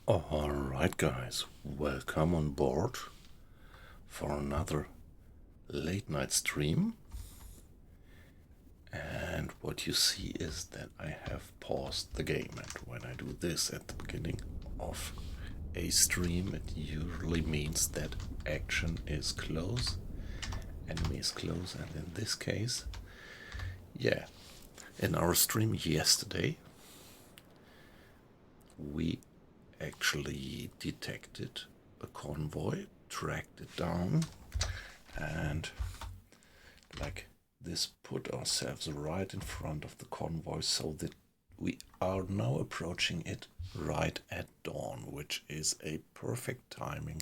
Alright, guys, welcome on board for another late night stream. And what you see is that I have paused the game, and when I do this at the beginning of a stream, it usually means that action is close, enemy is close, and in this case, in our stream yesterday, we actually detected a convoy, tracked it down, and like this put ourselves right in front of the convoy so that we are now approaching it right at dawn, which is a perfect timing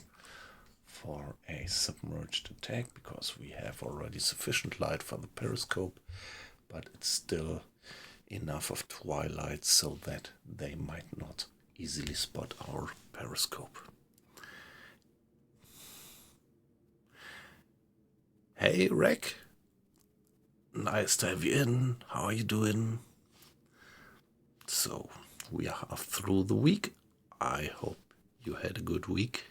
for a submerged attack because we have already sufficient light for the periscope, but it's still enough of twilight so that they might not easily spot our periscope. Hey, Rek. Nice to have you in. How are you doing? So, we are through the week. I hope you had a good week.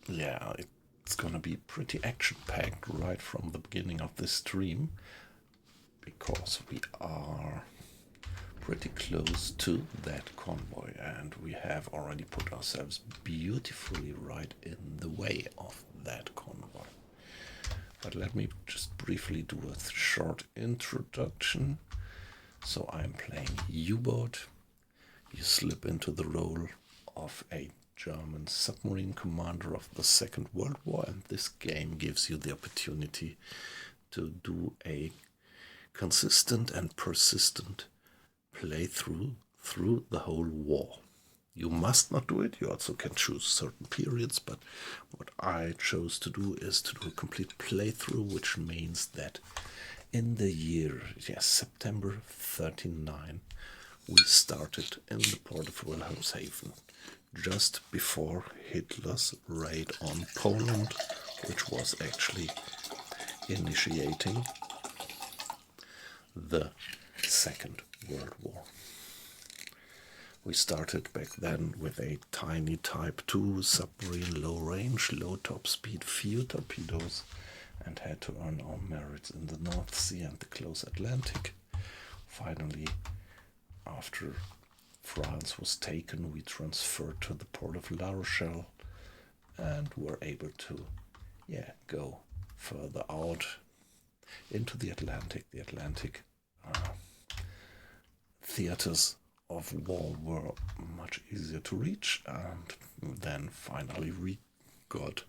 Yeah, it's gonna be pretty action-packed right from the beginning of this stream because we are pretty close to that convoy and we have already put ourselves beautifully right in the way of that convoy. But let me just briefly do a short introduction. So I'm playing UBOAT. You slip into the role of a German submarine commander of the Second World War, and this game gives you the opportunity to do a consistent and persistent playthrough through the whole war. You must not do it, you also can choose certain periods, but what I chose to do is to do a complete playthrough, which means that in the year, September 39, we started in the port of Wilhelmshaven, just before Hitler's raid on Poland, which was actually initiating the Second World War. We started back then with a tiny Type 2 submarine, low range, low top speed few torpedoes, and had to earn our merits in the North Sea and the close Atlantic. Finally, after France was taken, we transferred to the port of La Rochelle and were able to go further out into the Atlantic. The Atlantic theaters of war were much easier to reach, and then finally we got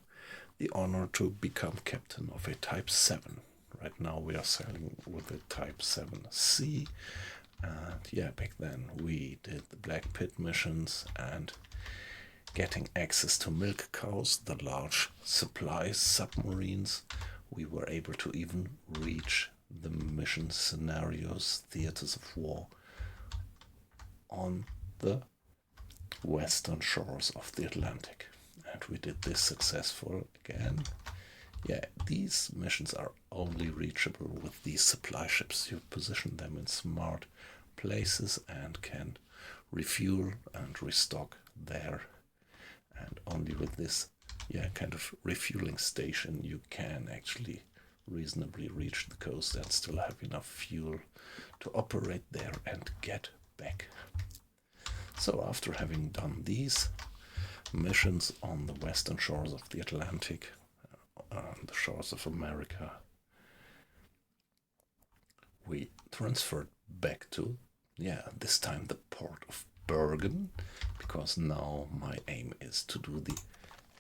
the honor to become captain of a Type 7. Right now we are sailing with a Type 7C, and back then we did the Black Pit missions and getting access to milk cows, the large supply submarines. We were able to even reach the mission scenarios, theaters of war, on the western shores of the Atlantic. And we did this successful again. These missions are only reachable with these supply ships. You position them in smart places and can refuel and restock there. And only with this kind of refueling station you can actually reasonably reach the coast and still have enough fuel to operate there and get back. So after having done these missions on the western shores of the Atlantic, on the shores of America, we transferred back to, this time the port of Bergen, because now my aim is to do the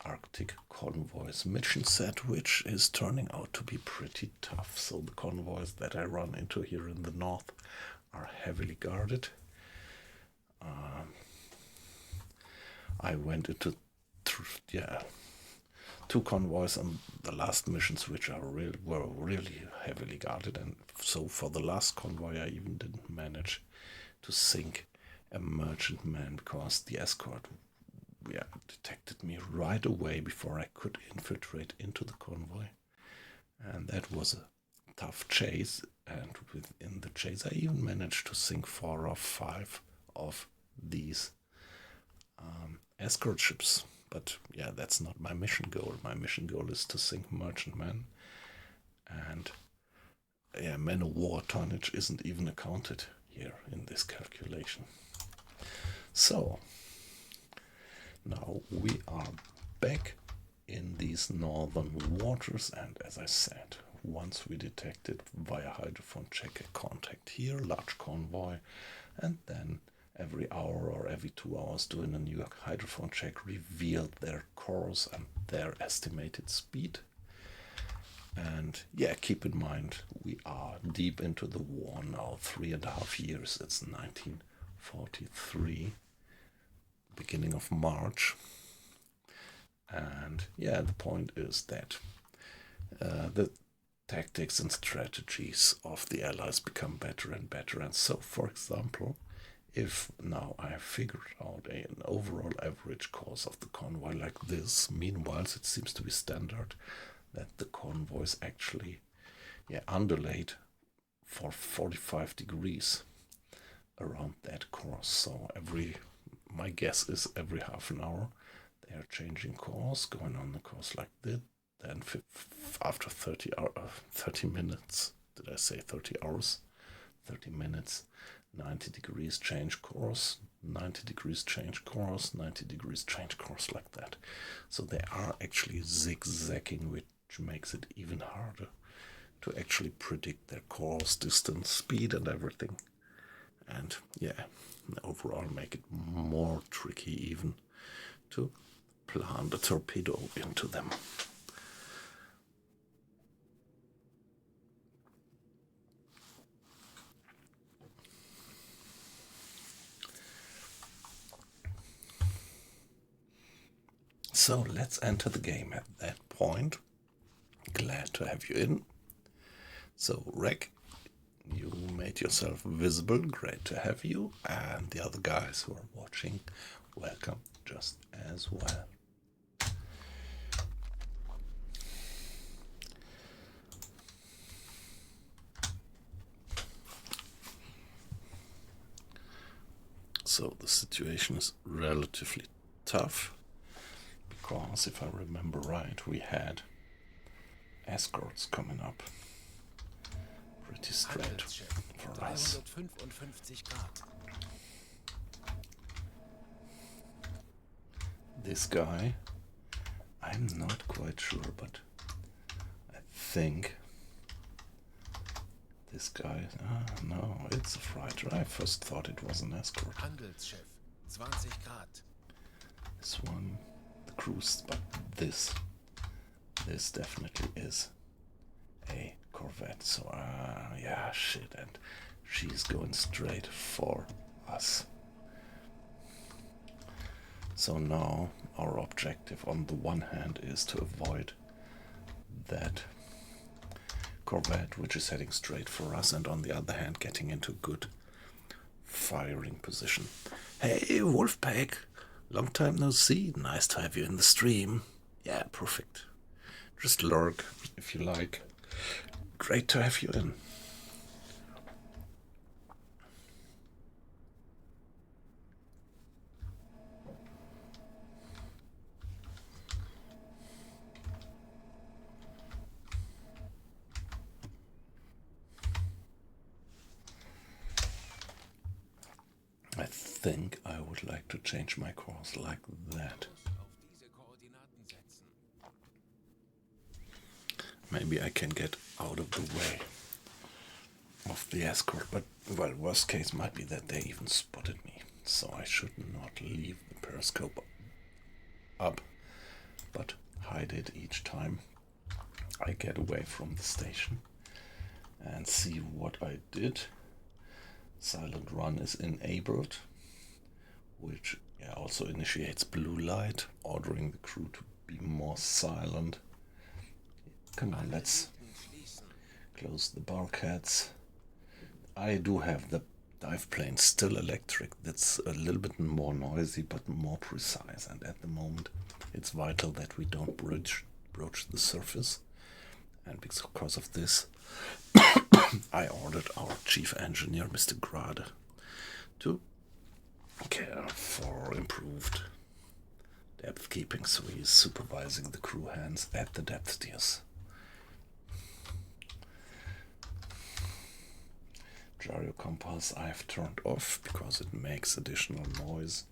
Arctic Convoys mission set, which is turning out to be pretty tough. So the convoys that I run into here in the north are heavily guarded. I went into two convoys on the last missions, which were really heavily guarded, and so for the last convoy I even didn't manage to sink a merchantman because the escort detected me right away before I could infiltrate into the convoy, and that was a tough chase. And within the chase I even managed to sink 4 or 5 of these escort ships. But yeah, that's not my mission goal. My mission goal is to sink merchantmen, and yeah, man of war tonnage isn't even accounted here in this calculation. So now we are back in these northern waters, and as I said, once we detected via hydrophone check a contact here, large convoy, and then every hour or every 2 hours doing a new hydrophone check revealed their course and their estimated speed. And yeah, keep in mind, we are deep into the war now, 3.5 years. It's 1943, beginning of March. And yeah, the point is that the tactics and strategies of the Allies become better and better. And so, for example, if now I have figured out an overall average course of the convoy like this, meanwhile it seems to be standard that the convoys actually undulate for 45 degrees around that course. So my guess is every half an hour they are changing course, going on the course like this. Then after 30 minutes, did I say 30 hours? 30 minutes, 90 degrees change course, 90 degrees change course, 90 degrees change course, like that. So they are actually zigzagging, which makes it even harder to actually predict their course, distance, speed, and everything. And yeah, overall make it more tricky even to plant a torpedo into them. So let's enter the game at that point. Glad to have you in. So Rek, you made yourself visible, great to have you, and the other guys who are watching, welcome just as well. So the situation is relatively tough, because if I remember right, we had escorts coming up pretty straight for us. This guy, I'm not quite sure, but I think this guy, no, it's a freighter. I first thought it was an escort. This one, the cruise, but this definitely is a corvette. So yeah, shit, and she's going straight for us. So now our objective on the one hand is to avoid that corvette, which is heading straight for us, and on the other hand getting into good firing position. Hey Wolfpack, long time no see, nice to have you in the stream. Yeah, perfect. Just lurk if you like. Great to have you in. I think I would like to change my course like that. Maybe I can get out of the way of the escort, but well, worst case might be that they even spotted me, so I should not leave the periscope up, but hide it each time I get away from the station. And see what I did. Silent run is enabled, which also initiates blue light, ordering the crew to be more silent. Come on, let's close the bulkheads. I do have the dive plane still electric. That's a little bit more noisy but more precise, and at the moment it's vital that we don't broach the surface. And because of this, I ordered our chief engineer, Mr. Grade, to care for improved depth keeping, so he is supervising the crew hands at the depth steers. Gyro compass I have turned off because it makes additional noise.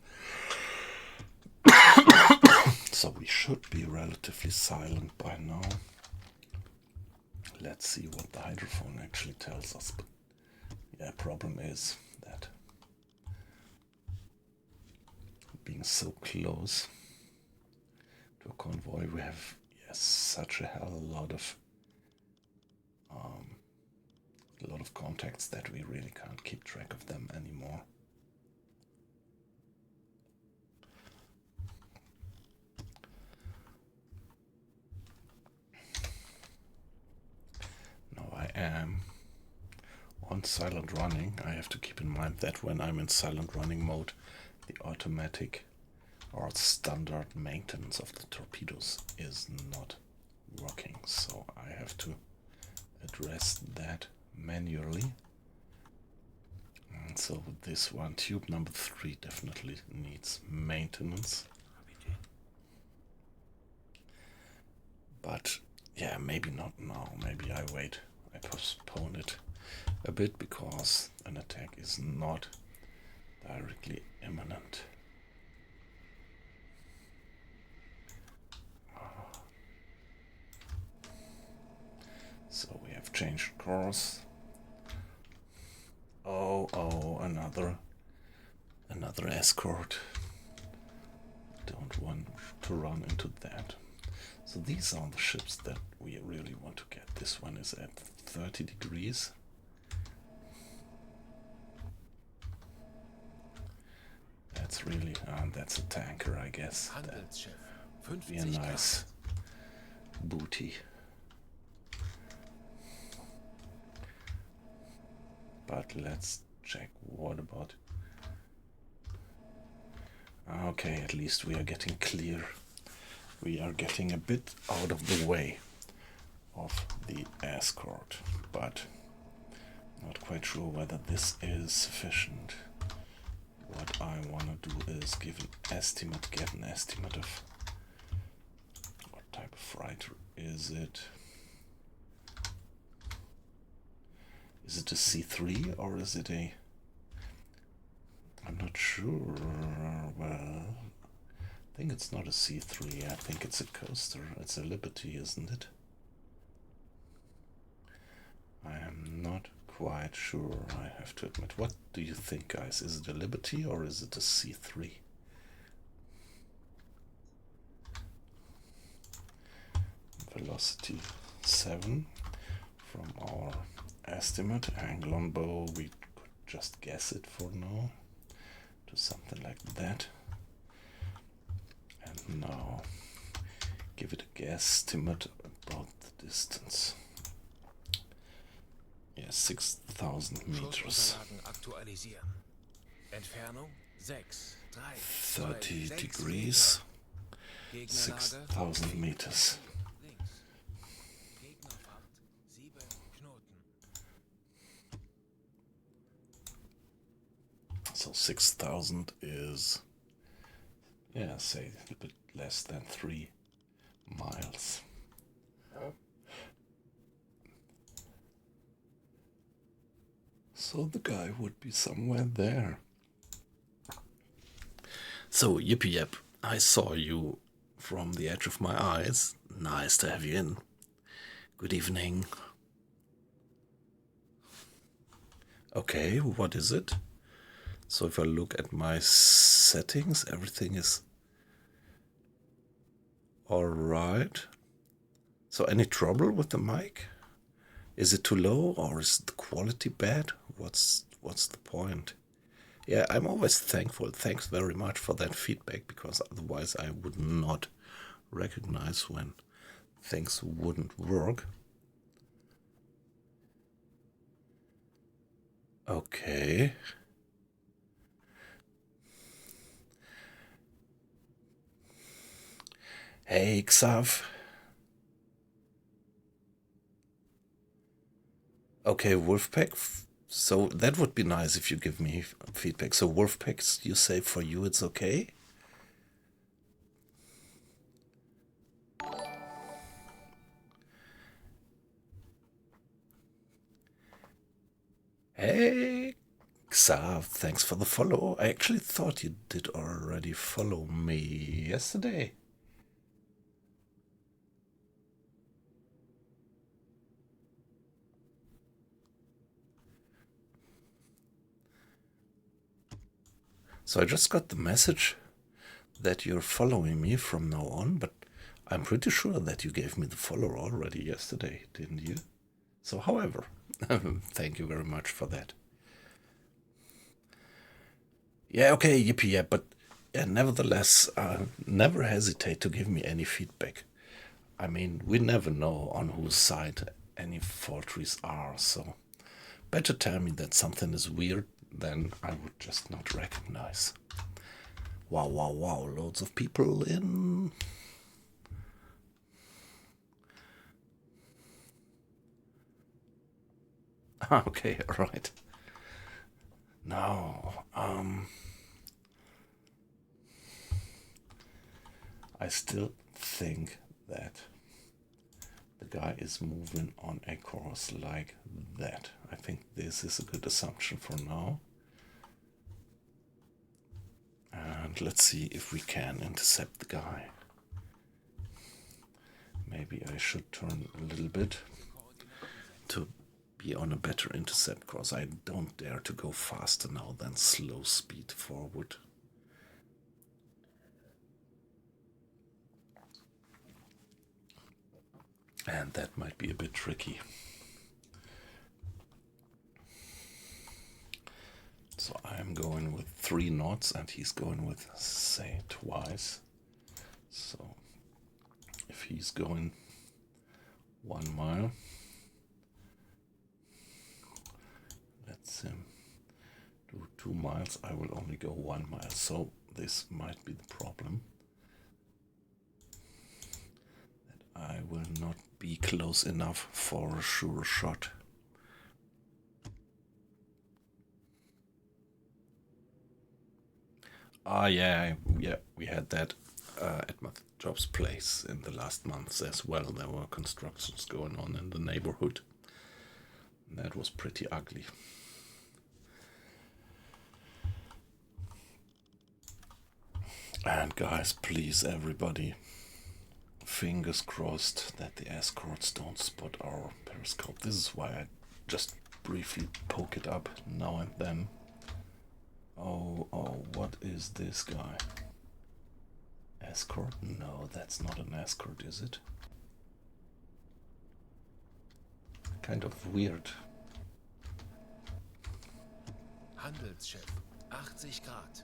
So we should be relatively silent by now. Let's see what the hydrophone actually tells us. But yeah, problem is that being so close to a convoy, we have such a hell of a lot of contacts that we really can't keep track of them anymore. Now I am on silent running. I have to keep in mind that when I'm in silent running mode, the automatic or standard maintenance of the torpedoes is not working, so I have to address that manually. And so this one, tube number 3, definitely needs maintenance. But yeah, maybe not now. Maybe I wait. I postpone it a bit because an attack is not directly imminent. So we have changed course. Oh, another escort. Don't want to run into that. So these are the ships that we really want to get. This one is at 30 degrees. That's really, that's a tanker, I guess. That would be a nice booty. But let's check what about... Okay, at least we are getting clear. We are getting a bit out of the way of the escort, but not quite sure whether this is sufficient. What I want to do is get an estimate of what type of freighter is it. Is it a C3 or is it a... I'm not sure. Well, I think it's not a C3. I think it's a coaster. It's a Liberty, isn't it? I am not quite sure, I have to admit. What do you think, guys? Is it a Liberty or is it a C3? Velocity 7 from our estimate. Angle on bow, we could just guess it for now to something like that. And now give it a guesstimate about the distance. Yeah, 6,000 meters. 30 degrees, 6,000 meters. So 6,000 is, yeah, say a bit less than 3 miles. So the guy would be somewhere there. So, yippee yep, I saw you from the edge of my eyes. Nice to have you in. Good evening. Okay, what is it? So if I look at my settings, everything is alright. So any trouble with the mic? Is it too low or is the quality bad? What's the point? Yeah, I'm always thankful. Thanks very much for that feedback, because otherwise I would not recognize when things wouldn't work. Okay. Hey, Xav. Okay, Wolfpack, So that would be nice if you give me feedback. So Wolfpacks, you say for you it's okay? Hey, Xav, thanks for the follow. I actually thought you did already follow me yesterday. So I just got the message that you're following me from now on, but I'm pretty sure that you gave me the follow already yesterday, didn't you? So however, thank you very much for that. Yeah, okay, yippee, yeah, but nevertheless, never hesitate to give me any feedback. I mean, we never know on whose side any fortress are, so better tell me that something is weird than I would just not recognize. Wow, wow, wow, loads of people in. Okay, alright. Now, I still think that the guy is moving on a course like that. I think this is a good assumption for now. And let's see if we can intercept the guy. Maybe I should turn a little bit to be on a better intercept course. I don't dare to go faster now than slow speed forward. And that might be a bit tricky. So I'm going with 3 knots and he's going with, say, twice. So if he's going 1 mile, let's do 2 miles. I will only go 1 mile. So this might be the problem. That I will not be close enough for a sure shot. Yeah, we had that at my job's place in the last months as well. There were constructions going on in the neighborhood. That was pretty ugly. And guys, please, everybody, fingers crossed that the escorts don't spot our periscope. This is why I just briefly poke it up now and then. Oh, what is this guy? Escort? No, that's not an escort, is it? Kind of weird. Handelsschiff, 80 Grad.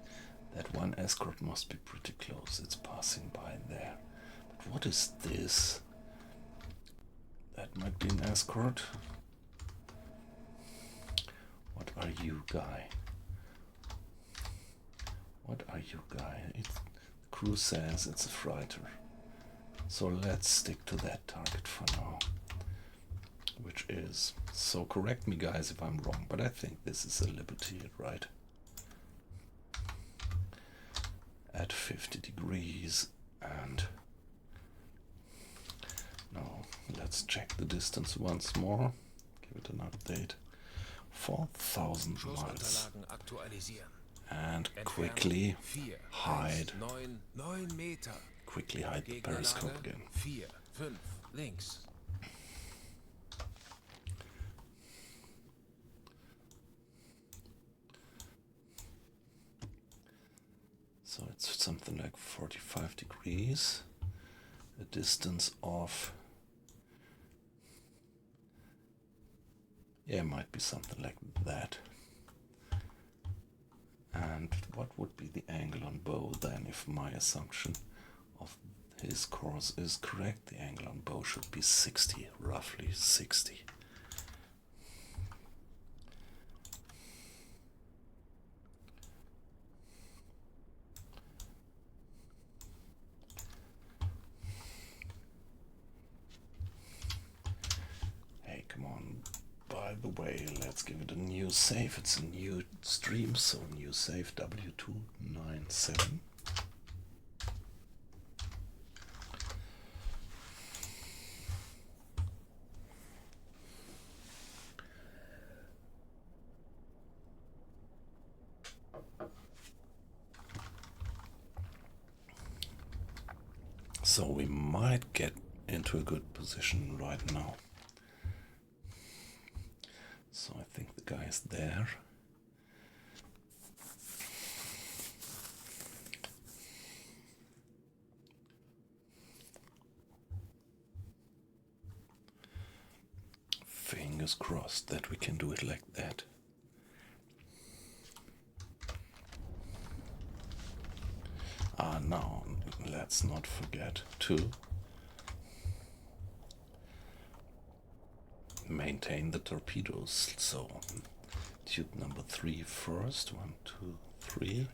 That one escort must be pretty close. It's passing by there. But what is this? That might be an escort. What are you, guy? What are you, guy? The crew says it's a freighter. So let's stick to that target for now. Which is, so correct me guys if I'm wrong, but I think this is a Liberty, right? At 50 degrees and now let's check the distance once more. Give it an update. 4,000 miles. And quickly hide. Quickly hide the periscope again. 4, 5, links. So it's something like 45 degrees. A distance of, yeah, it might be something like that. And what would be the angle on bow then, if my assumption of his course is correct? The angle on bow should be 60, roughly 60. Hey, come on. By the way, let let's give it a new save. It's a new stream, so new save W297. So we might get into a good position right now. So I think the guy is there. Fingers crossed that we can do it like that. Now let's not forget to maintain the torpedoes. So tube number 3 first. 1, 2, 3.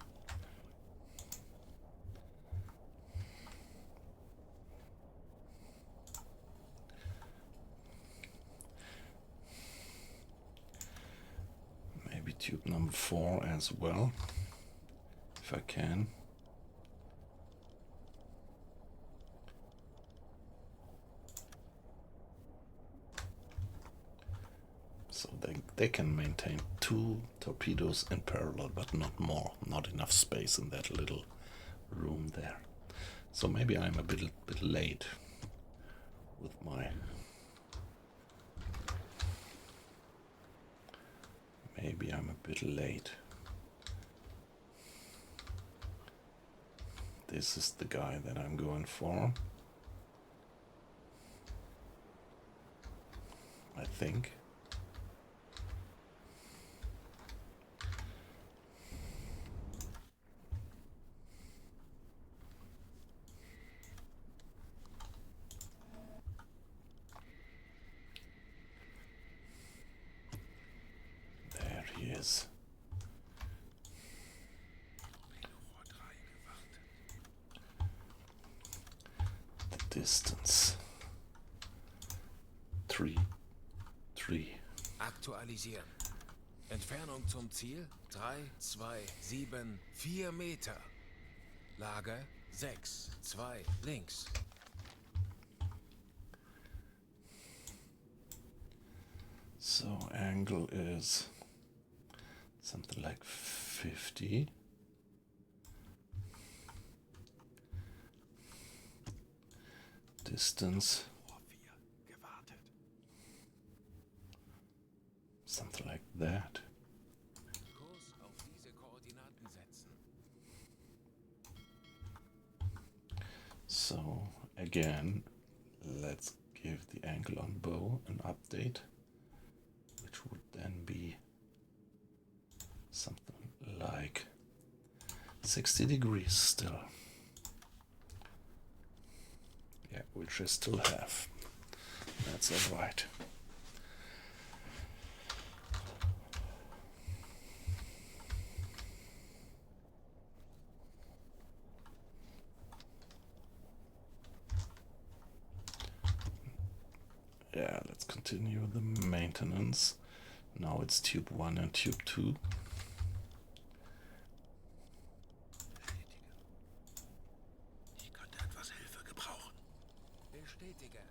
Maybe tube number 4 as well, if I can. So they can maintain 2 torpedoes in parallel, but not more. Not enough space in that little room there. So maybe I'm a bit late with my... Maybe I'm a bit late. This is the guy that I'm going for, I think. There he is. The distance. 3, 3. Aktualisieren. Entfernung zum Ziel 3, 2, 7, 4 Meter. Lage 6, 2, links. So angle is something like 50. Distance something like that. Kurs auf diese Koordinaten setzen. So again, let's give the angle on bow an update, which would then be something like 60 degrees still. Yeah, which I still have. That's all right. Yeah, let's continue the maintenance. Now it's tube 1 and tube 2. Ich könnte etwas Hilfe gebrauchen. Bestätige.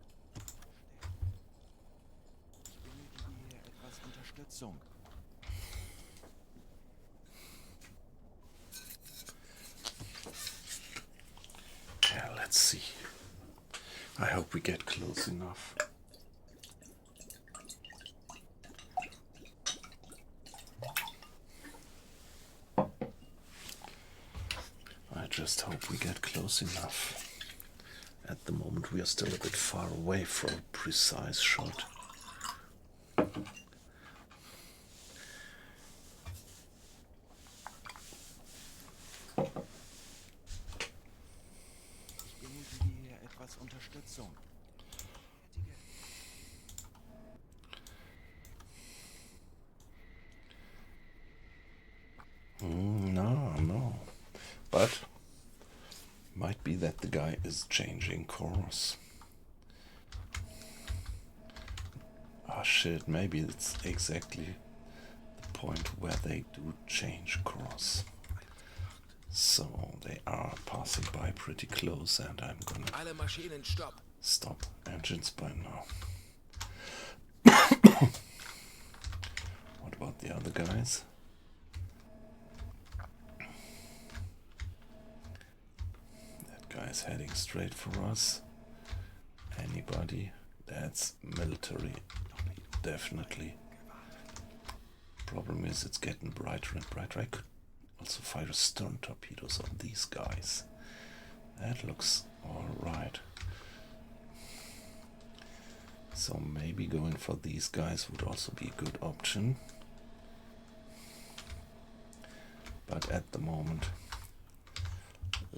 Ich benötige hier etwas Unterstützung. Yeah, let's see. I hope we get close enough. I just hope we get close enough. At the moment we are still a bit far away for a precise shot. Ich benötige hier etwas Unterstützung. No. But might be that the guy is changing course. Ah shit, maybe it's exactly point where they do change course. So they are passing by pretty close, and I'm gonna Alle Maschinen stopp. stop engines by now. What about the other guys? That guy's heading straight for us. Anybody? That's military. Definitely. Problem is it's getting brighter and brighter. I could also fire stern torpedoes on these guys. That looks alright. So maybe going for these guys would also be a good option. But at the moment,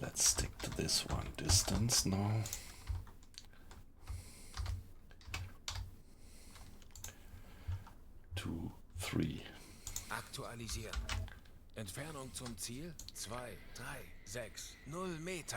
let's stick to this one. Distance now. 2, 3. Aktualisieren. Entfernung zum Ziel 2, 3, 6, 0 Meter.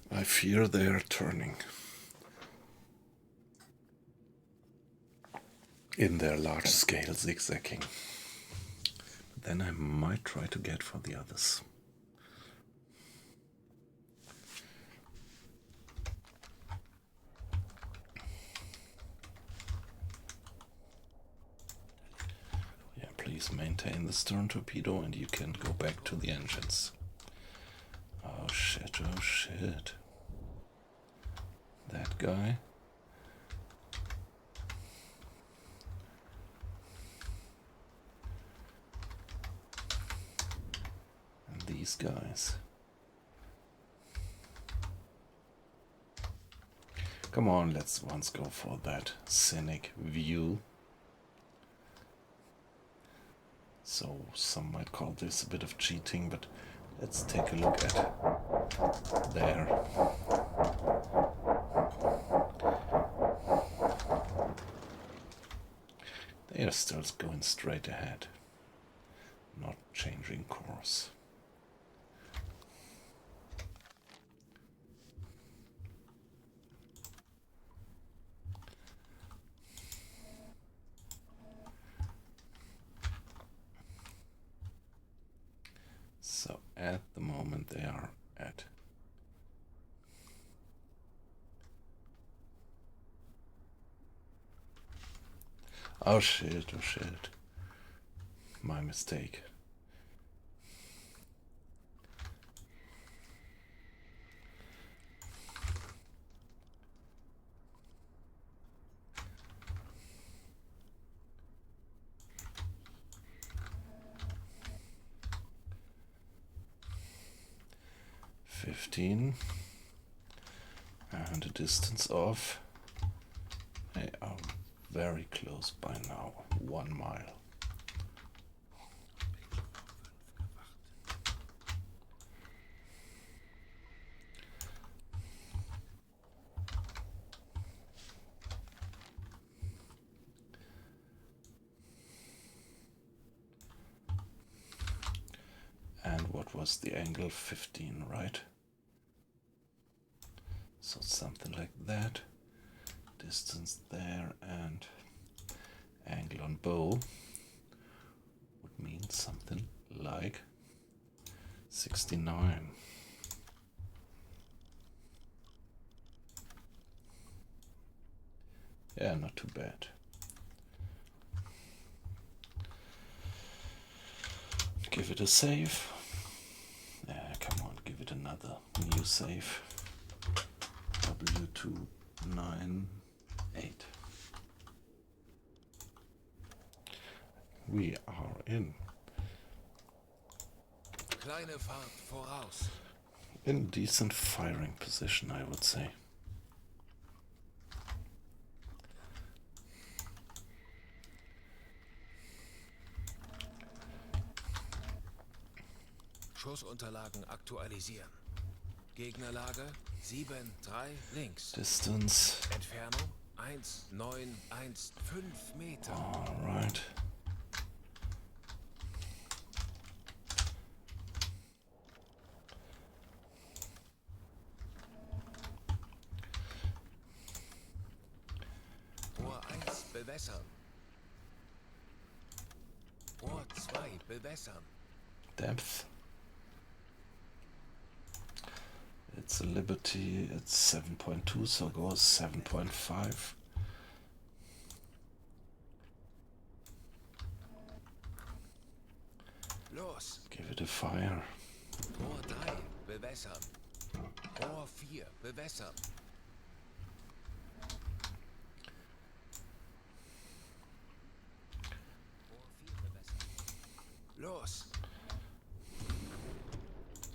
I fear they are turning in their large-scale zigzagging. Then I might try to get for the others. Yeah, please maintain the stern torpedo and you can go back to the engines. Oh shit, oh shit. That guy. And these guys. Come on, let's once go for that scenic view. So some might call this a bit of cheating, but let's take a look at there. They are still going straight ahead, not changing course. So at the moment they are at oh shit, my mistake. And a distance of, they are very close by now, 1 mile. And what was the angle? 15, right? So something like that. Distance there and angle on bow would mean something like 69. Yeah, not too bad. Give it a save. Come on, give it another new save. W298. We are in. Kleine Fahrt voraus. In decent firing position, I would say. Schussunterlagen aktualisieren. Gegnerlage 7, 3 links. Distance. Entfernung 1,915 Meter. Alright. Rohr 1 bewässern. Rohr 2 bewässern. Depth. It's a Liberty, it's 7.2, so goes 7.5. Los. Give it a fire. Rohr 3 bewässern. Rohr 4 bewässern. Rohr 4 bewässern. Los.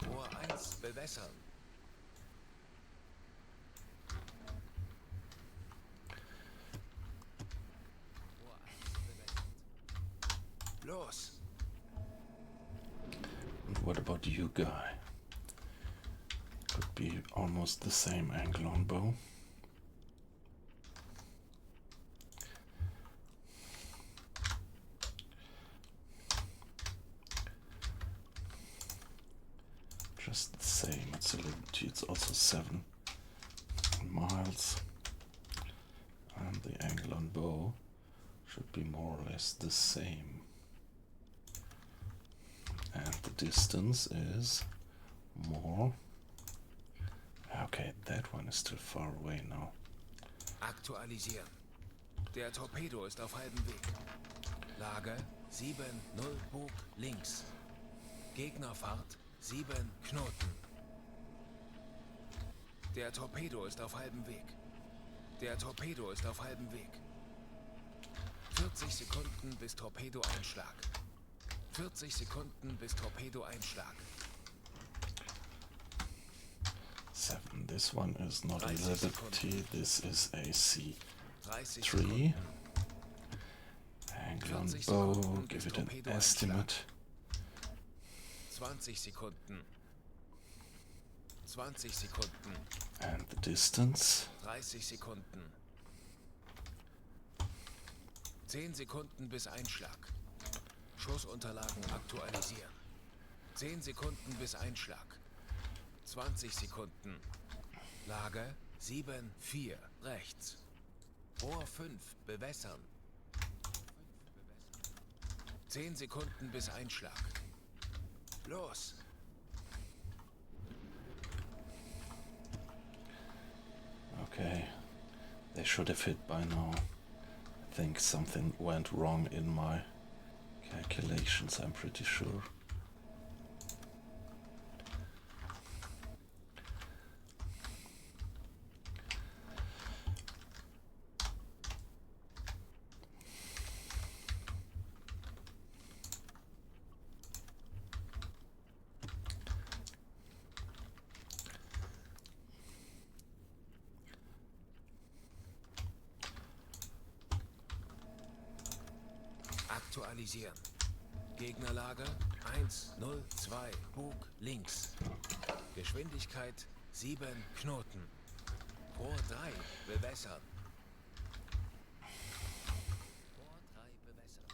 Rohr 1 bewässern. Rohr 1 bewässert. Los. And what about you, guy? Could be almost the same angle on bow. Just the same, it's a Liberty, it's also 7 miles. And the angle on bow should be more or less the same. And the distance is more. Okay, that one is still far away now. Aktualisieren. Der Torpedo ist auf halbem Weg. Lage 7-0 Bug links. Gegnerfahrt 7 Knoten. Der Torpedo ist auf halbem Weg. Der Torpedo ist auf halbem Weg. 40 Sekunden bis Torpedoeinschlag. 40 Sekunden bis Torpedoeinschlag. 7. This one is not a 30 Liberty, this is a C3. 30 Sekunden. Angle on 40 bow, Sekunden give bis it an Torpedoeinschlag. estimate. 20 Sekunden. 20 Sekunden. And the distance. 30 Sekunden. 10 Sekunden bis Einschlag. Schussunterlagen aktualisieren. 10 Sekunden bis Einschlag. 20 Sekunden. Lage 7-4 rechts. Rohr 5 bewässern. 10 Sekunden bis Einschlag. Los! Okay, they should have hit by now. I think something went wrong in my calculations, I'm pretty sure. Aktualisieren. Gegnerlage 1-0-2 Bug links. Geschwindigkeit 7 Knoten. Rohr 3 bewässern. Rohr 3 bewässern.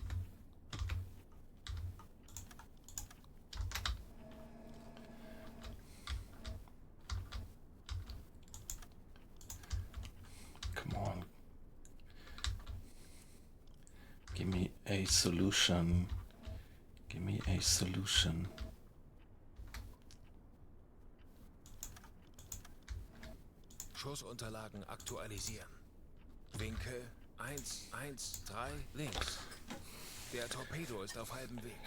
Come on. Give me a solution. Give me a solution. Schussunterlagen aktualisieren. Winkel 1-1-3 links. Der Torpedo ist auf halbem Weg.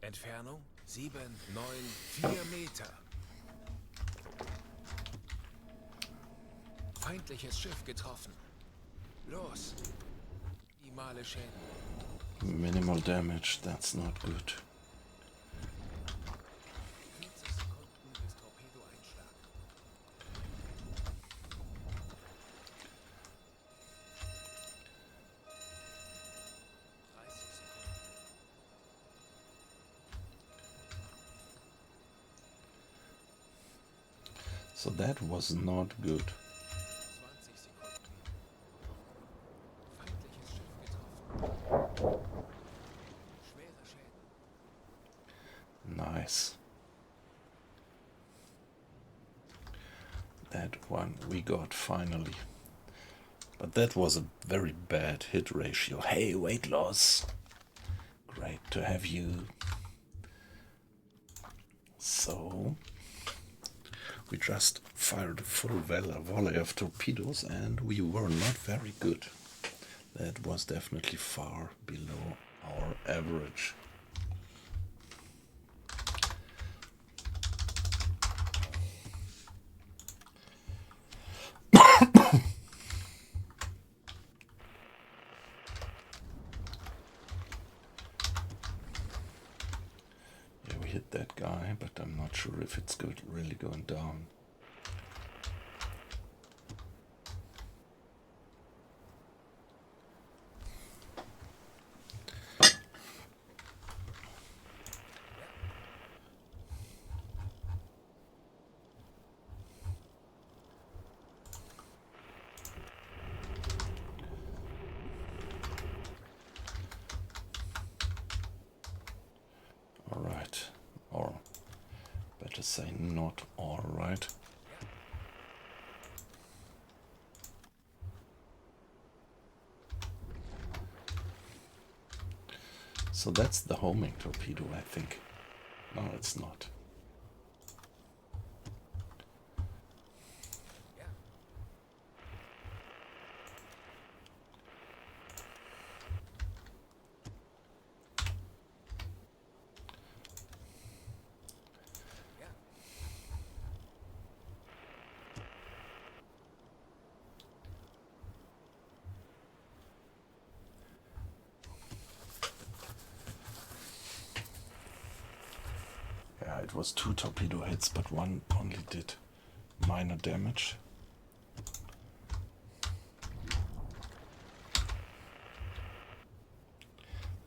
Entfernung 7-9-4 Meter. Feindliches Schiff getroffen. Los! Minimale Schäden. Minimal damage, that's not good. 40 Sekunden bis Torpedoeinschlag. 30 Sekunden. So that was not good. 20 Sekunden. Nice. That one we got finally. But that was a very bad hit ratio. Hey, weight loss. Great to have you. So we just fired a full volley of torpedoes and we were not very good. That was definitely far below our average. Yeah, we hit that guy, but I'm not sure if it's good, really going down. Alright, or better say not alright. So that's the homing torpedo, I think. No, it's not. Yeah, it was 2 torpedo hits, but one only did minor damage.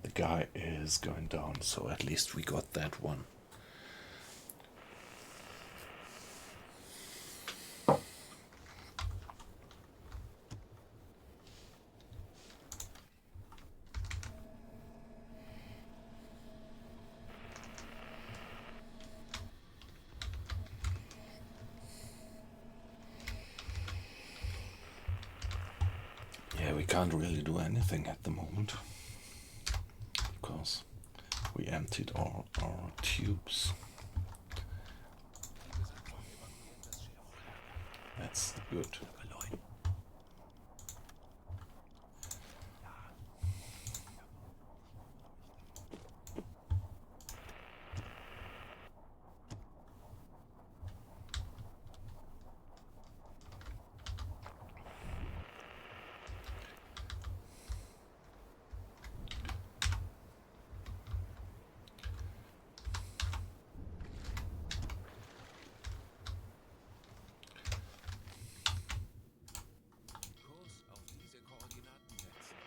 The guy is going down, so at least we got that one. Yeah, we can't really do anything at the moment because we emptied our tubes. That's good. Kurs auf diese Koordinaten setzen.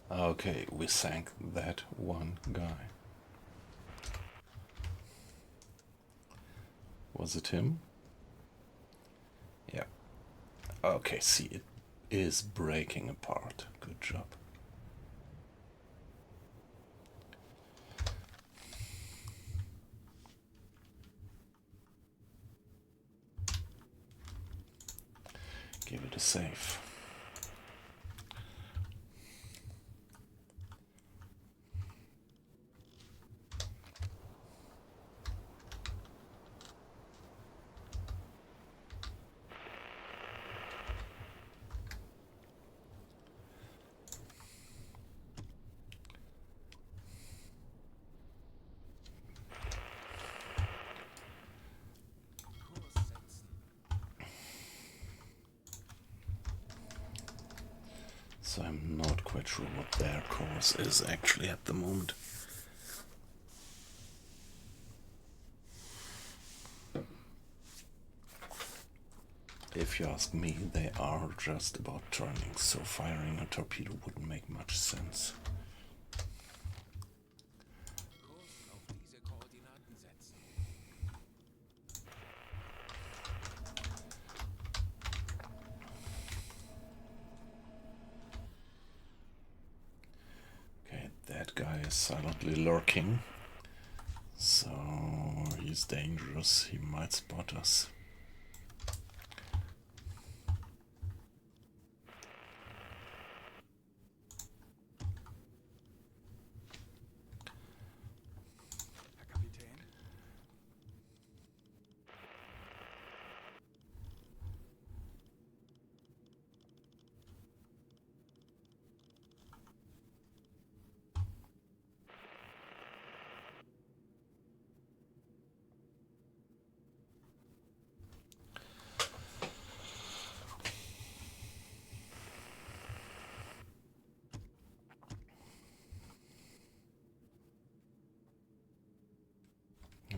Okay, we sank that one guy. Was it him? Yeah. Okay, see, it is breaking apart. Good job. Give it a save. Kurs setzen. So I'm not quite sure what their course is actually at the moment. If you ask me, they are just about turning, so firing a torpedo wouldn't make much sense. Kurs auf diese Koordinaten setzen. Okay, that guy is silently lurking, so he's dangerous. He might spot us. Herr Kapitän?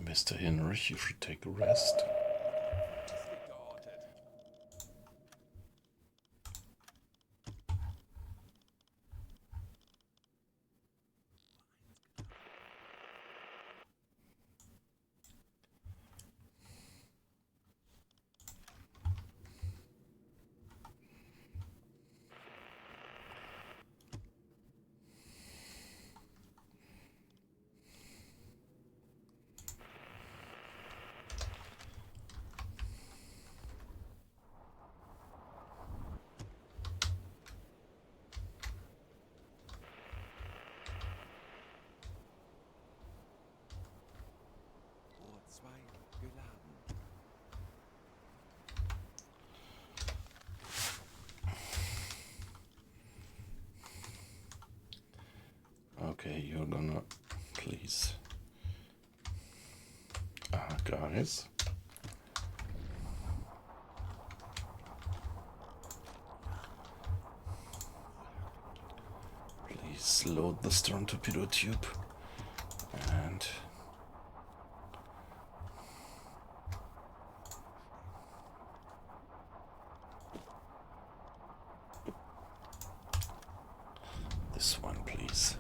Mr. Hinrich, you should take a rest. Rohr 2 geladen. Okay, you're gonna please. Guys. Please load the stern torpedo tube and this one, please.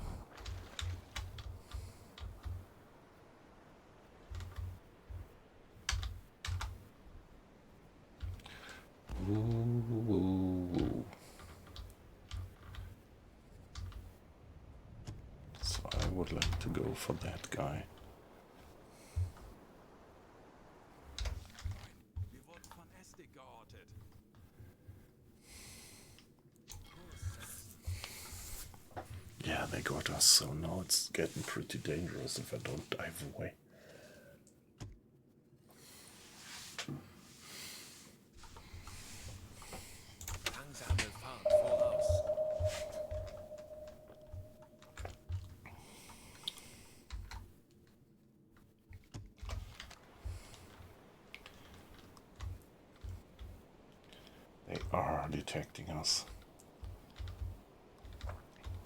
Ooh. So I would like to go for that guy. Wir wurden von Estig geortet. Yeah, they got us, so now it's getting pretty dangerous if I don't dive away. Langsame Fahrt voraus. They are detecting us.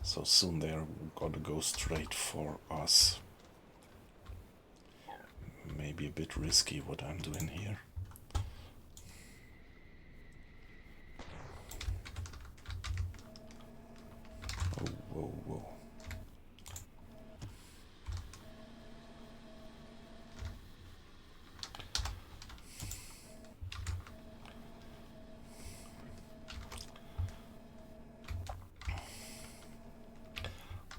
So soon they're gonna go straight for us. Maybe a bit risky what I'm doing here. Oh, whoa, whoa.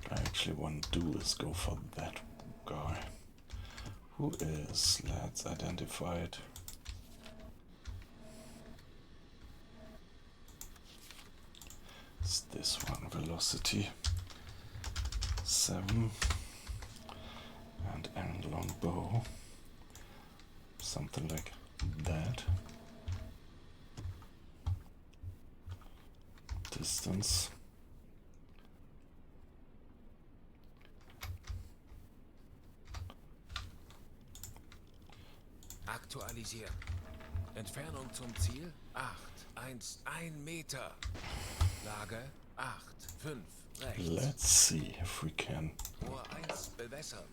What I actually want to do is go for that guy. Who is? Let's identify it. It's this one, velocity 7 and end long bow, something like that. Distance. Aktualisieren. Entfernung zum Ziel 1 Meter. Lage 5 rechts. Let's see if we can. Rohr 1 bewässern.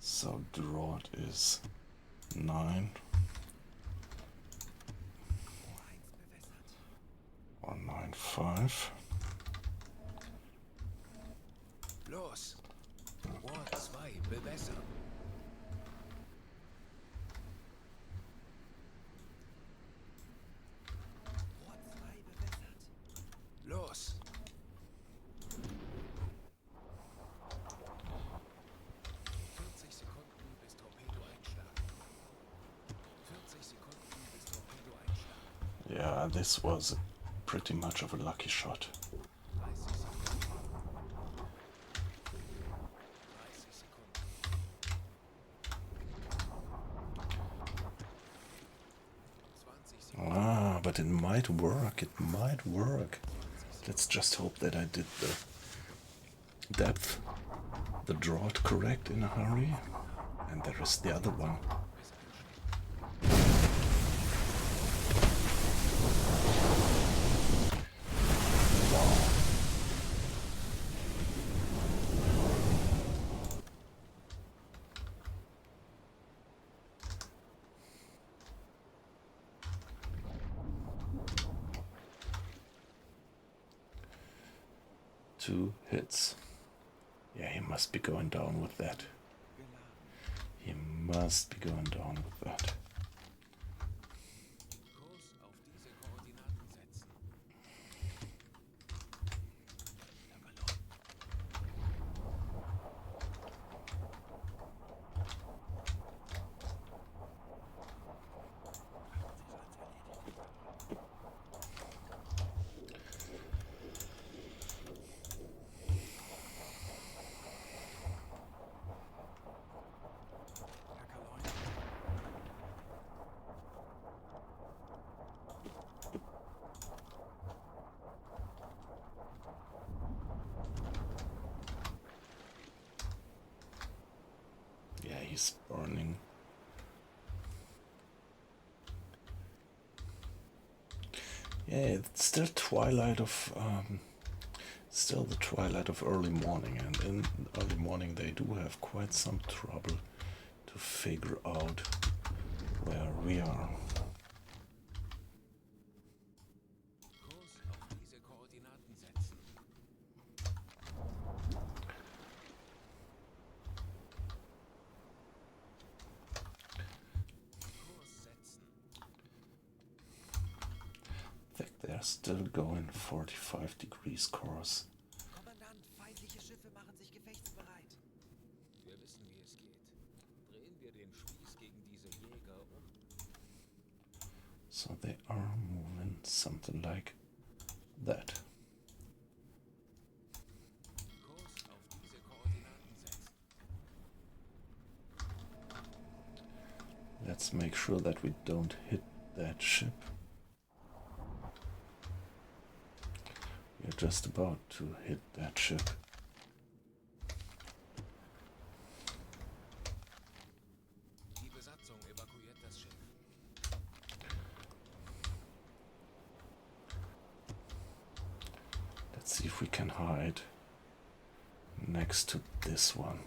So draught is 9. 195. Los! UBOAT 2, bewässern. Boot 2 bewässert. Los! 40 Sekunden bis Torpedoeinschlag. 40 Sekunden bis Torpedoeinschlag. Yeah, this was pretty much of a lucky shot. 30 Sekunden. 30 Sekunden. Ah, but it might work, it might work. Let's just hope that I did the depth, the draught correct in a hurry. And there is the other one. Wow. Two hits. Yeah, he must be going down with that. He must be going down with that. Kurs auf diese Koordinaten setzen. Yeah, he's burning. Yeah, it's still still the twilight of early morning, and in early morning they do have quite some trouble to figure out where we are. Kurs auf diese Koordinaten setzen. Kurs setzen. I think they're still going 45 degrees course. Kommandant, feindliche Schiffe machen sich gefechtsbereit. Wir wissen, wie es geht. Drehen wir den Spieß gegen diese Jäger um. So they are moving something like that. Kurs auf diese Koordinaten setzen. Let's make sure that we don't hit that ship. We're just about to hit that ship. Die Besatzung evakuiert das Schiff. Let's see if we can hide next to this one.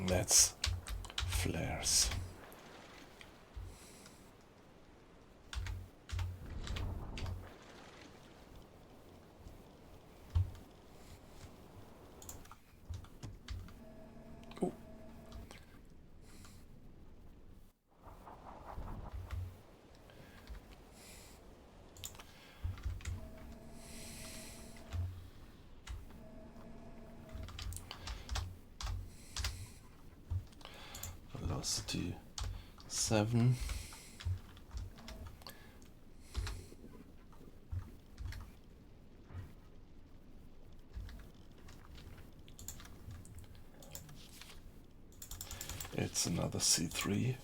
That's flares. Oh. Velocity 7. It's another C3.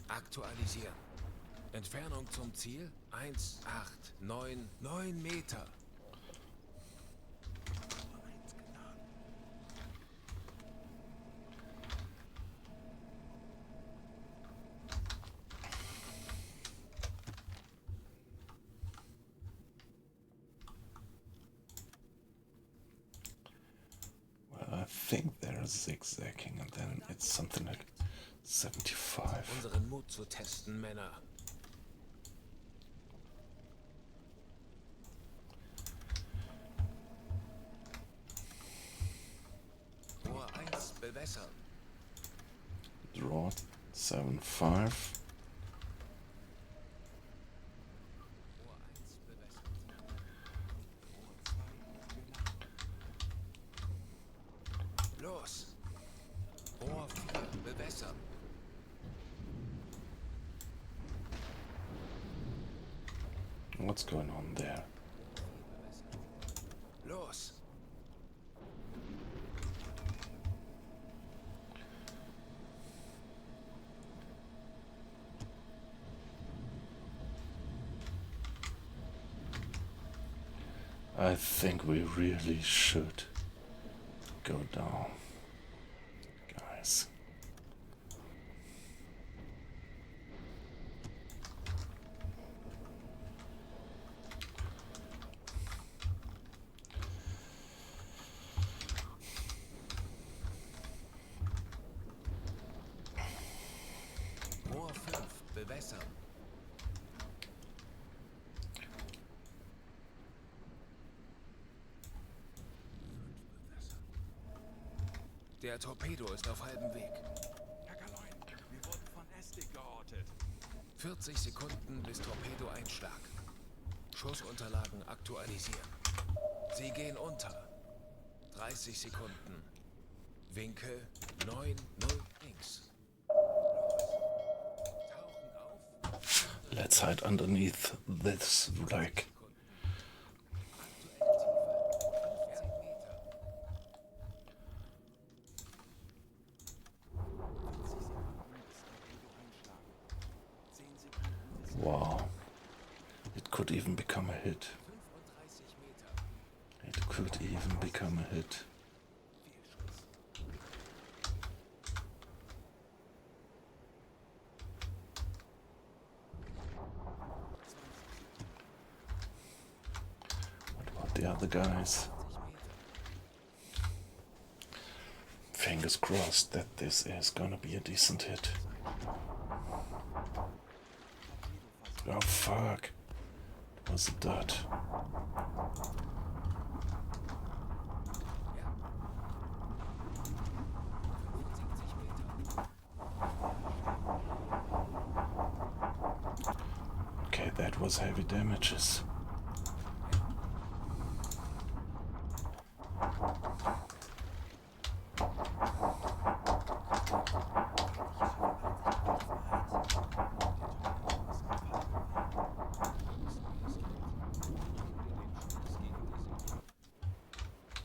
Aktualisieren. Entfernung zum Ziel 1, 8, 9, 9 Meter. Well, I think they're zigzagging and then it's something like 75. Unseren Mut zu testen, Männer. Rohr 1 bewässern. Draw 7-5. Rohr 1 bewässern. Los. Rohr 4 bewässern. What's going on there? Los. I think we really should go down, guys. Rohr 5 bewässern. Der Torpedo ist auf halbem Weg. Herr Kaloin, wir wurden von Estig geortet. 40 Sekunden bis Torpedo-Einschlag. Schussunterlagen aktualisieren. Sie gehen unter. 30 Sekunden. Winkel 9-0 links. Tauchen auf. Let's hide underneath this wreck. Wow. It could even become a hit. 35 Meter. It could even become a hit. What about the other guys? Fingers crossed that this is gonna be a decent hit. Oh fuck. It was a dot. Okay, that was heavy damages.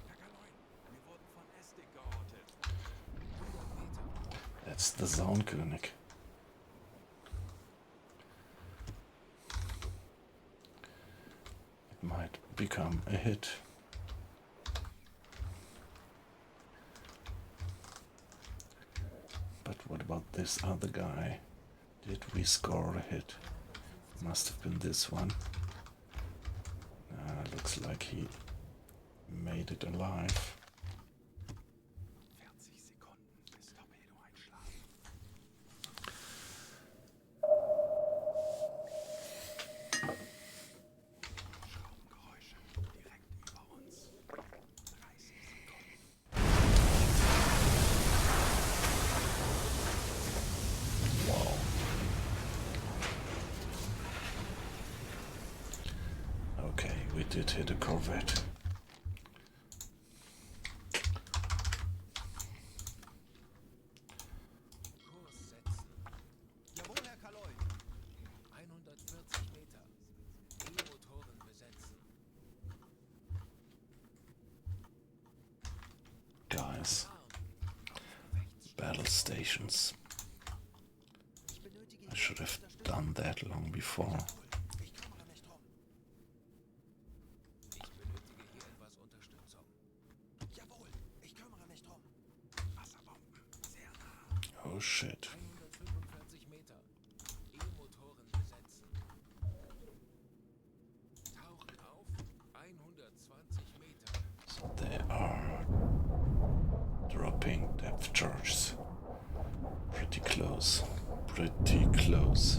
Herr Kaloin, wir wurden von Estig geortet. That's the zone, König. It might become a hit. But what about this other guy? Did we score a hit? Must have been this one. Looks like he made it alive. 40 Sekunden bis Torpedo-Einschlag. Schraubengeräusche direkt über uns. 30 Sekunden. Wow. Okay, we did hit a corvette. Kurs setzen. Jawohl, Herr Kaloin. 140 Meter. E-Motoren besetzen. Guys, battle stations. Ich benötige I should have done that long before. Ich komme Oh shit. 145 Meter. E-Motoren besetzen. Tauchen auf. 120 Meter. So they are dropping depth charges. Pretty close. Pretty close.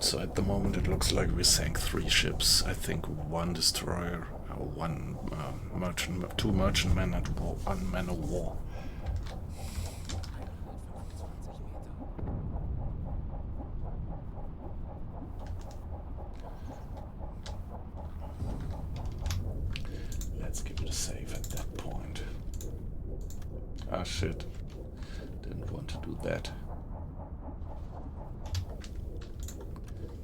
So at the moment it looks like we sank 3 ships. I think 1 destroyer, or 1 merchant, 2 merchantmen and 1 man of war. 125 Meter. Let's give it a save at that point. Ah shit. Didn't want to do that.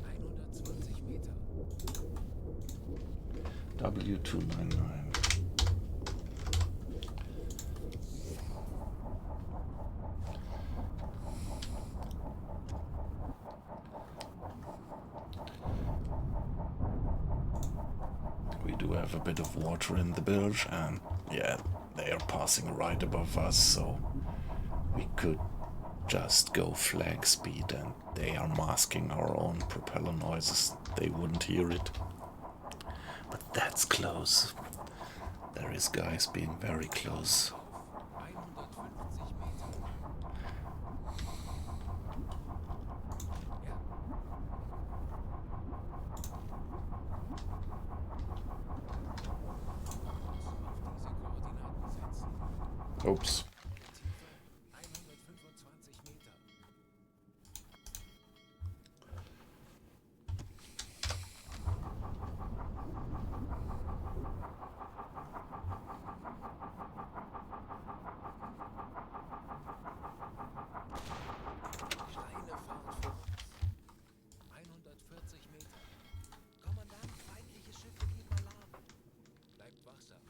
120 Meter. W299. We do have a bit of water in the bilge, and yeah, they are passing right above us, so we could just go flag speed, and they are masking our own propeller noises. They wouldn't hear it. But that's close. There is guys being very close. 150 Meter. Ja. Auf diese Koordinaten setzen. Oops. Tiefe 125 Meter. Steile Fahrt vor uns. 140 Meter. Kommandant, feindliche Schiffe geben Alarm. Bleibt wachsam.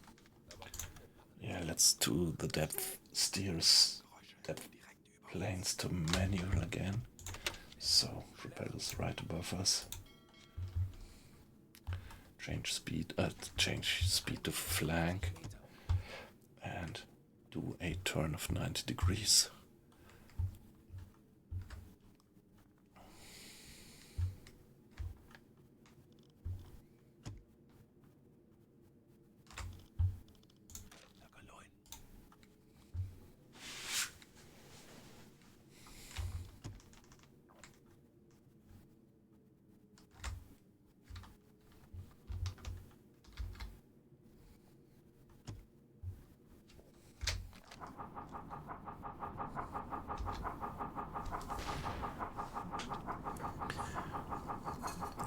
Aber keine Panik. Yeah, let's do the depth steers, depth planes to manual again. So, propellers right above us. Change speed to flank, and do a turn of 90 degrees.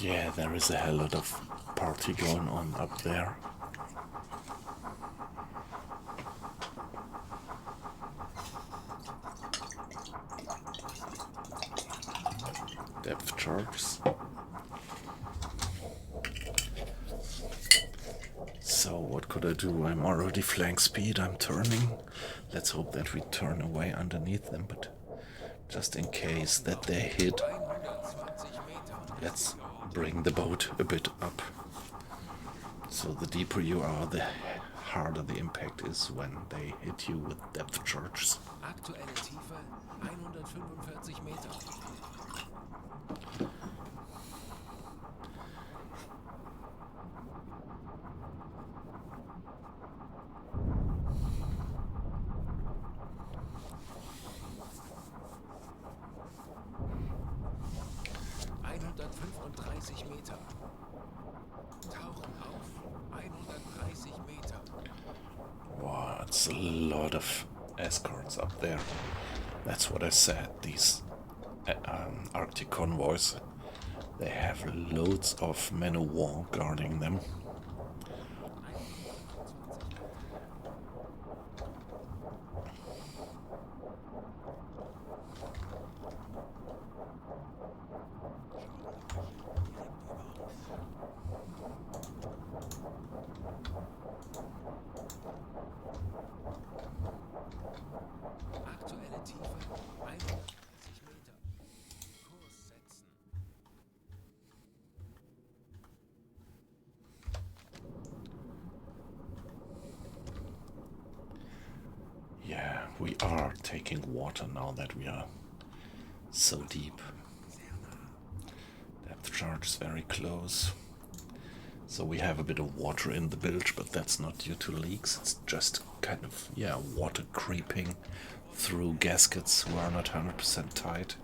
Yeah, there is a hell lot of party going on up there. Depth charts. So what could I do? I'm already flank speed, I'm turning. Let's hope that we turn away underneath them, but just in case that they hit, 120 Meter. let's bring the boat a bit up. So the deeper you are, the harder the impact is when they hit you with depth charges. Aktuelle Tiefe 145 Meter. Meter. Tauchen auf 130 Meter. Wow, it's a lot of escorts up there. That's what I said. These Arctic convoys, they have loads of men of war guarding them. Aktuelle Tiefe 130 are taking water now that we are so deep. Depth charge is very close. So we have a bit of water in the bilge, but that's not due to leaks. It's just kind of, yeah, water creeping through gaskets who are not 100% tight.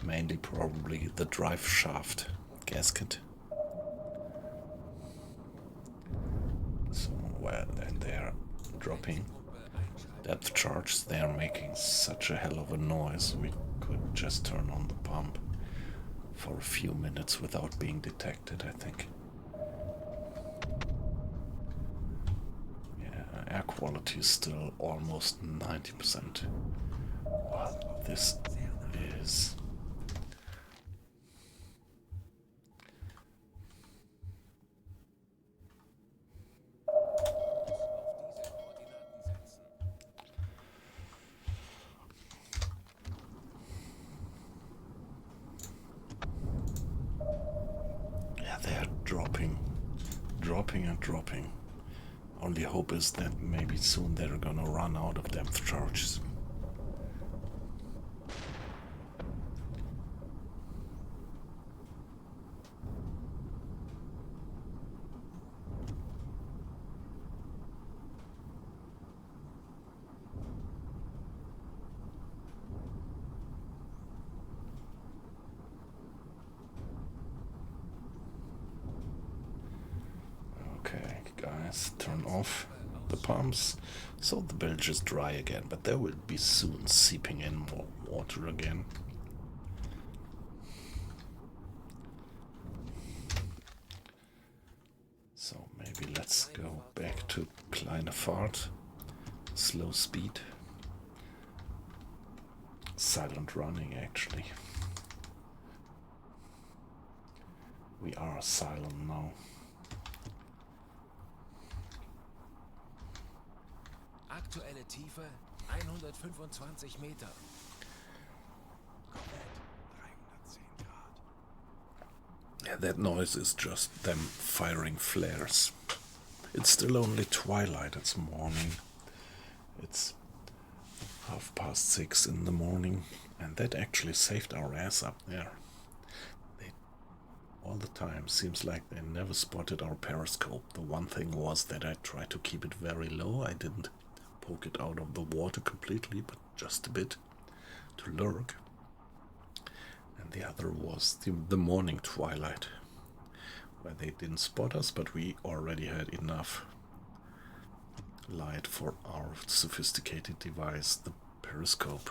Mainly probably the drive shaft gasket. So, well, and they're dropping depth charge. They're making such a hell of a noise. We could just turn on the pump for a few minutes without being detected, I think. Yeah, air quality is still almost 90%. Well, this is... They're dropping and dropping. Only hope is that maybe soon they're gonna run out of depth charges. Okay, guys, turn off the pumps so the bilge is dry again, but there will be soon seeping in more water again. So maybe let's go back to kleine Fahrt, slow speed, silent running actually. We are silent now. Aktuelle Tiefe 125 Meter. Yeah, that noise is just them firing flares. It's still only twilight, it's morning. It's 6:30 in the morning, and that actually saved our ass up there. They, all the time, seems like they never spotted our periscope. The one thing was that I tried to keep it very low. I didn't poke it out of the water completely, but just a bit to lurk. And the other was the morning twilight, where they didn't spot us, but we already had enough light for our sophisticated device, the periscope.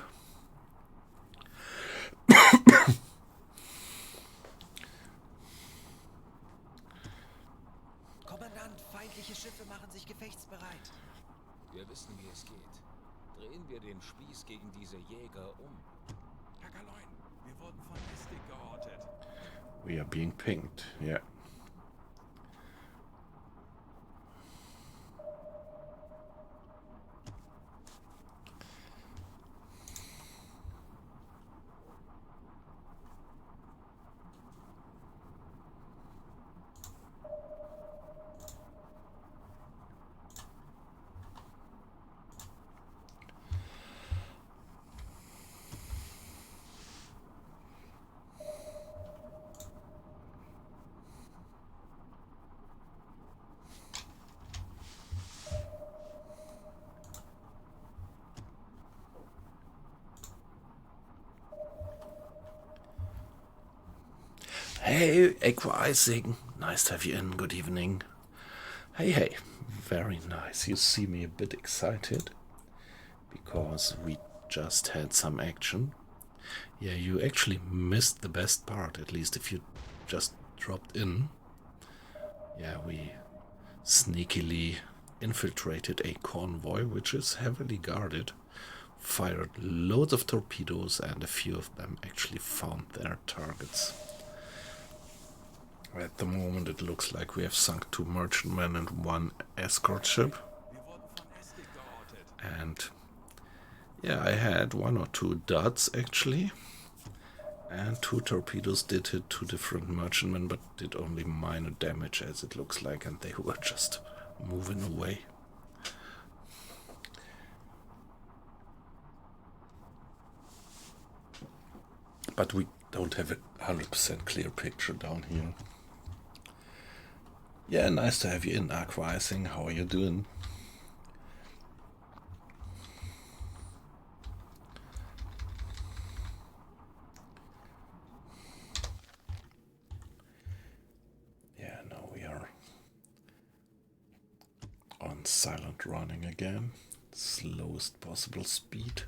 Kommandant, feindliche Schiffe machen sich gefechtsbereit. Wir wissen, wie es geht. Drehen wir den Spieß gegen diese Jäger um. Herr Galoin, wir wurden von Mystik gehortet. We are being pinged, yeah. Hey, Aqua-Icing. Nice to have you in. Good evening. Hey. Very nice. You see me a bit excited because we just had some action. Yeah, you actually missed the best part, at least if you just dropped in. Yeah, we sneakily infiltrated a convoy, which is heavily guarded, fired loads of torpedoes, and a few of them actually found their targets. At the moment it looks like we have sunk 2 merchantmen and 1 escort ship. And yeah, I had 1 or 2 duds actually. And 2 torpedoes did hit 2 different merchantmen, but did only minor damage as it looks like, and they were just moving away. but we don't have a 100% clear picture down here. Yeah, nice to have you in, Aquising. How are you doing? Yeah, now we are on silent running again. Slowest possible speed.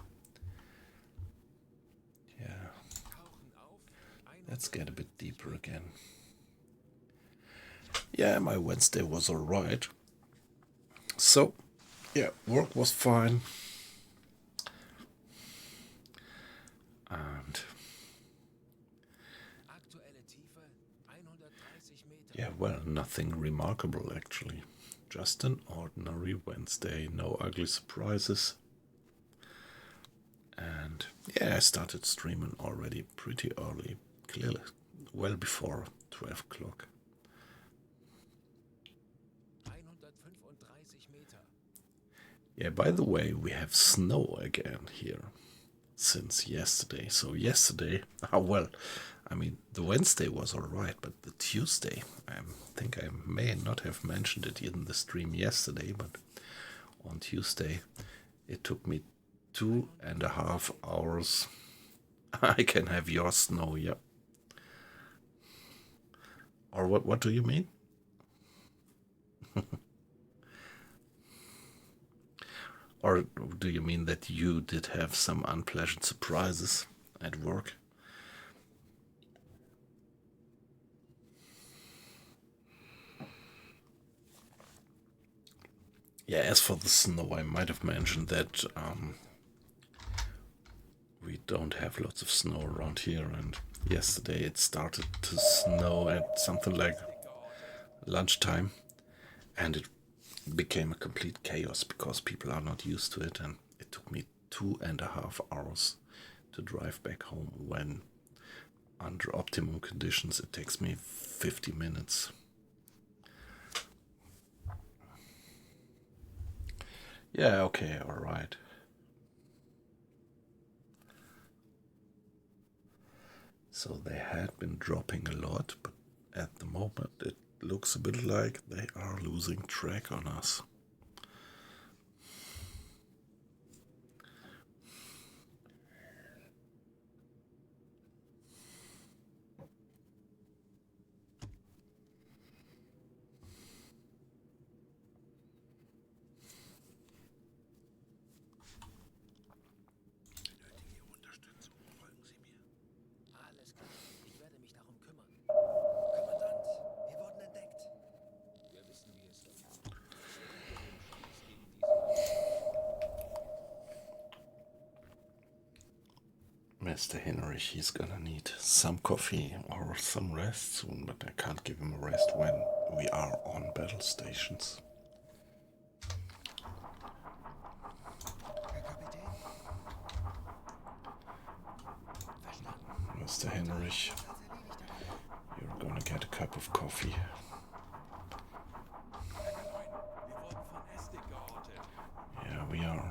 Yeah. Let's get a bit deeper again. Yeah, my Wednesday was alright. So, yeah, work was fine. And yeah, well, nothing remarkable actually. Just an ordinary Wednesday, no ugly surprises. And yeah, I started streaming already pretty early, clearly, well before 12 o'clock. Yeah, by the way, we have snow again here since yesterday. So yesterday, well, I mean, the Wednesday was alright, but the Tuesday, I think I may not have mentioned it in the stream yesterday, but on Tuesday it took me 2.5 hours. I can have your snow, yeah. Or what do you mean? Or do you mean that you did have some unpleasant surprises at work? Yeah, as for the snow, I might have mentioned that we don't have lots of snow around here, and yesterday it started to snow at something like lunchtime, and it became a complete chaos because people are not used to it, and it took me 2.5 hours to drive back home when under optimum conditions it takes me 50 minutes. Yeah, okay, alright. So they had been dropping a lot, but at the moment it looks a bit like they are losing track on us. Mr. Henrich, he's gonna need some coffee or some rest soon, but I can't give him a rest when we are on battle stations. Mr. Henrich, you're gonna get a cup of coffee. Yeah, we are.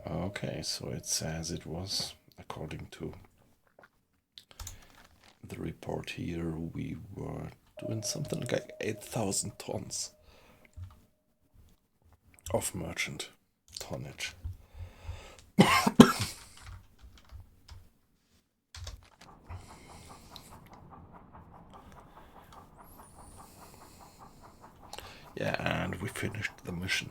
Okay, so it says it was, according to the report here, we were doing something like 8,000 tons of merchant tonnage. Yeah, and we finished the mission.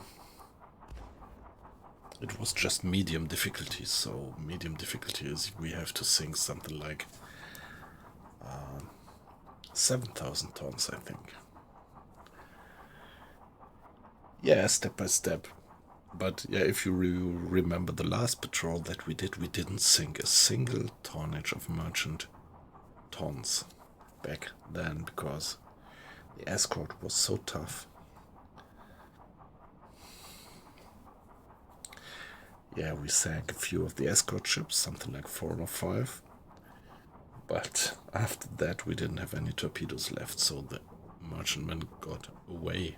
It was just medium difficulty, so medium difficulty is we have to sink something like 7,000 tons, I think. Yeah, step by step. But yeah, if you remember the last patrol that we didn't sink a single tonnage of merchant tons back then because the escort was so tough. Yeah, we sank a few of the escort ships, something like 4 or 5. But after that we didn't have any torpedoes left, so the merchantman got away.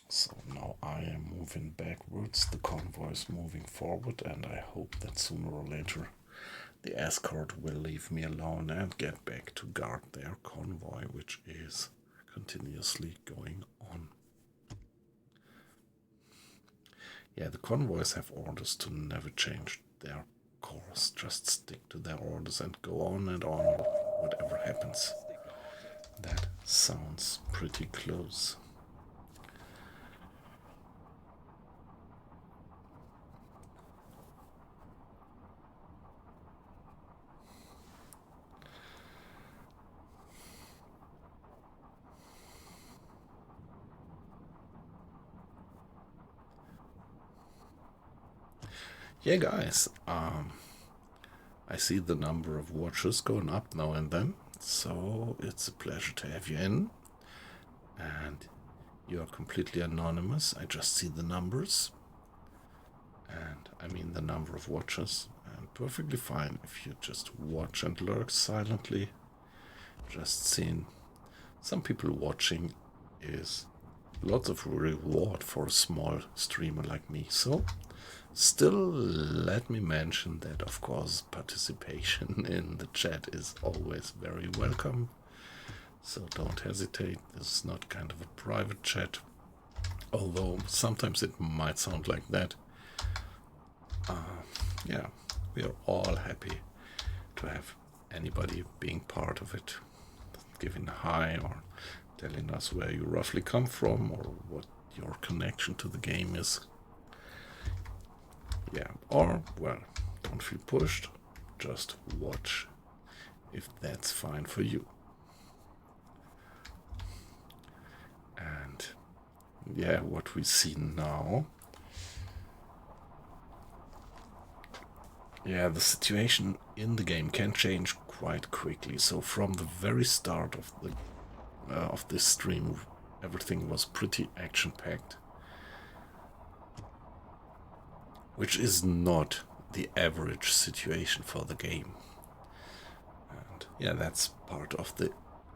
So now I am moving backwards, the convoy is moving forward, and I hope that sooner or later the escort will leave me alone and get back to guard their convoy, which is continuously going on. Yeah, the convoys have orders to never change their course, just stick to their orders and go on and on, whatever happens. That sounds pretty close. Yeah, guys, I see the number of watchers going up now and then, so it's a pleasure to have you in. And you are completely anonymous. I just see the numbers, and I mean the number of watchers, and perfectly fine if you just watch and lurk silently. Just seeing some people watching is lots of reward for a small streamer like me. So still, let me mention that, of course, participation in the chat is always very welcome. So don't hesitate. This is not kind of a private chat, although sometimes it might sound like that. Yeah, we are all happy to have anybody being part of it, giving a hi or telling us where you roughly come from or what your connection to the game is. Yeah, or, well, don't feel pushed, just watch if that's fine for you. And yeah, what we see now, yeah, the situation in the game can change quite quickly. So from the very start of this stream, everything was pretty action-packed, which is not the average situation for the game. And yeah, that's part of the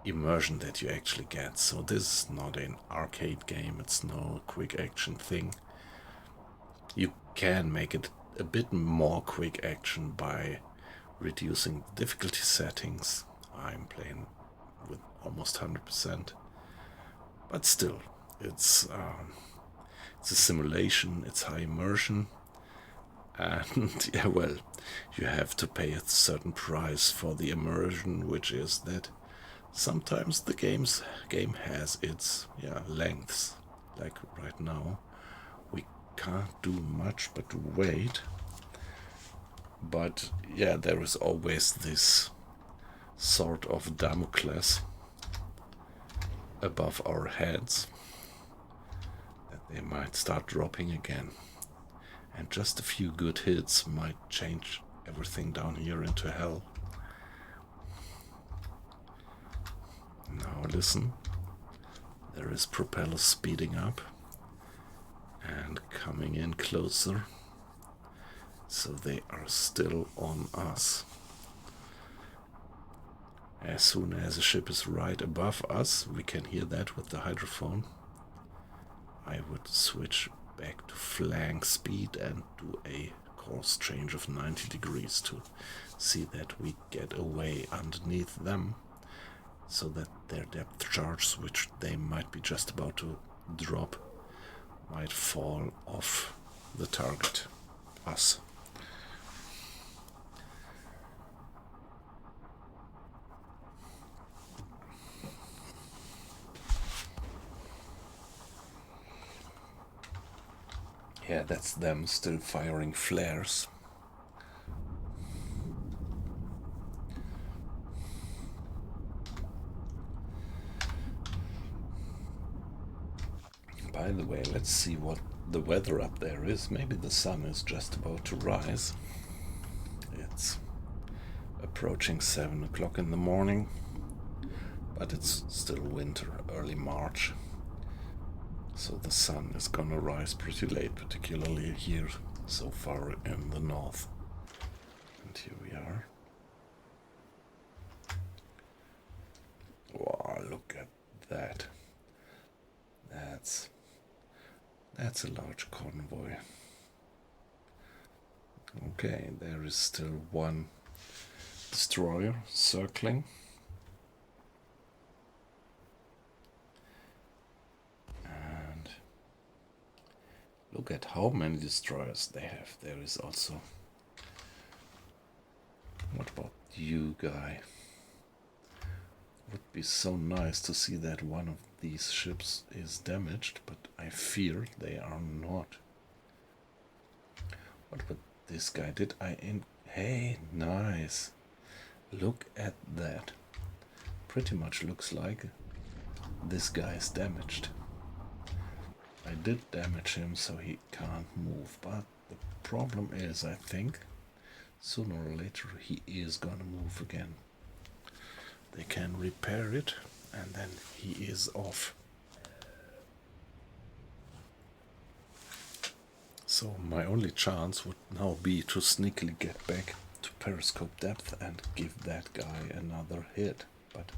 immersion that you actually get. So this is not an arcade game, it's no quick action thing. You can make it a bit more quick action by reducing difficulty settings. I'm playing with almost 100%, but still, it's a simulation, it's high immersion. And yeah, well, you have to pay a certain price for the immersion, which is that sometimes the game has its lengths. Like right now, we can't do much but wait. But yeah, there is always this sort of Damocles above our heads that they might start dropping again. And just a few good hits might change everything down here into hell. Now listen, there is propeller speeding up and coming in closer. So they are still on us. As soon as a ship is right above us, we can hear that with the hydrophone. I would switch back to flank speed and do a course change of 90 degrees to see that we get away underneath them, so that their depth charges, which they might be just about to drop, might fall off the target, us. Yeah, that's them still firing flares. By the way, let's see what the weather up there is. Maybe the sun is just about to rise. It's approaching 7 o'clock in the morning, but it's still winter, early March. So the sun is gonna rise pretty late, particularly here so far in the north. And here we are. Wow, look at that. That's a large convoy. Okay, there is still one destroyer circling. And look at how many destroyers they have. There is also... What about you, guy? Would be so nice to see that one of these ships is damaged, but I fear they are not. What about this guy? Did I Hey, nice. Look at that. Pretty much looks like this guy is damaged. I did damage him so he can't move, but the problem is, I think, sooner or later he is gonna move again. They can repair it, and then he is off. So my only chance would now be to sneakily get back to periscope depth and give that guy another hit. But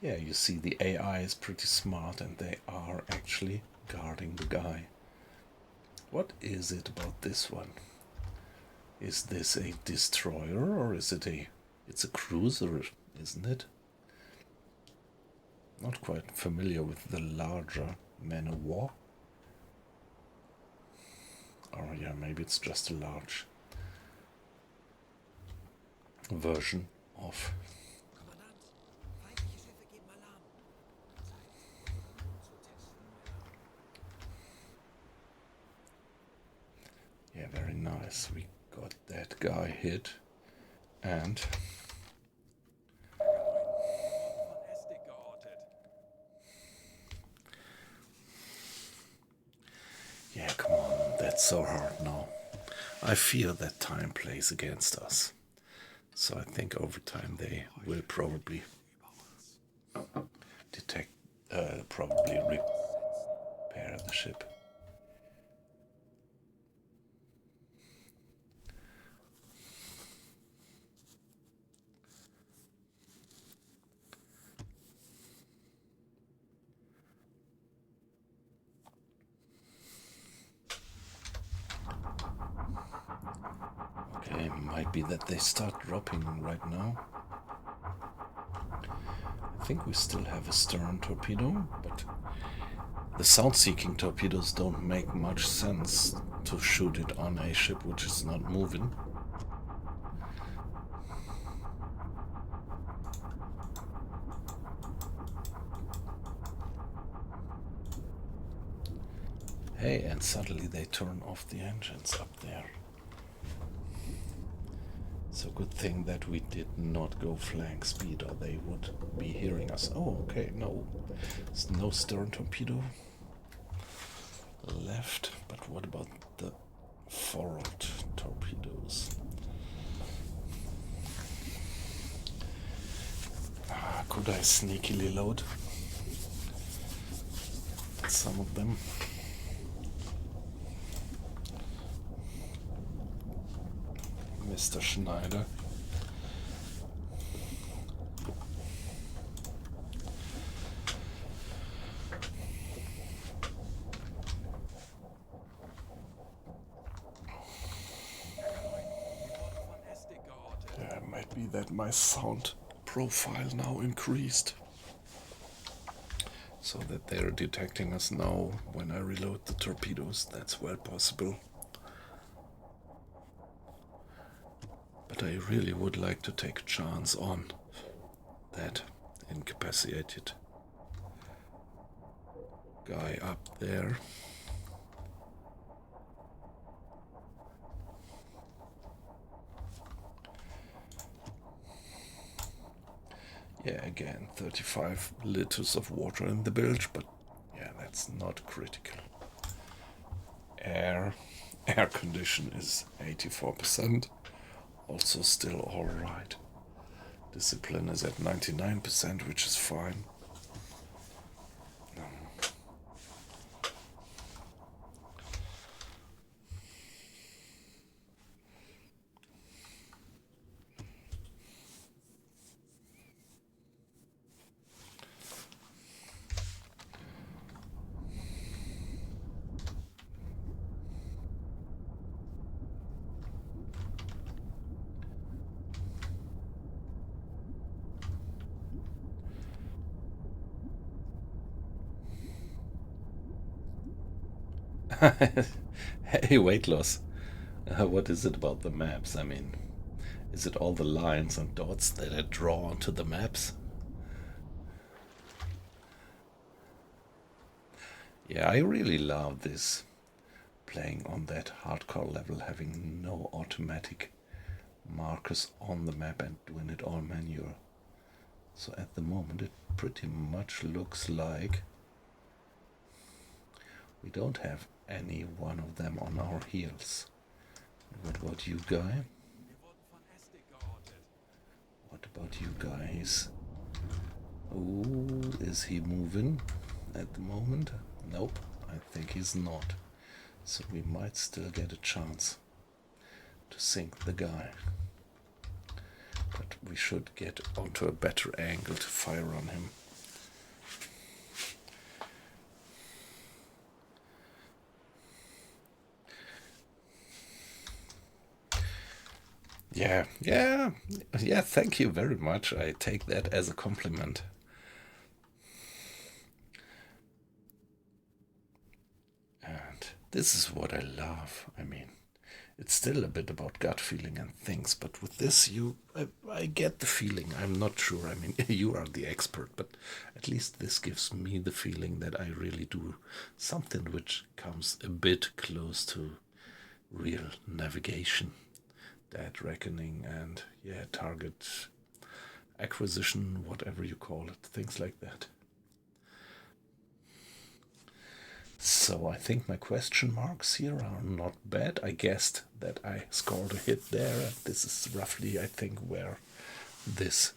yeah, you see the AI is pretty smart and they are actually guarding the guy. What is it about this one? Is this a destroyer or is it it's a cruiser, isn't it? Not quite familiar with the larger men of war. Or yeah, maybe it's just a large version of... Kommandant, feindliche Schiffe geben Alarm. Yeah, very nice. We got that guy hit. And Von Estig geortet. yeah, come on, that's so hard now. I fear that time plays against us. So I think over time they will probably detect, probably repair the ship. Okay, might be that they start dropping right now. I think we still have a stern torpedo, but the sound-seeking torpedoes don't make much sense to shoot it on a ship which is not moving. Hey, and suddenly they turn off the engines up there. So good thing that we did not go flank speed or they would be hearing us. Oh, okay, no. There's no stern torpedo left. But what about the forward torpedoes? Could I sneakily load some of them? Mr. Schneider. It might be that my sound profile now increased, so that they're detecting us now when I reload the torpedoes. That's well possible. But I really would like to take a chance on that incapacitated guy up there. Yeah, again, 35 liters of water in the bilge, but yeah, that's not critical. Air condition is 84%. Also still alright. Discipline is at 99%, which is fine. Hey, weight loss. What is it about the maps? I mean, is it all the lines and dots that I draw onto the maps? Yeah, I really love this. Playing on that hardcore level, having no automatic markers on the map and doing it all manual. So at the moment it pretty much looks like we don't have any one of them on our heels. What about you, guy? Wir wurden von Estig geortet. What about you guys? Oh, is he moving at the moment? Nope, I think he's not. So we might still get a chance to sink the guy. But we should get onto a better angle to fire on him. Yeah, thank you very much. I take that as a compliment. And this is what I love. I mean, it's still a bit about gut feeling and things, but with this, I get the feeling. I'm not sure. I mean, you are the expert, but at least this gives me the feeling that I really do something which comes a bit close to real navigation, dead reckoning, and target acquisition, whatever you call it, things like that. So I think my question marks here are not bad. I guessed that I scored a hit there, and this is roughly, I think, where this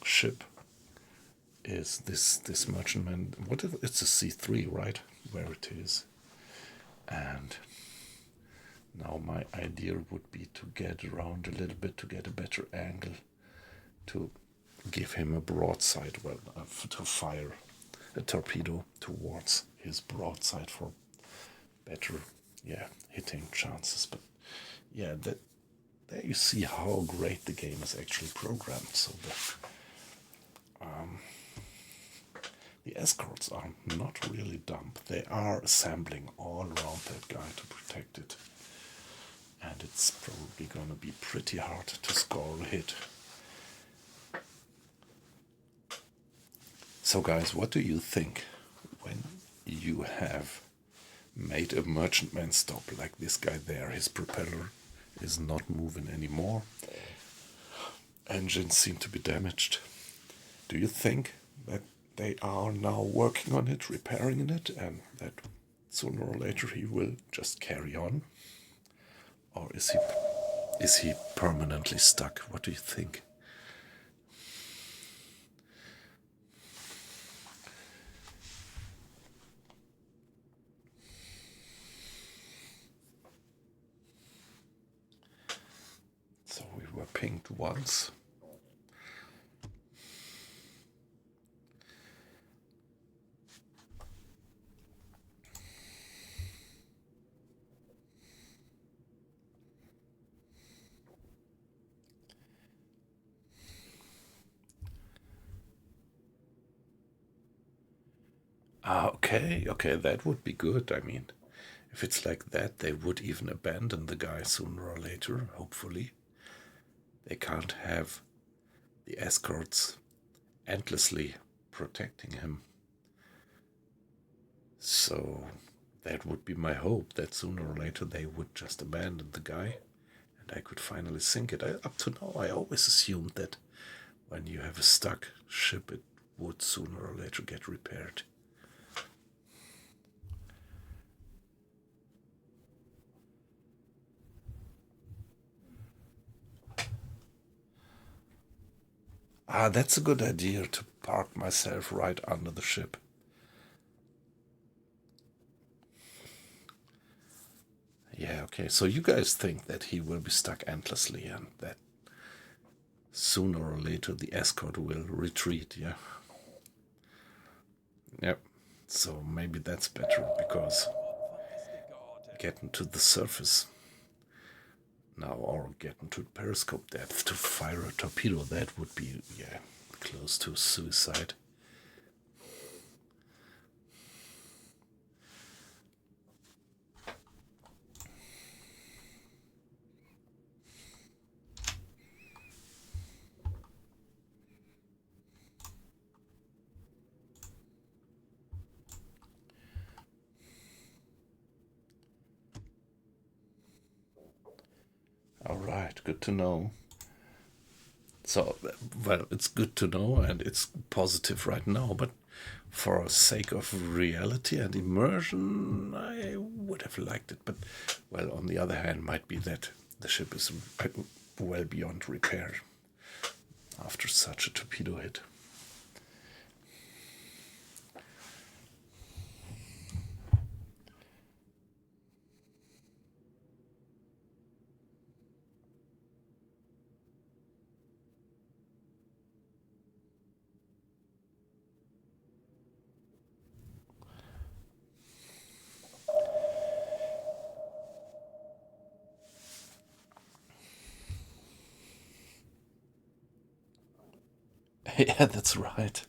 ship is. This merchantman. What is it's a C3, right? Where it is, and now my idea would be to get around a little bit to get a better angle to give him a broadside, well, to fire a torpedo towards his broadside for better, hitting chances. But that there you see how great the game is actually programmed. So the escorts are not really dumb. They are assembling all around that guy to protect it. And it's probably going to be pretty hard to score a hit. So guys, what do you think when you have made a merchantman stop like this guy there? His propeller is not moving anymore. Engines seem to be damaged. Do you think that they are now working on it, repairing it, and that sooner or later he will just carry on? Or is he permanently stuck? What do you think? So we were pinged once. Okay, that would be good. I mean, if it's like that, they would even abandon the guy sooner or later, hopefully. They can't have the escorts endlessly protecting him. So that would be my hope, that sooner or later they would just abandon the guy and I could finally sink it. Up to now, I always assumed that when you have a stuck ship, it would sooner or later get repaired. That's a good idea, to park myself right under the ship. Yeah, okay, so you guys think that he will be stuck endlessly and that sooner or later the escort will retreat, yeah? Yep, so maybe that's better, because getting to the surface now, or getting to periscope depth to fire a torpedo, that would be, close to suicide. good to know. So, well, it's good to know and it's positive right now, but for sake of reality and immersion, I would have liked it. But, well, on the other hand, might be that the ship is well beyond repair after such a torpedo hit. Yeah, that's right.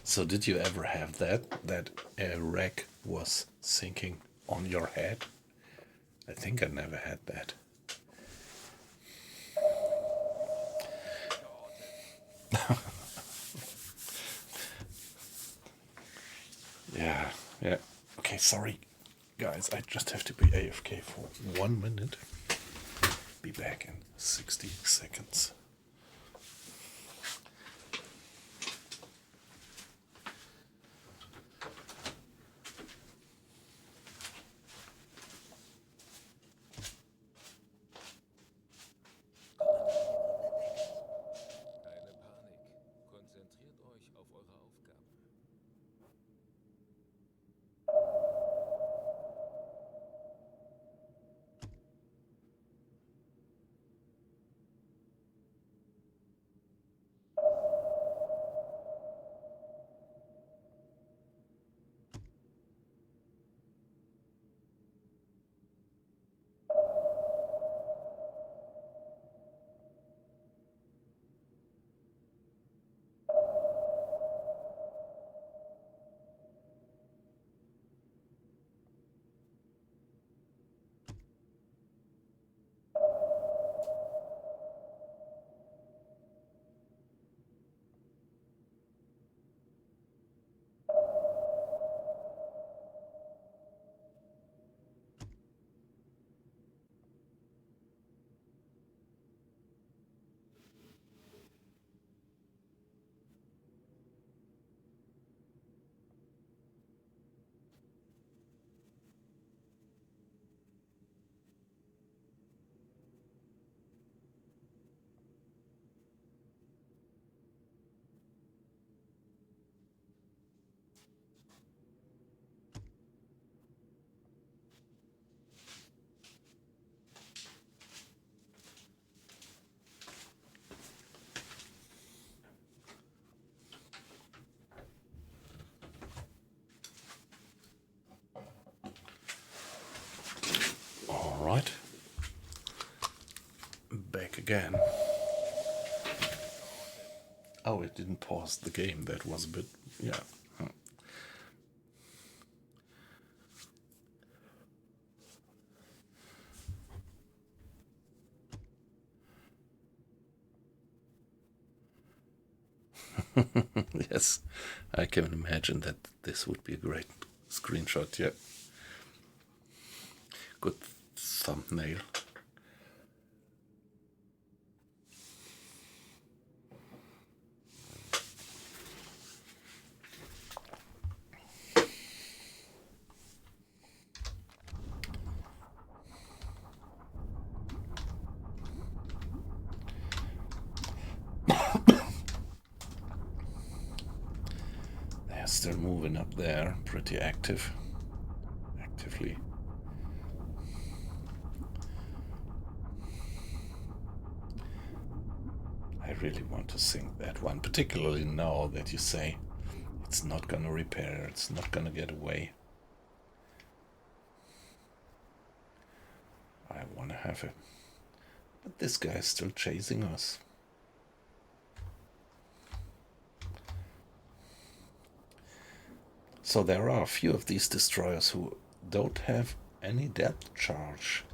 So did you ever have that a wreck was sinking on your head? I think I never had that. Yeah, yeah. Okay, sorry, guys. I just have to be AFK for 1 minute. Be back in 60 seconds. Keine Panik. Konzentriert euch auf eure Aufgaben. All right. Back again. Oh, it didn't pause the game. That was a bit, yeah. Yes, I can imagine that this would be a great screenshot. Yeah. Good thumbnail. They're still moving up there, pretty actively. I really want to sink that one, particularly now that you say it's not gonna repair, it's not gonna get away. I wanna have it. But this guy's still chasing us. So there are a few of these destroyers who don't have any depth charge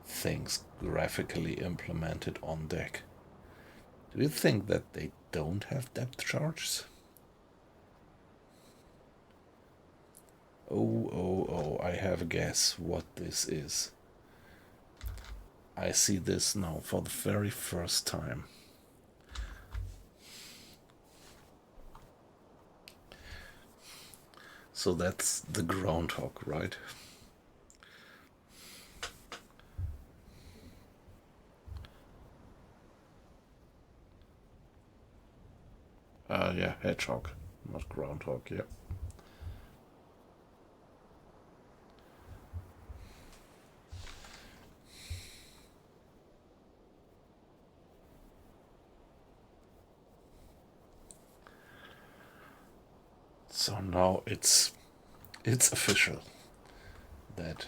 things graphically implemented on deck. Do you think that they don't have depth charges? Oh, I have a guess what this is. I see this now for the very first time. So that's the groundhog, right? Yeah, hedgehog, not groundhog, yeah. So now it's official that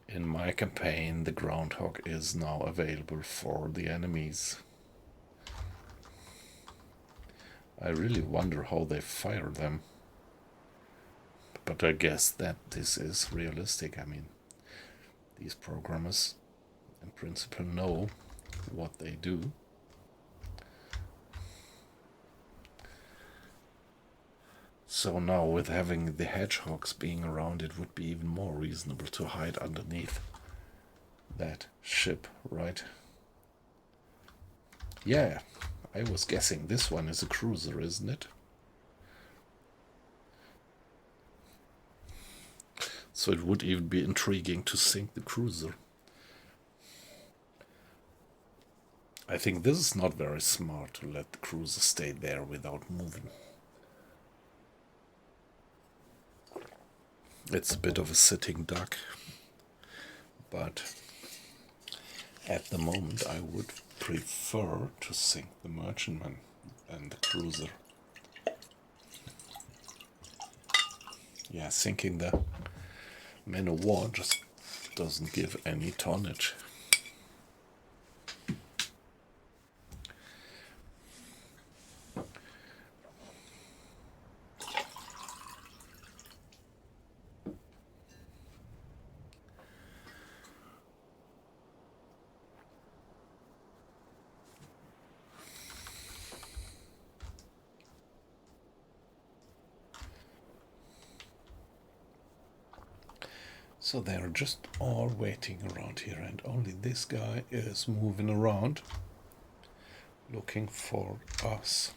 in my campaign the groundhog is now available for the enemies. I really wonder how they fire them. But I guess that this is realistic. I mean, these programmers in principle know what they do. So now with having the hedgehogs being around, it would be even more reasonable to hide underneath that ship, right? Yeah, I was guessing this one is a cruiser, isn't it? So it would even be intriguing to sink the cruiser. I think this is not very smart to let the cruiser stay there without moving. It's a bit of a sitting duck, but at the moment I would prefer to sink the merchantman and the cruiser. Yeah, sinking the man of war just doesn't give any tonnage. So they're just all waiting around here, and only this guy is moving around looking for us.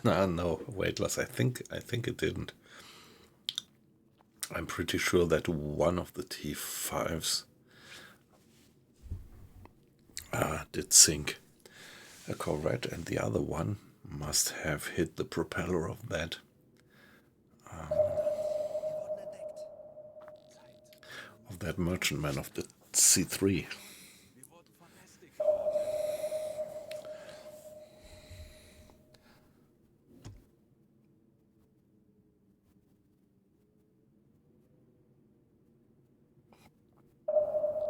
No, weightless. I think it didn't. I'm pretty sure that one of the T5s did sink a corvette, and the other one must have hit the propeller of that merchantman of the C3. Wir wurden von Äste geortet.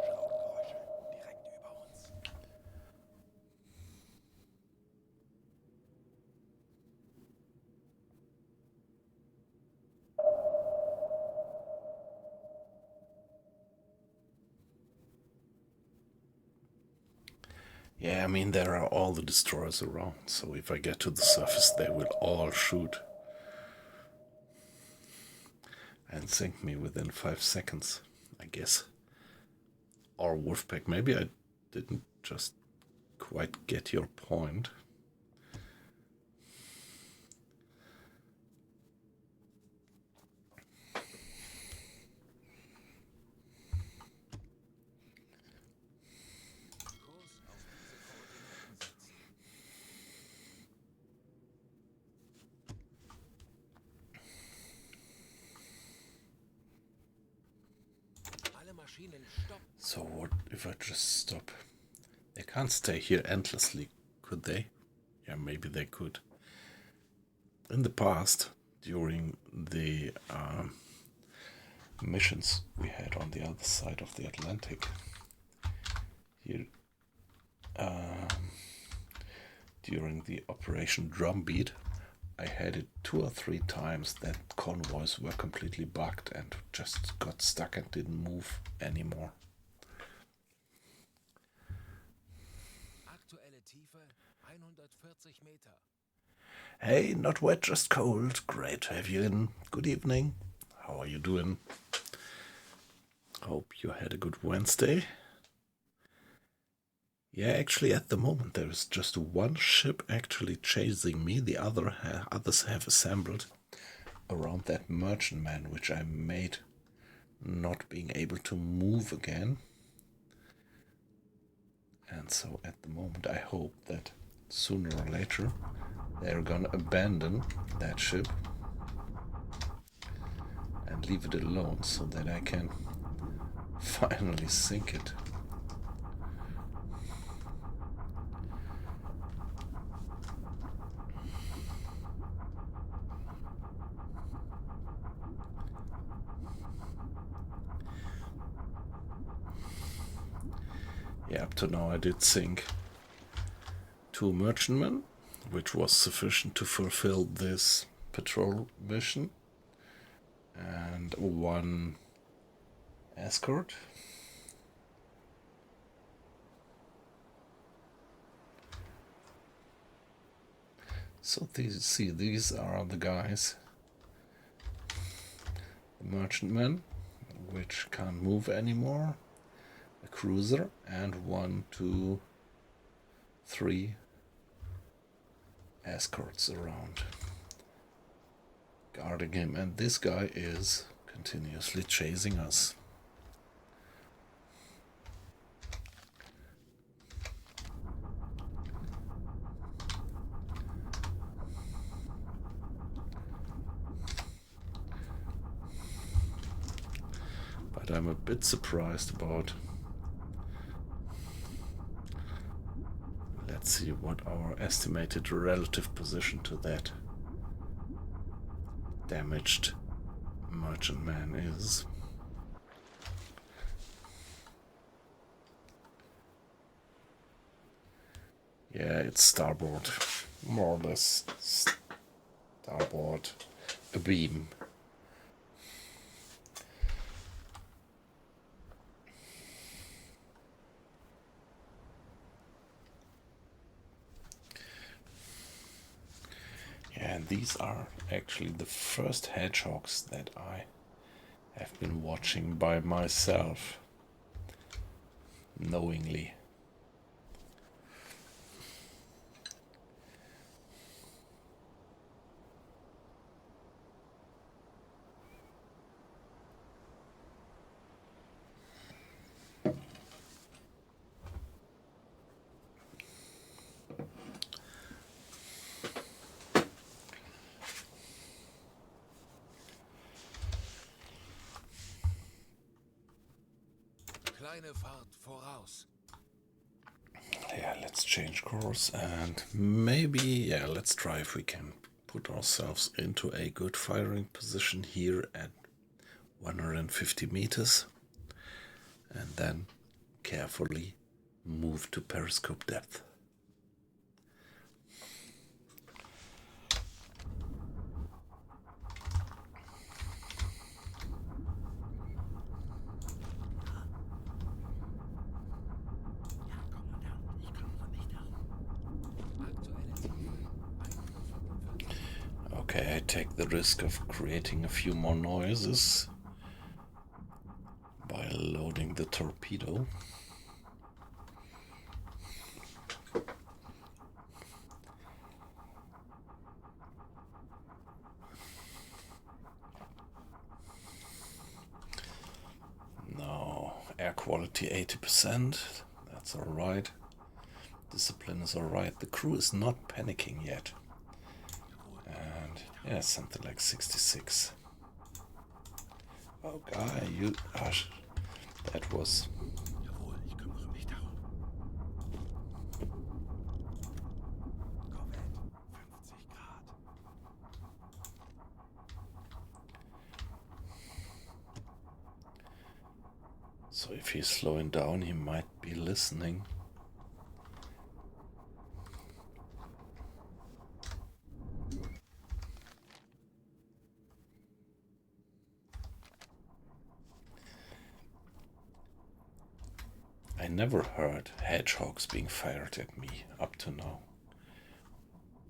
Schraubengeräusche direkt über uns. Yeah, I mean, there are all the destroyers around, so if I get to the surface, they will all shoot and sink me within 5 seconds, I guess. Or Wolfpack. Maybe I didn't just quite get your point. Kurs auf diese Koordinaten setzen. Alle Maschinen stopp. So what if I just stop? They can't stay here endlessly, could they? Yeah, maybe they could. In the past, during the missions we had on the other side of the Atlantic, here during the Operation Drumbeat, I had it 2 or 3 times that convoys were completely bugged and just got stuck and didn't move anymore. Aktuelle Tiefe 140 Meter. Hey, not wet, just cold. Great to have you in. Good evening. How are you doing? Hope you had a good Wednesday. Yeah, actually at the moment there is just one ship actually chasing me. The others have assembled around that merchantman, which I made not being able to move again. And so at the moment I hope that sooner or later they're gonna abandon that ship and leave it alone so that I can finally sink it. Yeah, up to now I did sink 2 merchantmen, which was sufficient to fulfill this patrol mission, and 1 escort. So these are the guys, the merchantmen, which can't move anymore, a cruiser, and 1, 2, 3 escorts around guarding him, and this guy is continuously chasing us. But I'm a bit surprised about... Let's see what our estimated relative position to that damaged merchantman is. Yeah, it's starboard, more or less starboard abeam. Yeah, and these are actually the first hedgehogs that I have been watching by myself, knowingly. Kleine Fahrt voraus. Yeah, let's change course and maybe, yeah, let's try if we can put ourselves into a good firing position here at 150 meters and then carefully move to periscope depth. Aktuelle Tiefe 145. Okay, I take the risk of creating a few more noises by loading the torpedo. No, air quality 80%, that's alright. Discipline is alright. The crew is not panicking yet. And yeah, something like 66. Oh, guy, you... Gosh, that was... Jawohl, ich kümmere mich darum. Corvette, 50 Grad. So if he's slowing down, he might be listening. I never heard hedgehogs being fired at me up to now.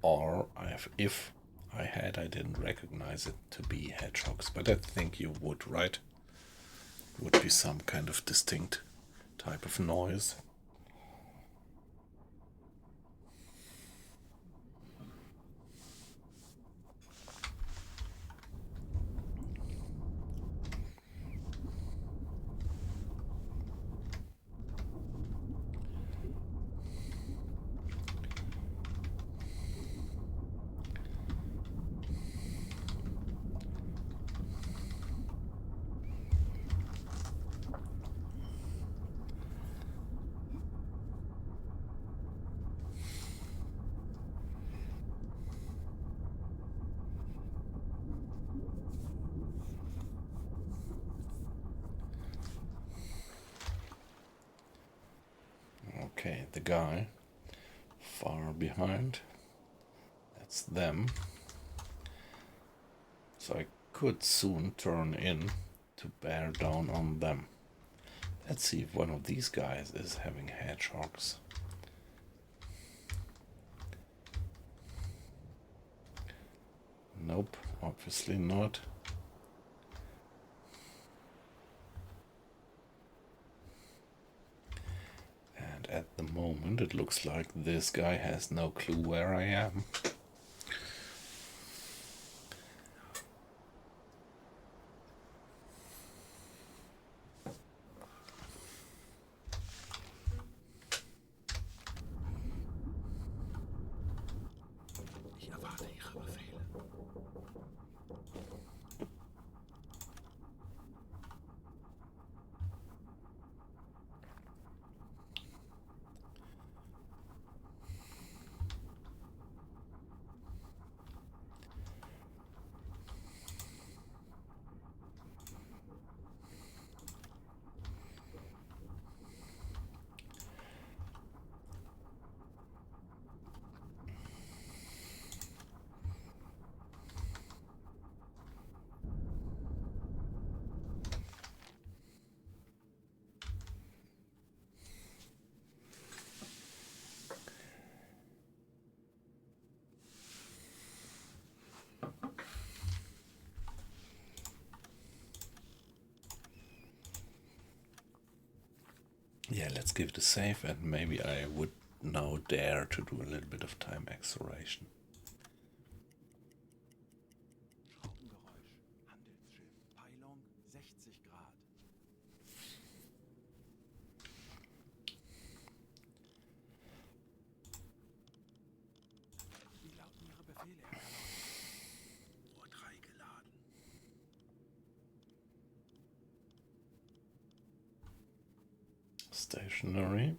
Or if I had, I didn't recognize it to be hedgehogs. But I think you would, right? Would be some kind of distinct type of noise. Okay, the guy far behind, that's them. So I could soon turn in to bear down on them. Let's see if one of these guys is having hedgehogs. Nope, obviously not. And at the moment it looks like this guy has no clue where I am. Ich erwarte Ihre Befehle. Yeah, let's give it a save, and maybe I would now dare to do a little bit of time acceleration. Schraubengeräusch. Handelsschiff. Peilung 60 Grad. Wie lauten Ihre Befehle, Herr Galois? Uhr 3 geladen. Stationary.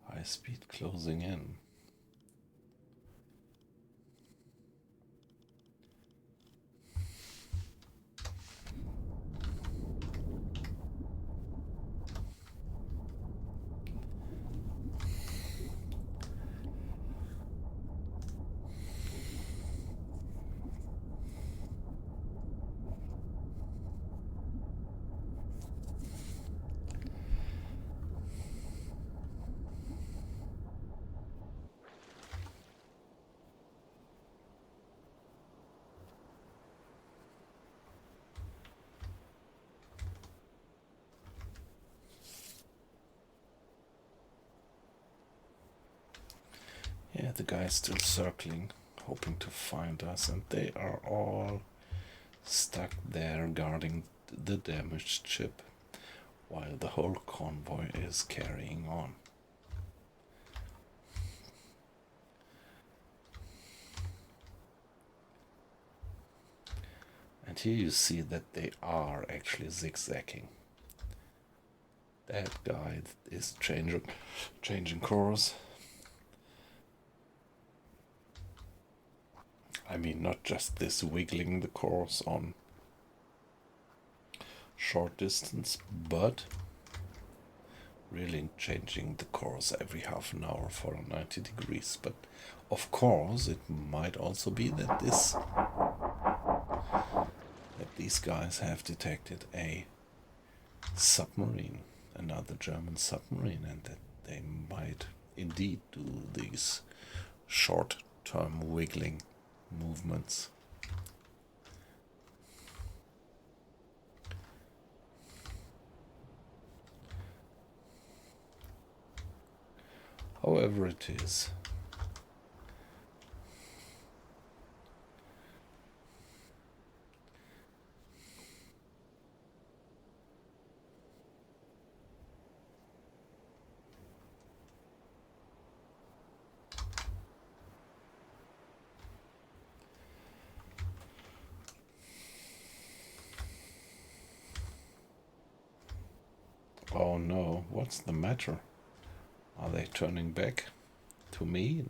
High speed closing in. Yeah, the guy's still circling, hoping to find us, and they are all stuck there guarding the damaged ship, while the whole convoy is carrying on. And here you see that they are actually zigzagging. That guy is changing course. I mean, not just this wiggling the course on short distance, but really changing the course every half an hour for 90 degrees. But of course, it might also be that this these guys have detected a submarine, another German submarine, and that they might indeed do these short-term wiggling movements. However it is, oh no, what's the matter? Are they turning back to me?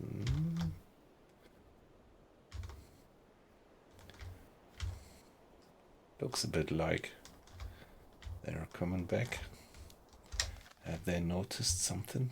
Looks a bit like they're coming back. Have they noticed something?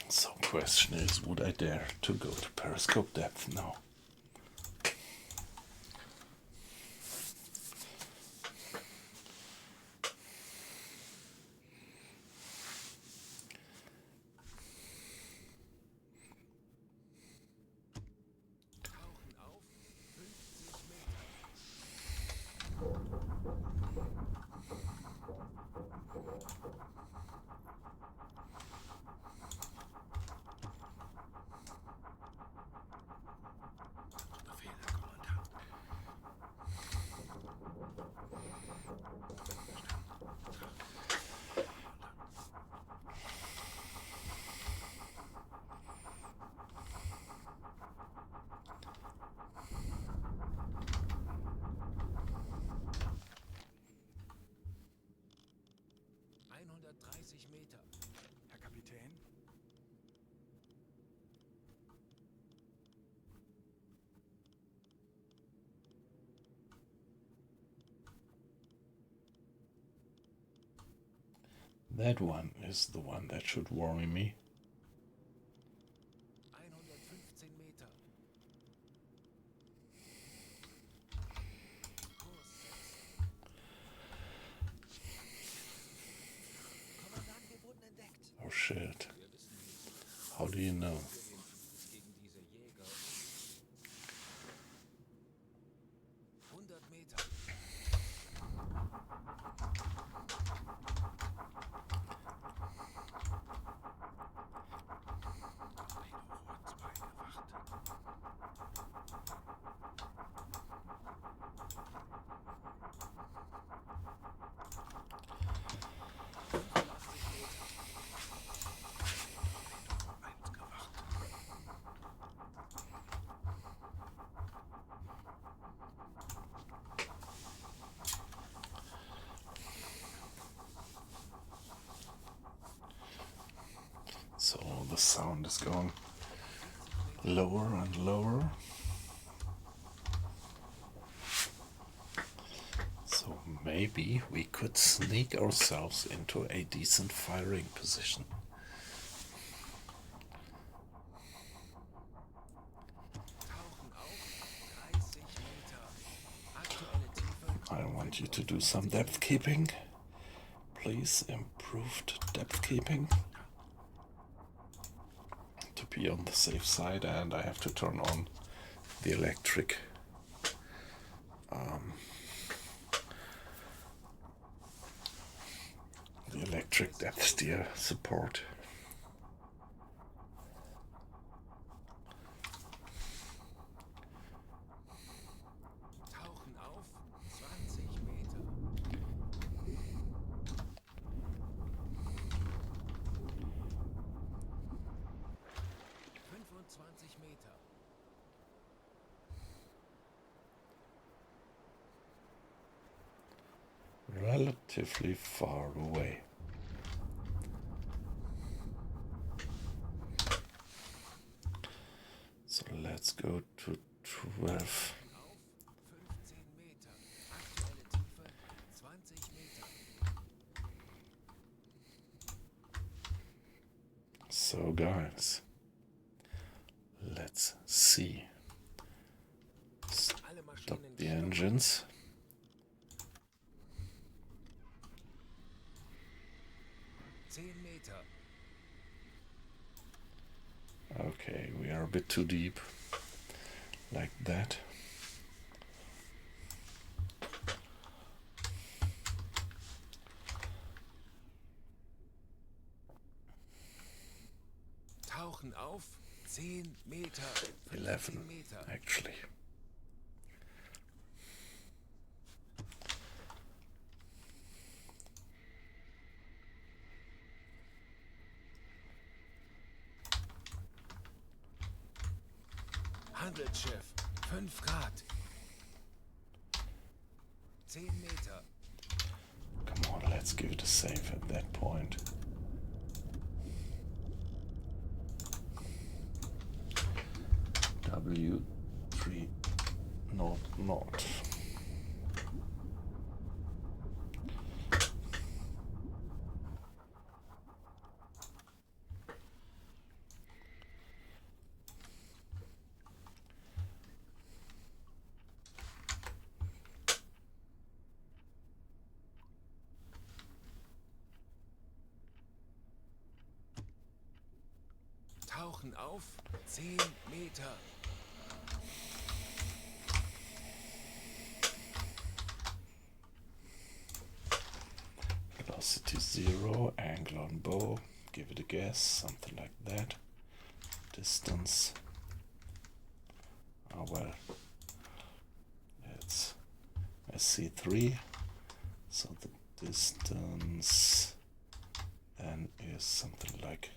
So question is, would I dare to go to periscope depth now? Tauchen auf 50 Meter. Befehle, Kommandant. Meter. Herr Kapitän? That one is the one that should worry me. 115 Meter. Kurs 6. Kommandant, wir wurden entdeckt. Oh shit. Wir wissen nicht, How do you know? ob wir den Fuß gegen diese Jäger. 100 Meter. So the sound is going lower and lower. So maybe we could sneak ourselves into a decent firing position. Tauchen auf 30 Meter. Aktuelle Tiefe. I want you to do some depth keeping. Please, improved depth keeping. To be on the safe side, and I have to turn on the electric depth steer support. Tauchen auf 20 Meter. 25 Meter. relatively far away. So let's go to 12. Auf 15 Meter. Aktuelle Tiefe 20 Meter. So guys, let's see. Alle Stop Maschinen the gestoppt. engines. 10 Meter. Okay, we are a bit too deep. Like that. Tauchen auf 10 Meter. 11, 15 Meter. actually. Handelsschiff 5 Grad. 10 Meter. Come on, let's give it a save at that point. W3 not. Tauchen auf 10 Meter. Velocity 0, angle on bow, give it a guess, something like that. Distance. Oh well. It's SC3, so the distance then is something like,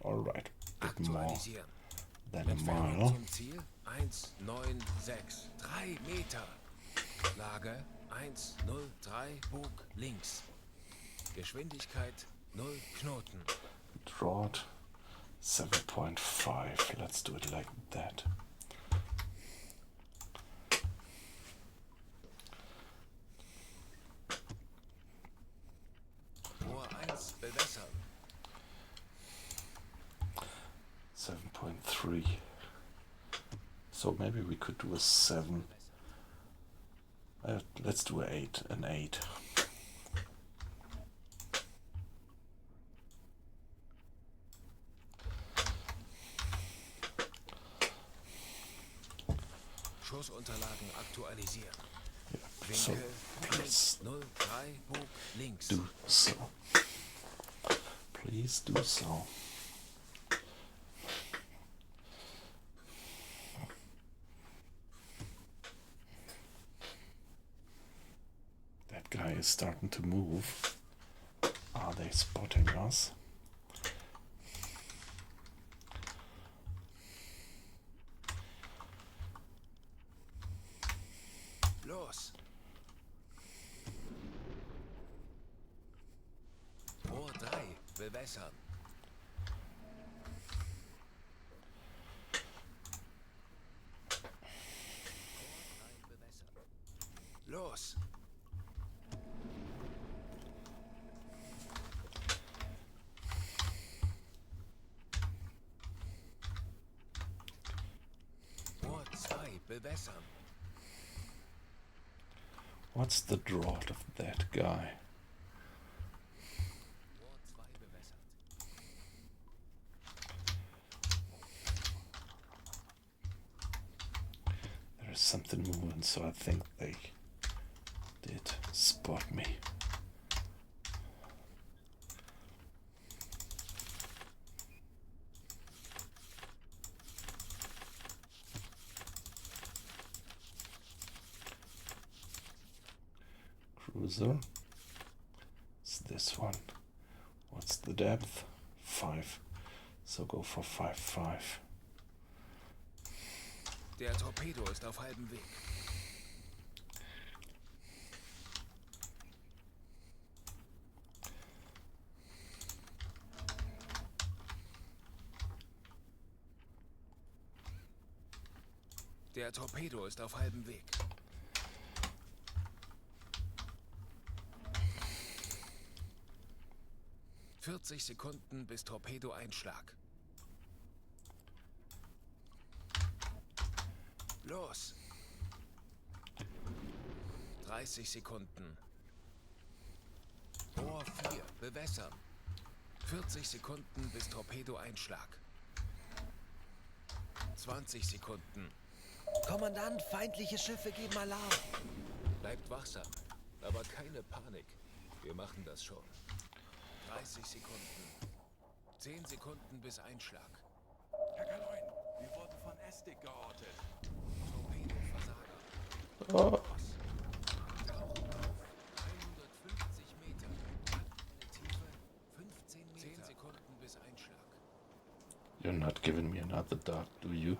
alright, a bit more Aktualisieren. than a Entfernung mile. zum Ziel 196. 3 Meter. Lage 103. Bug links. Geschwindigkeit 0 Knoten. Draught 7.5. Let's do it like that. Rohr 1 bewässern. 7.3. So maybe we could do a 7. Let's do an 8. Schussunterlagen aktualisieren. Yeah, so Winkel please 103. Bug links. do so. Please do so. That guy is starting to move. Are they spotting us? Los. Rohr 3 bewässern. Los. Rohr 2 bewässern. What's the draught of that guy? Rohr 2 bewässert. There is something moving, so I think they did spot me. Cruiser. It's this one. What's the depth? 5. So go for 5.5. Der Torpedo ist auf halbem Weg. Der Torpedo ist auf halbem Weg. ...40 Sekunden bis Torpedoeinschlag. Los! 30 Sekunden. Rohr 4, bewässern. 40 Sekunden bis Torpedoeinschlag. 20 Sekunden. Kommandant, feindliche Schiffe geben Alarm. Bleibt wachsam, aber keine Panik. Wir machen das schon. 30 Sekunden. 10 Sekunden bis Einschlag. Herr Kaloin, wir wurden von Estig geortet. Torpedoversager. Oh, Los. Tauchen auf. 150 Meter. Eine Tiefe 15 Meter. 10 Sekunden bis Einschlag. you're not giving me another dot, do you?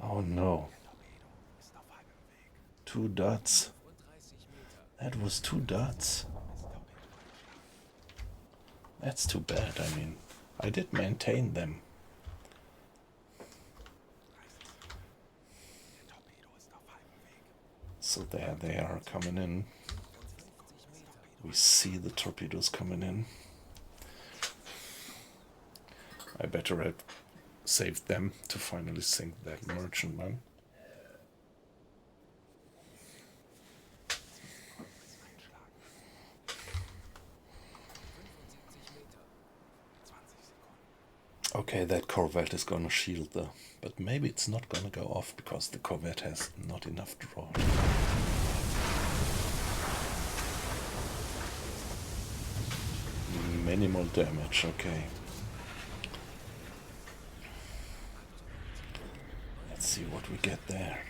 Oh no. 2 dots. 35 Meter. That was 2 dots. That's too bad. I mean, I did maintain them. So there they are coming in. We see the torpedoes coming in. I better have saved them to finally sink that merchantman. Okay, that corvette is gonna shield the... But maybe it's not gonna go off because the corvette has not enough draw. Minimal damage, okay. Let's see what we get there.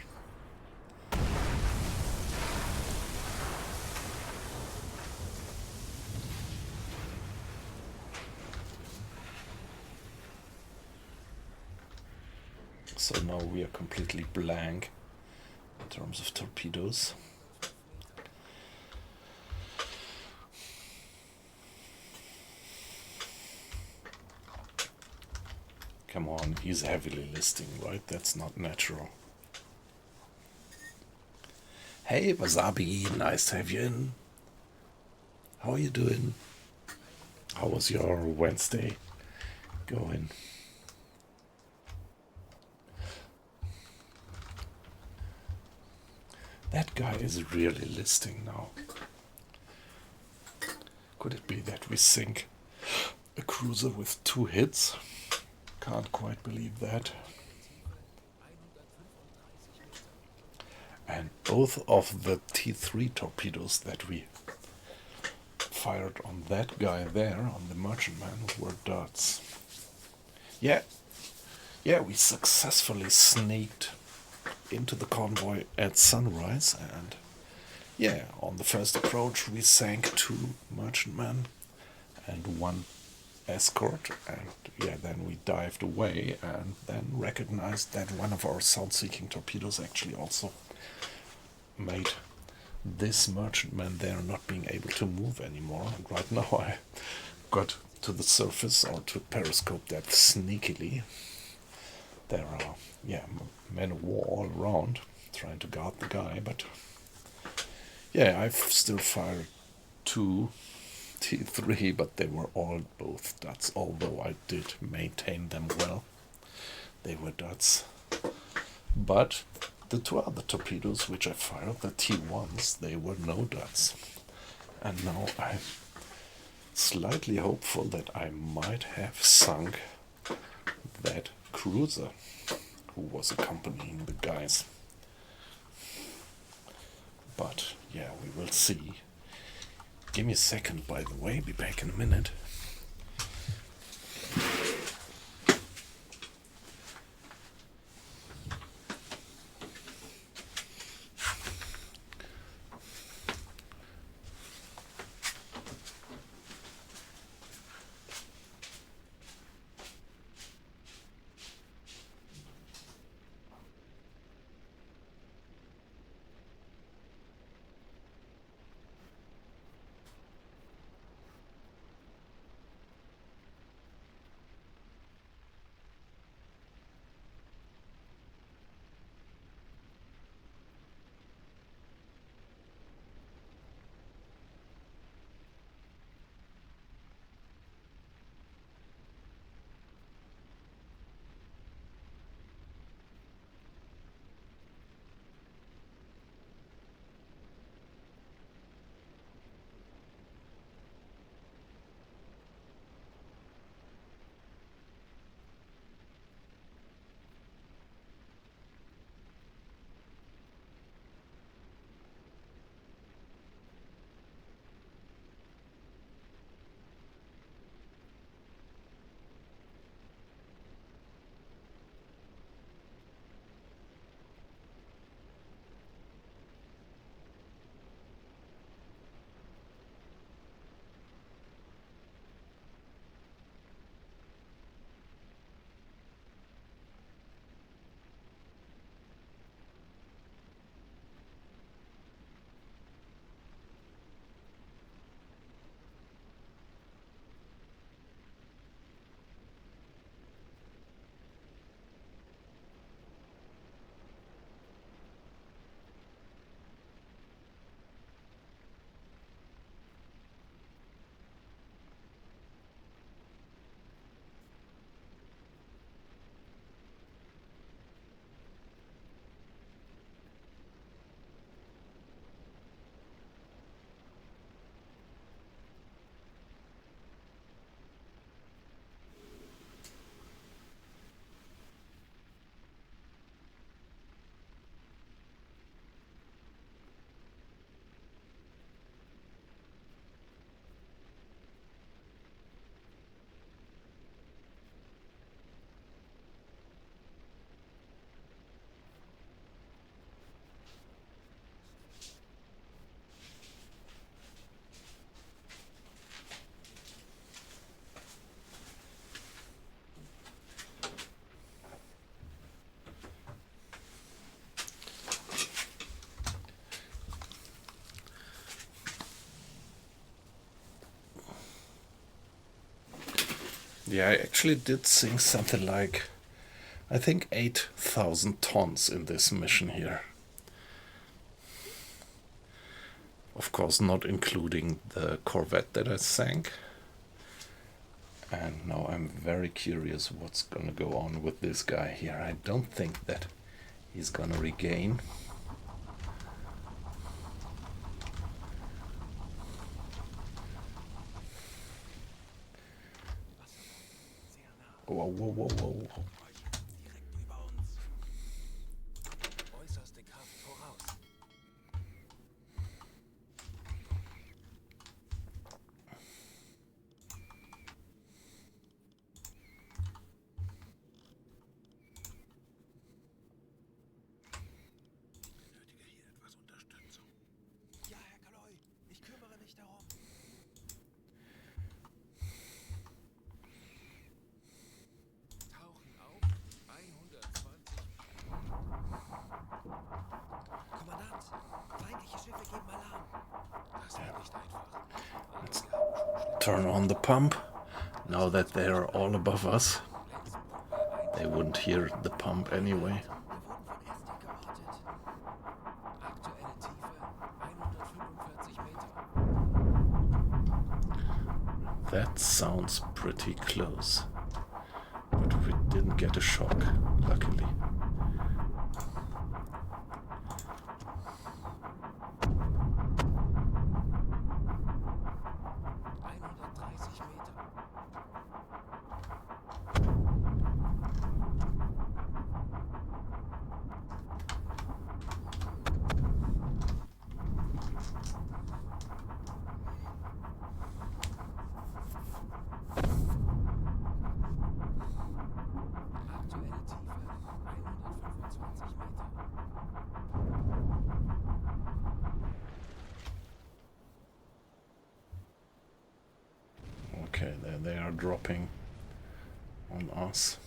So now we are completely blank in terms of torpedoes. Come on, he's heavily listing, right? That's not natural. Hey, Wasabi, nice to have you in. How are you doing? How was your Wednesday going? That guy is really listing now. Could it be that we sink a cruiser with 2 hits? Can't quite believe that. And both of the T3 torpedoes that we fired on that guy there, on the merchantman, were dots. Yeah, we successfully sneaked into the convoy at sunrise, and yeah, on the first approach we sank 2 merchantmen and 1 escort, and yeah, then we dived away and then recognized that one of our sound-seeking torpedoes actually also made this merchantman there not being able to move anymore. And right now I got to the surface, or to periscope that sneakily. There are, yeah, men of war all around trying to guard the guy, but yeah, I've still fired 2 T3, but they were all both dots, although I did maintain them well. They were dots. But the 2 other torpedoes which I fired, the T1s, they were no dots. And now I'm slightly hopeful that I might have sunk that cruiser who was accompanying the guys. But yeah, we will see. Give me a second, by the way, be back in a minute. Yeah, I actually did sink something like, I think 8,000 tons in this mission here. Of course, not including the Corvette that I sank. And now I'm very curious what's gonna go on with this guy here. I don't think that he's gonna regain. Whoa, whoa, whoa, whoa. Direkt über uns. Äußerste Kraft voraus. Benötige hier etwas Unterstützung. Ja, Herr Kaloy, ich kümmere mich darum. Tauchen auf. 120. Kommandant, feindliche Schiffe geben Alarm. Das wird nicht einfach. Aber Let's wir haben schon schlimm. turn on the pump. Now that they are all above us, Längstenpumpe they wouldn't hear the pump anyway. Wir wurden von Estik geortet. Aktuelle Tiefe 145 Meter. That sounds pretty close. But we didn't get a shock, luckily. Meter. Aktuelle Tiefe 125 Meter. Okay, there they are dropping on us.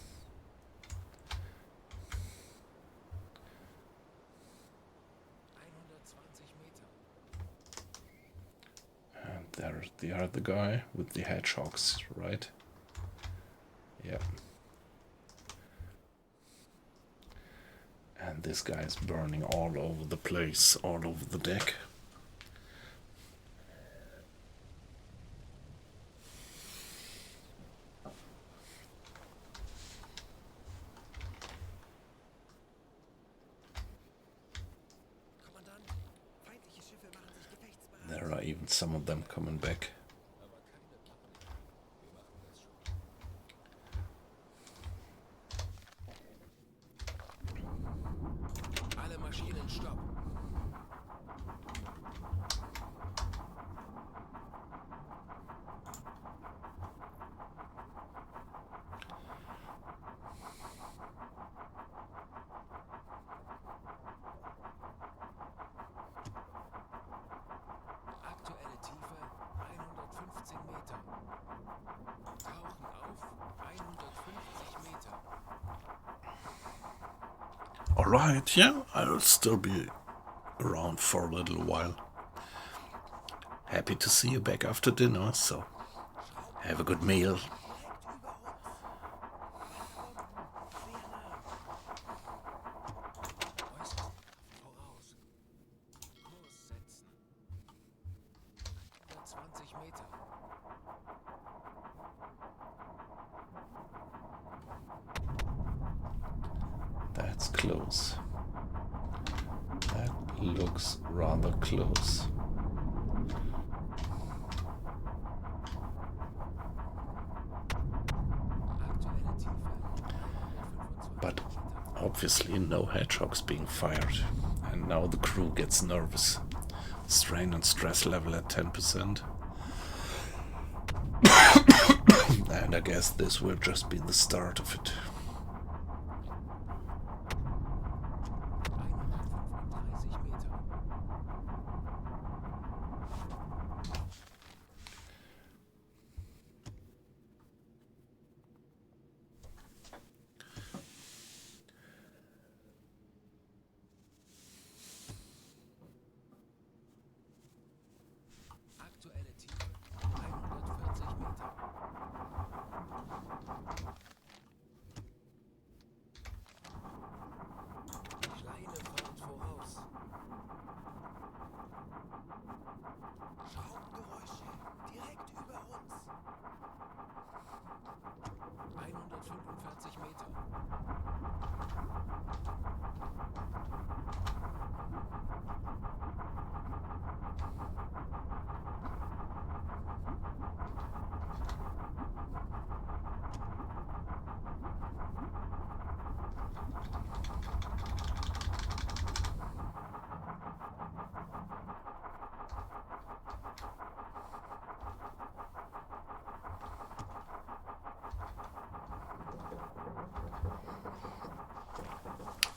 And there's the other guy with the hedgehogs, right? Yep. And this guy is burning all over the place, all over the deck. Kommandant, feindliche Schiffe machen sich gefechtsbereit. There are even some of them coming back. Aber keine Panik. Wir machen das schon. Alle Maschinen stopp. Aktuelle Tiefe 115 Meter. Tauchen auf 150 Meter. Alright, yeah, I'll still be around for a little while. Happy to see you back after dinner, so have a good meal. Direkt über uns. Wandbomben, sehr nah. Äußerst voraus. Kurs setzen. 120 Meter. That's close. That looks rather close. Aktuelle Tiefe 125 But Meter. obviously no hedgehogs being fired. And now the crew gets nervous. Strain and stress level at 10%. And I guess this will just be the start of it. 135 Meter. Aktuelle Tiefe 140 Meter.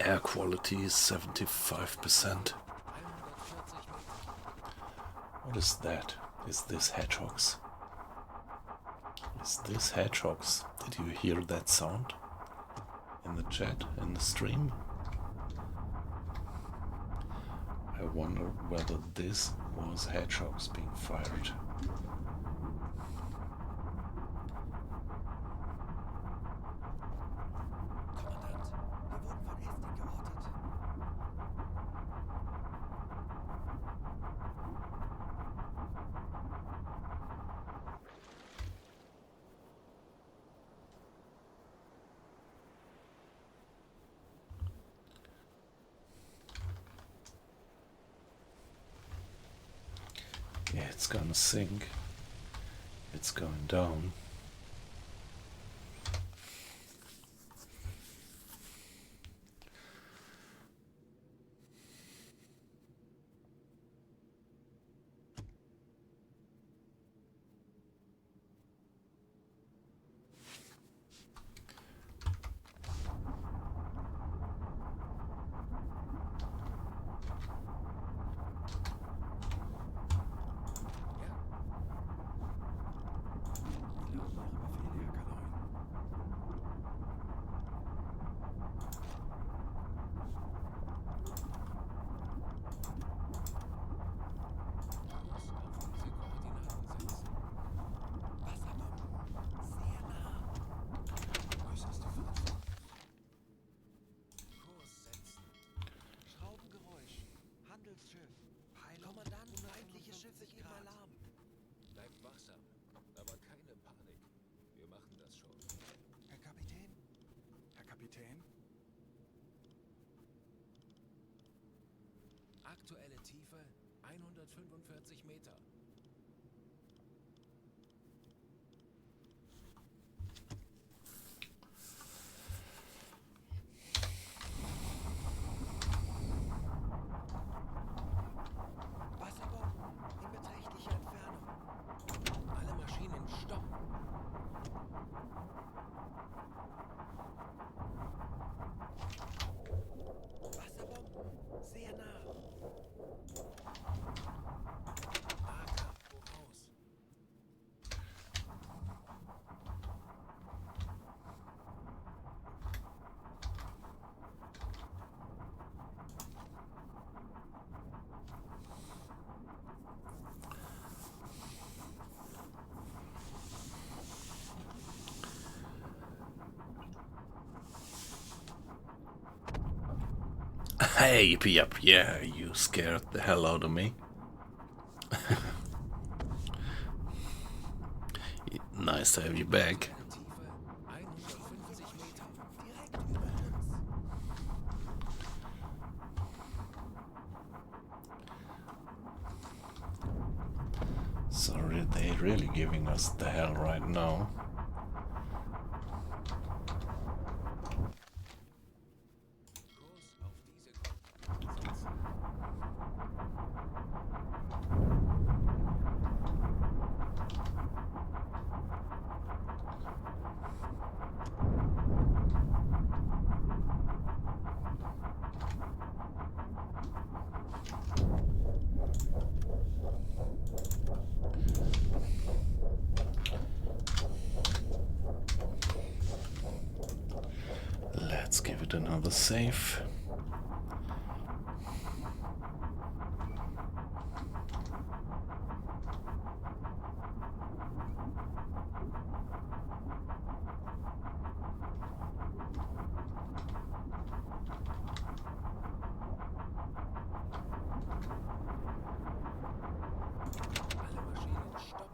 Air quality is 75%. 140 Meter. What is that? Is this hedgehogs? Is this hedgehogs? Did you hear that sound? In the chat, in the stream? I wonder whether this was hedgehogs being fired. Kommandant, wir wurden von Estik geortet. Yeah, it's gonna sink. It's going down. Aktuelle Tiefe 145 Meter. Wasserbomben in beträchtlicher Entfernung. Alle Maschinen stopp. Wasserbomben sehr nah. AK voraus. Hey, yep, yeah, you scared the hell out of me. Nice to have you back. Tiefe 150 Meter. Direkt über uns. Sorry, they're really giving us the hell right now. Kurs auf diese Koordinaten setzen. Let's give it another save. Alle Maschinen stopp.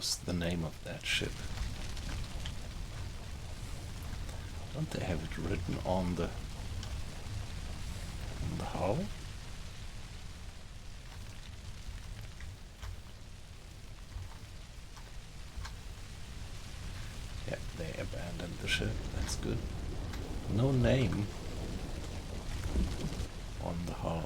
was the name of that ship? Don't they have it written on the hull? Yeah, they abandoned the ship. That's good. No name on the hull.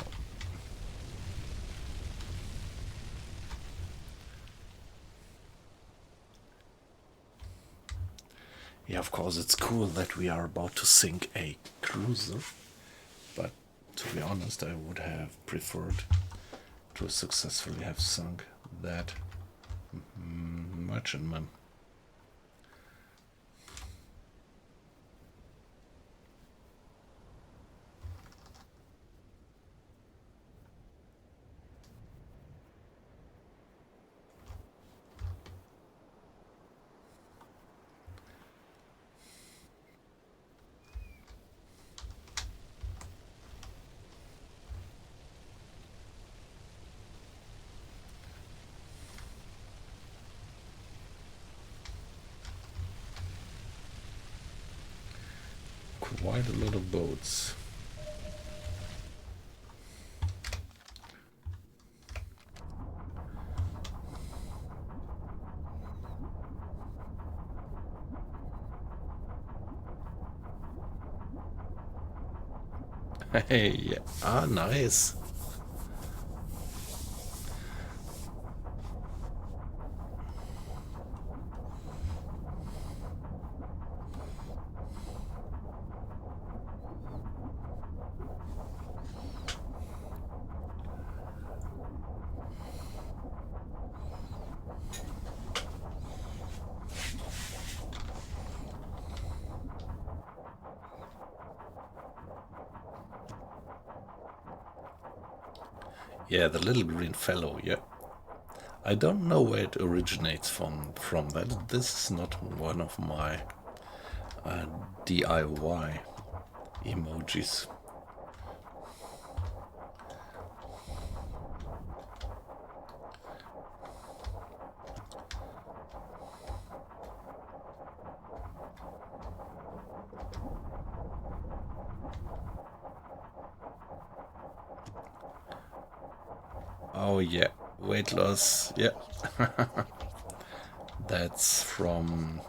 Yeah, of course, it's cool that we are about to sink a cruiser, but to be honest, I would have preferred to successfully have sunk that merchantman. Quite a lot of boats. Hey, yeah. Ah, nice. Yeah, the little green fellow, yeah. I don't know where it originates from. That this is not one of my DIY emojis. Oh yeah, weight loss, yeah. That's from...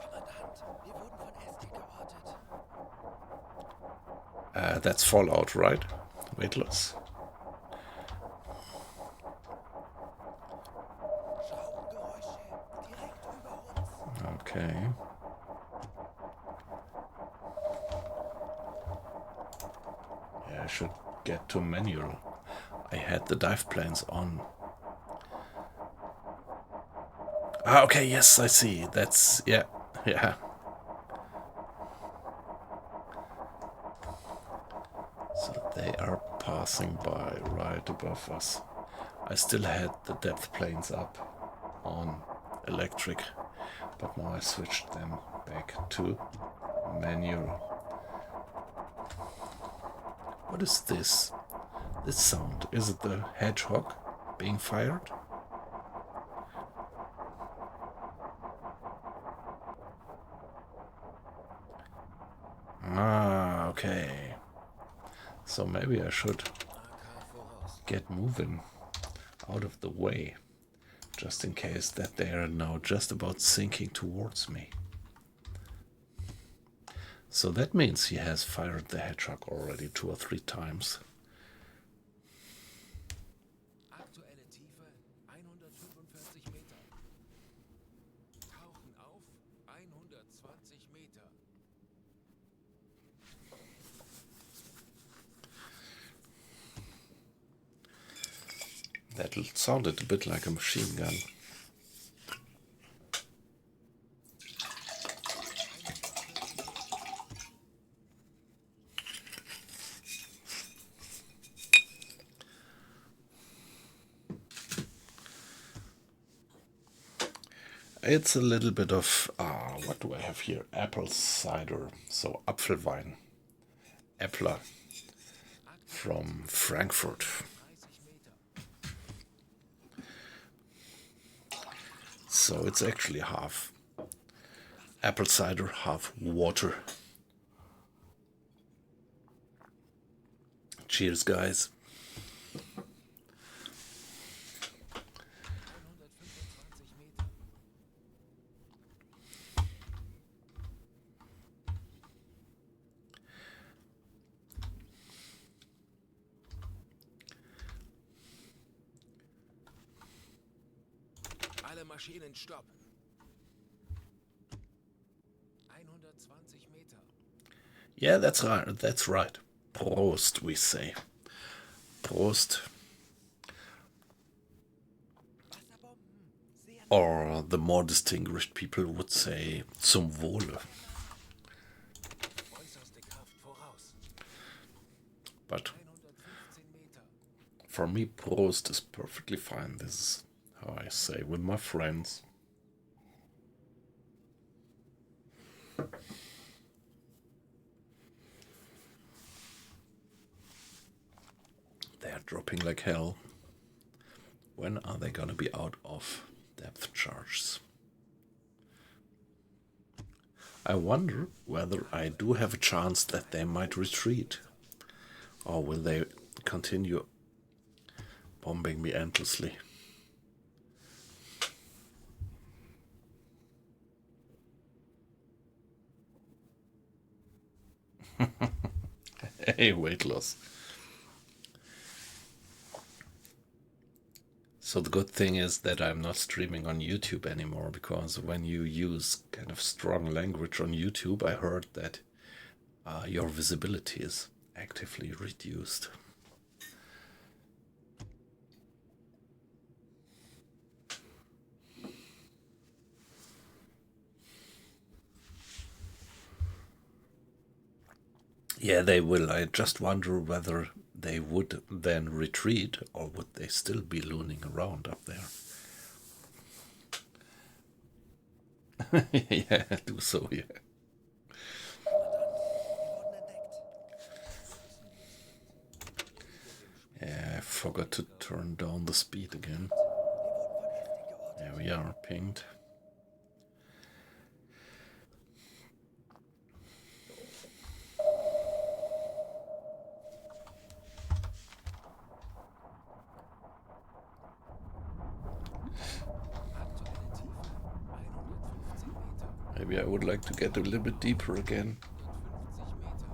Kommandant, wir wurden von Estig geortet. That's Fallout, right? Weight loss. Schraubengeräusche direkt über uns. Okay. Yeah, I should get to manual. I had the dive planes on. Ah, okay, yes, I see. That's, yeah, yeah. So they are passing by right above us. I still had the depth planes up on electric, but now I switched them back to manual. What is this? This sound, is it the hedgehog being fired? Ah, okay. So maybe I should get moving out of the way, just in case that they are now just about sinking towards me. So that means he has fired the hedgehog already 2 or 3 times. Aktuelle Tiefe 145 Meter. Tauchen auf 120 Meter. That sounded a bit like a machine gun. It's a little bit of, what do I have here? Apple cider, so Apfelwein. Äppler from Frankfurt. 30 Meter. So it's actually half apple cider, half water. Cheers, guys. 125 Meter. Alle Maschinen stopp. 120 Meter. Yeah, that's right. That's right. Prost, we say. Prost. Wasserbomben. Sehr Or the more distinguished people would say zum Wohle. Äußerste Kraft voraus. But 115 Meter. for me, Prost is perfectly fine. This is how I say with my friends. They are dropping like hell. When are they gonna be out of depth charges? I wonder whether I do have a chance that they might retreat. Or will they continue bombing me endlessly? Hey, weight loss. So the good thing is that I'm not streaming on YouTube anymore, because when you use kind of strong language on YouTube, I heard that your visibility is actively reduced. Yeah, they will. I just wonder whether they would then retreat, or would they still be looning around up there? Yeah, do so, yeah. Yeah, I forgot to turn down the speed again. There we are, pinged. Aktuelle Tiefe 115 Meter. Maybe I would like to get a little bit deeper again. 150 Meter.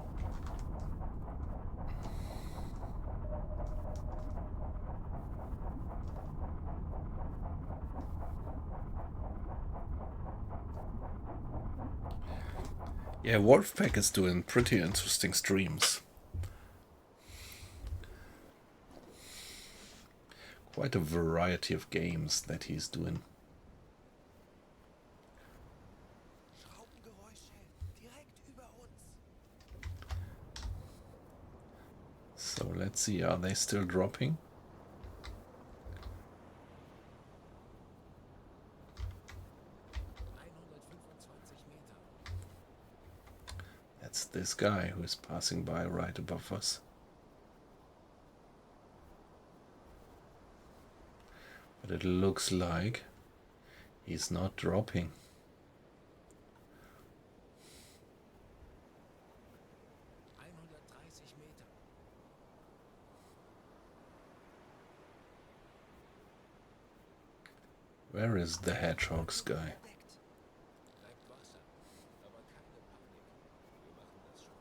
Yeah, Wolfpack is doing pretty interesting streams. Quite a variety of games that he's doing. Schraubengeräusche direkt über uns. So let's see, are they still dropping? That's this guy who is passing by right above us. But it looks like he's not dropping. Meter. Where is the hedgehog's guy? Bleibt Wasser. Aber keine Panik. Wir machen das schon.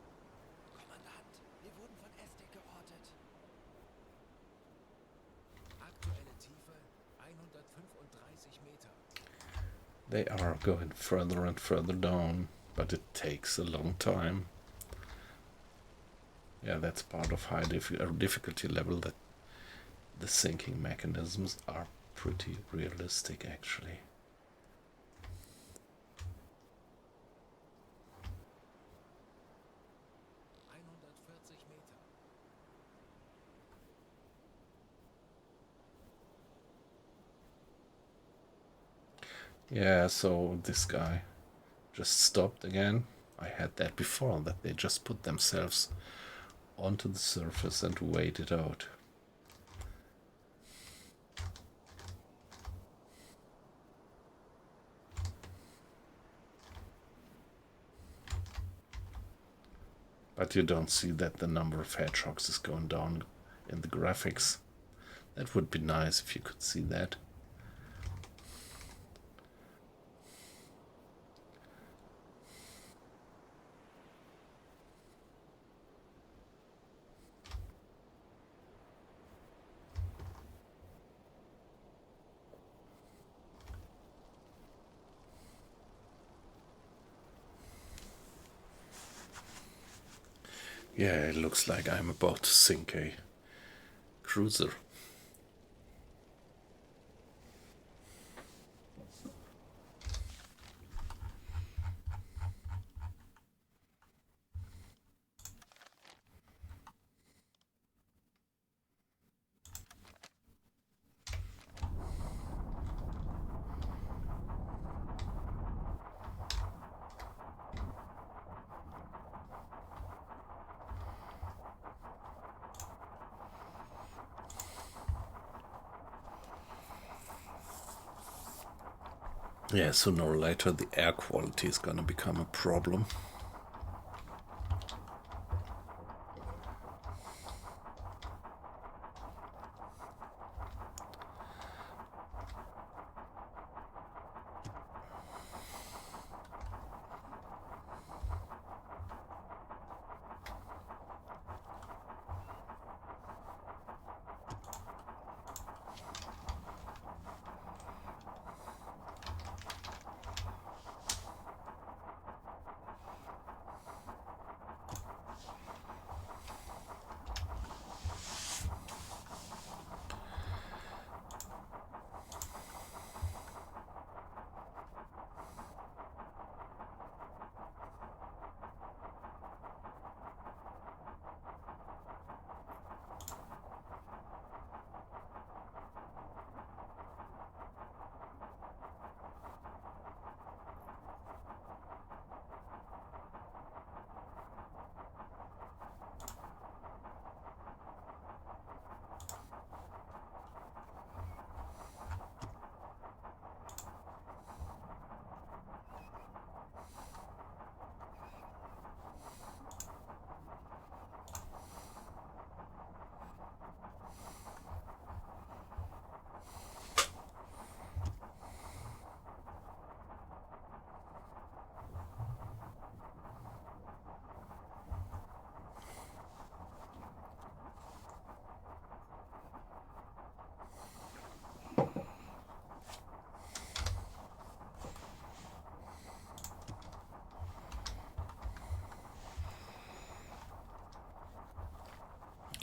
Kommandant, wir wurden von Estik geortet. Aktuelle Tiefe 135 Meter. They are going further and further down, but it takes a long time. Yeah, that's part of high difficulty level, that the sinking mechanisms are pretty realistic, actually. Meter. Yeah, so this guy just stopped again. I had that before, that they just put themselves onto the surface and wait it out. But you don't see that the number of hedgehogs is going down in the graphics. That would be nice if you could see that. Yeah, it looks like I'm about to sink a cruiser. Yeah, sooner or later the air quality is gonna become a problem.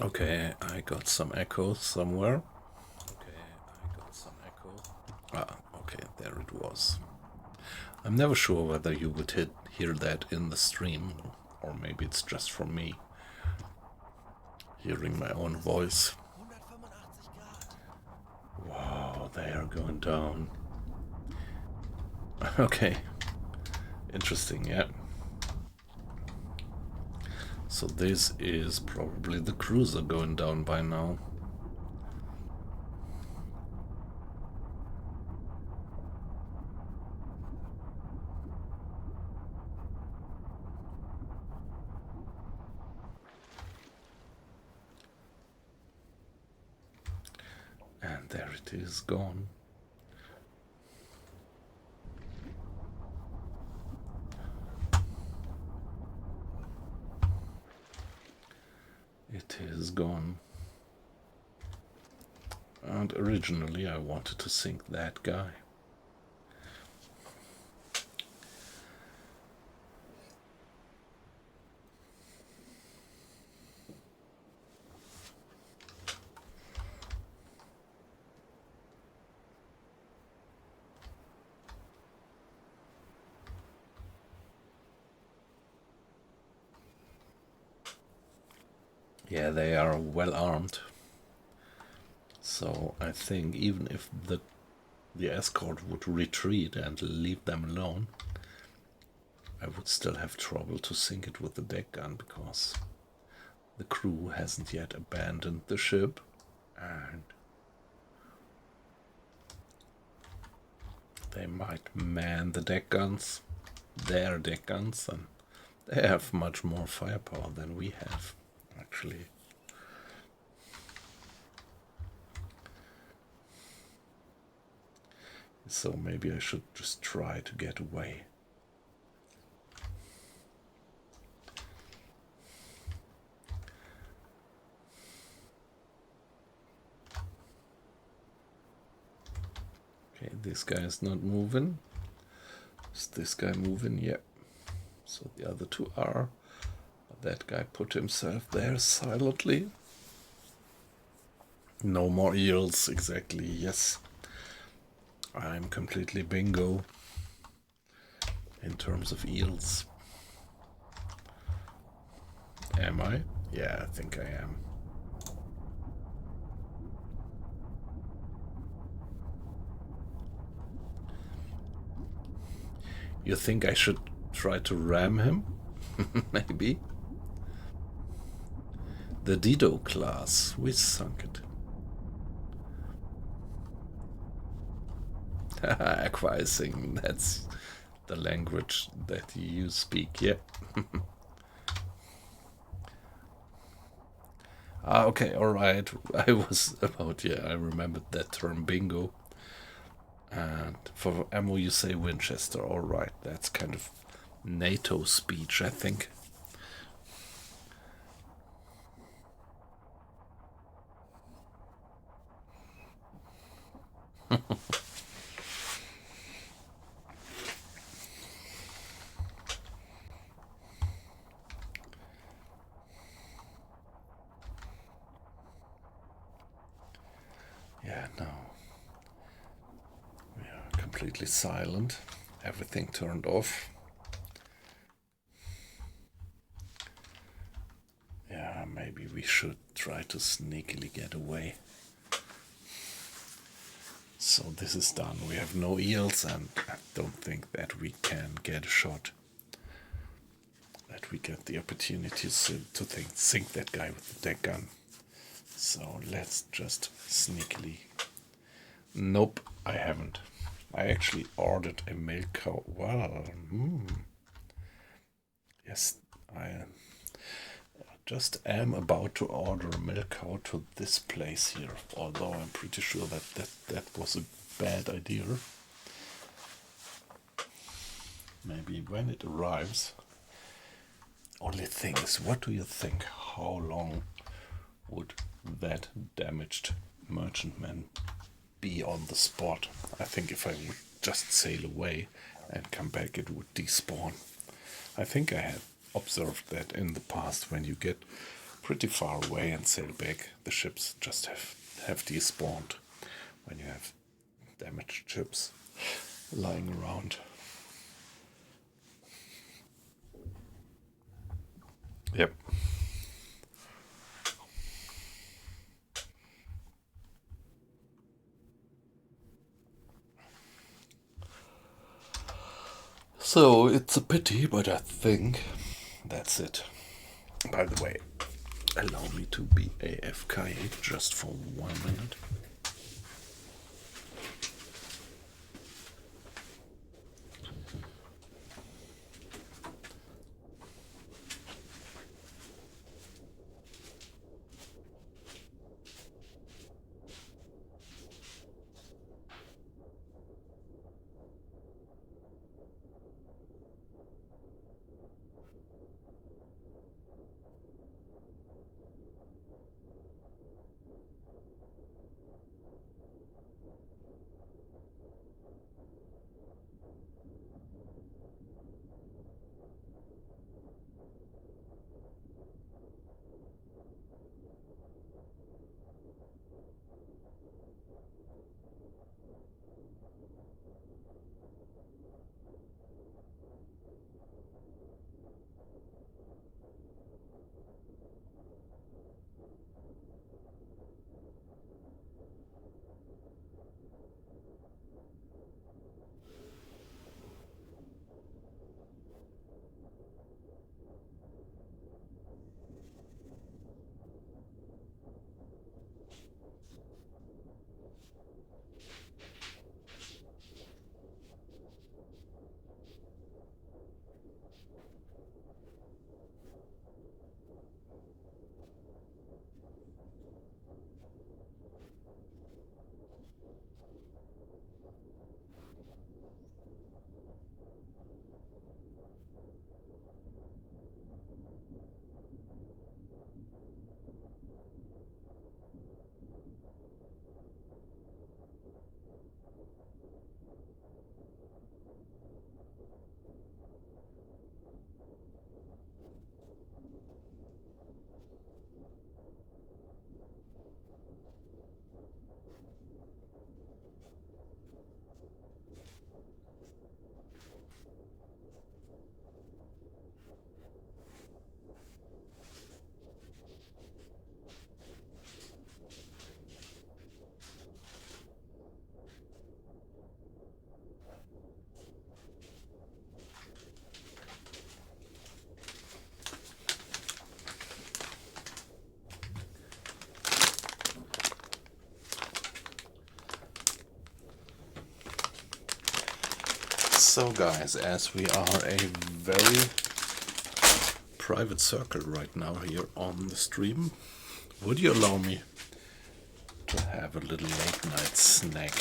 Okay, I got some echo somewhere. Ah, okay, there it was. I'm never sure whether you would hear that in the stream, or maybe it's just from me hearing my own voice. 185 Grad. Wow, they are going down. Okay, interesting, yeah. So this is probably the cruiser going down by now. And there it is, gone. It is gone. And originally I wanted to sink that guy. Yeah, they are well armed. So I think even if the escort would retreat and leave them alone, I would still have trouble to sink it with the deck gun because the crew hasn't yet abandoned the ship and they might man the deck guns, their deck guns, and They have much more firepower than we have, actually. So maybe I should just try to get away. Okay, this guy is not moving. Is this guy moving? Yep. So the other two are. That guy put himself there silently. No more eels, exactly, yes. I'm completely bingo in terms of eels. Am I? Yeah, I think I am. You think I should try to ram him? Maybe. The Dido class, we sunk it. Acquiescing, that's the language that you speak, yeah. Okay, alright. I was about, yeah, I remembered that term, bingo. And for ammo you say Winchester, alright. That's kind of NATO speech, I think. Yeah, no. We are completely silent. Everything turned off. Yeah, maybe we should try to sneakily get away. So this is done. We have no eels, and I don't think that we can get a shot. That we get the opportunity to sink that guy with the deck gun. So let's just sneakily. Nope, I haven't. I actually ordered a milk cow. Well, yes, I just am about to order a milk cow to this place here. Although I'm pretty sure that was a bad idea. Maybe when it arrives. Only thing is, what do you think? How long would that damaged merchantman be on the spot? I think if I would just sail away and come back, it would despawn. I think I had observed that in the past. When you get pretty far away and sail back, the ships just have despawned when you have damaged ships lying around. Yep. So it's a pity, but I think that's it. By the way, allow me to be AFK just for 1 minute. So guys, as we are a very private circle right now here on the stream, would you allow me to have a little late night snack?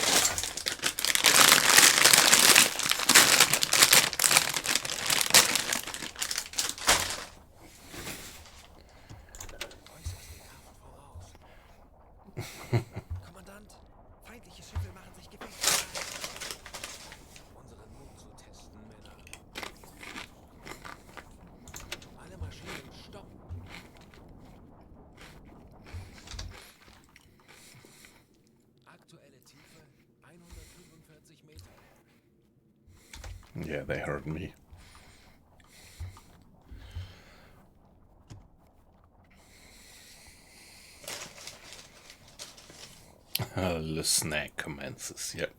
Kommandant, feindliche Schiffe machen sich gefechtsbereit. Unseren Mut zu testen, Männer. Alle Maschinen stoppen. Aktuelle Tiefe 145 Meter. Yeah, they heard me. The snack commences, yep.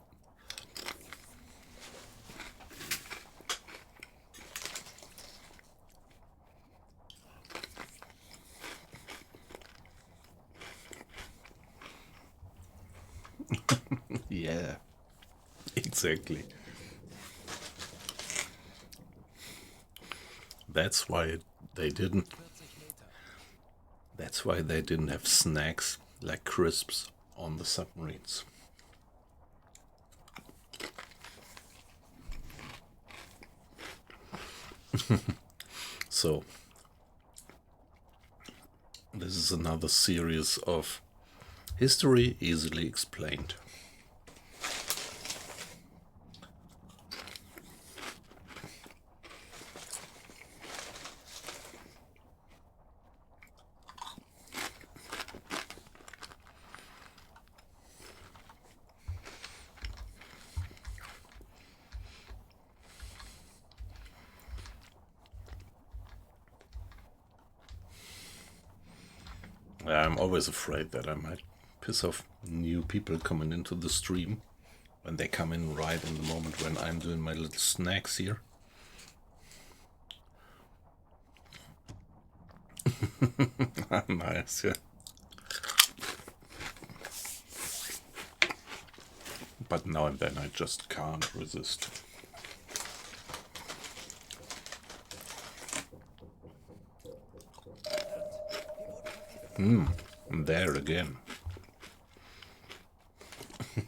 Yeah, exactly. That's why they didn't. 40 Meter. That's why they didn't have snacks like crisps on the submarines. So, this is another series of history easily explained. I'm always afraid that I might piss off new people coming into the stream when they come in right in the moment when I'm doing my little snacks here. Nice, yeah. But now and then I just can't resist. There again.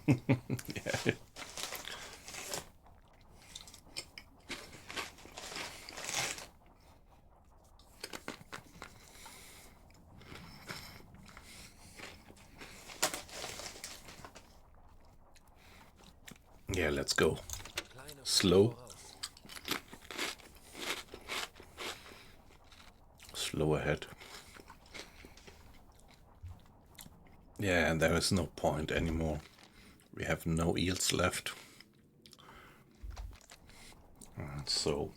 Yeah. Yeah, let's go. Kleine Slow. voraus. Slow ahead. Yeah, and there is no point anymore. We have no eels left. So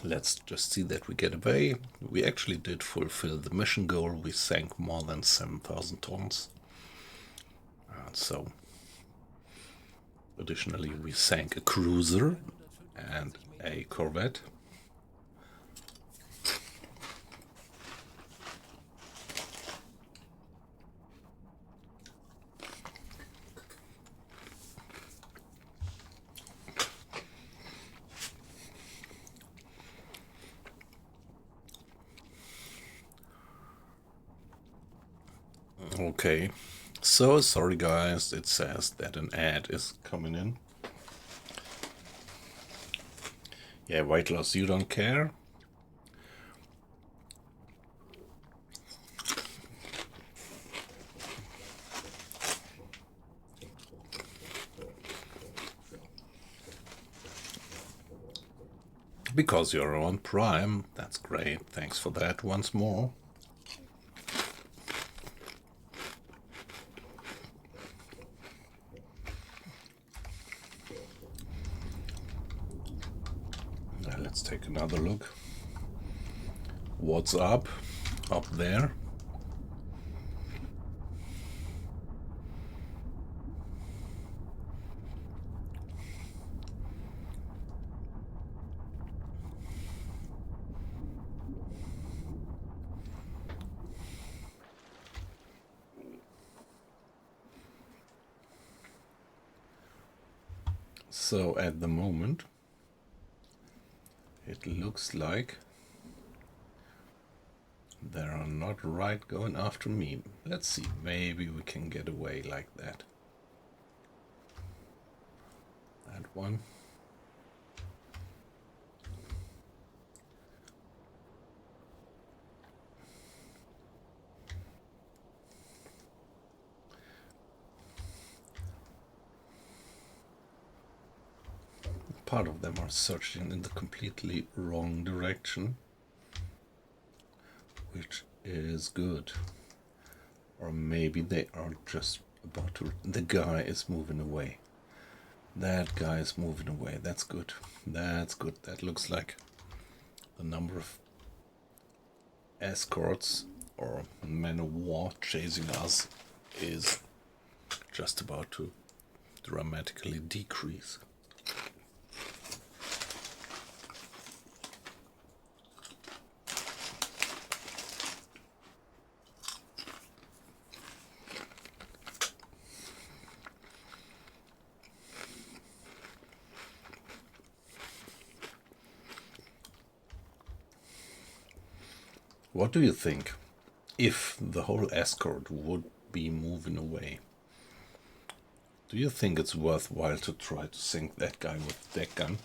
let's just see that we get away. We actually did fulfill the mission goal. We sank more than 7,000 tons. So additionally, we sank a cruiser and a corvette. Okay, so sorry guys, it says that an ad is coming in. Yeah, weight loss, you don't care? Because you're on Prime, that's great, thanks for that once more. Let's take another look. What's up there? So at the moment, it looks like they are not right going after me. Let's see, maybe we can get away like that. That one. Part of them are searching in the completely wrong direction, which is good. Or maybe they are just about to... The guy is moving away. That guy is moving away. That's good. That's good. That looks like the number of escorts or men of war chasing us is just about to dramatically decrease. What do you think if the whole escort would be moving away? Do you think it's worthwhile to try to sink that guy with that gun?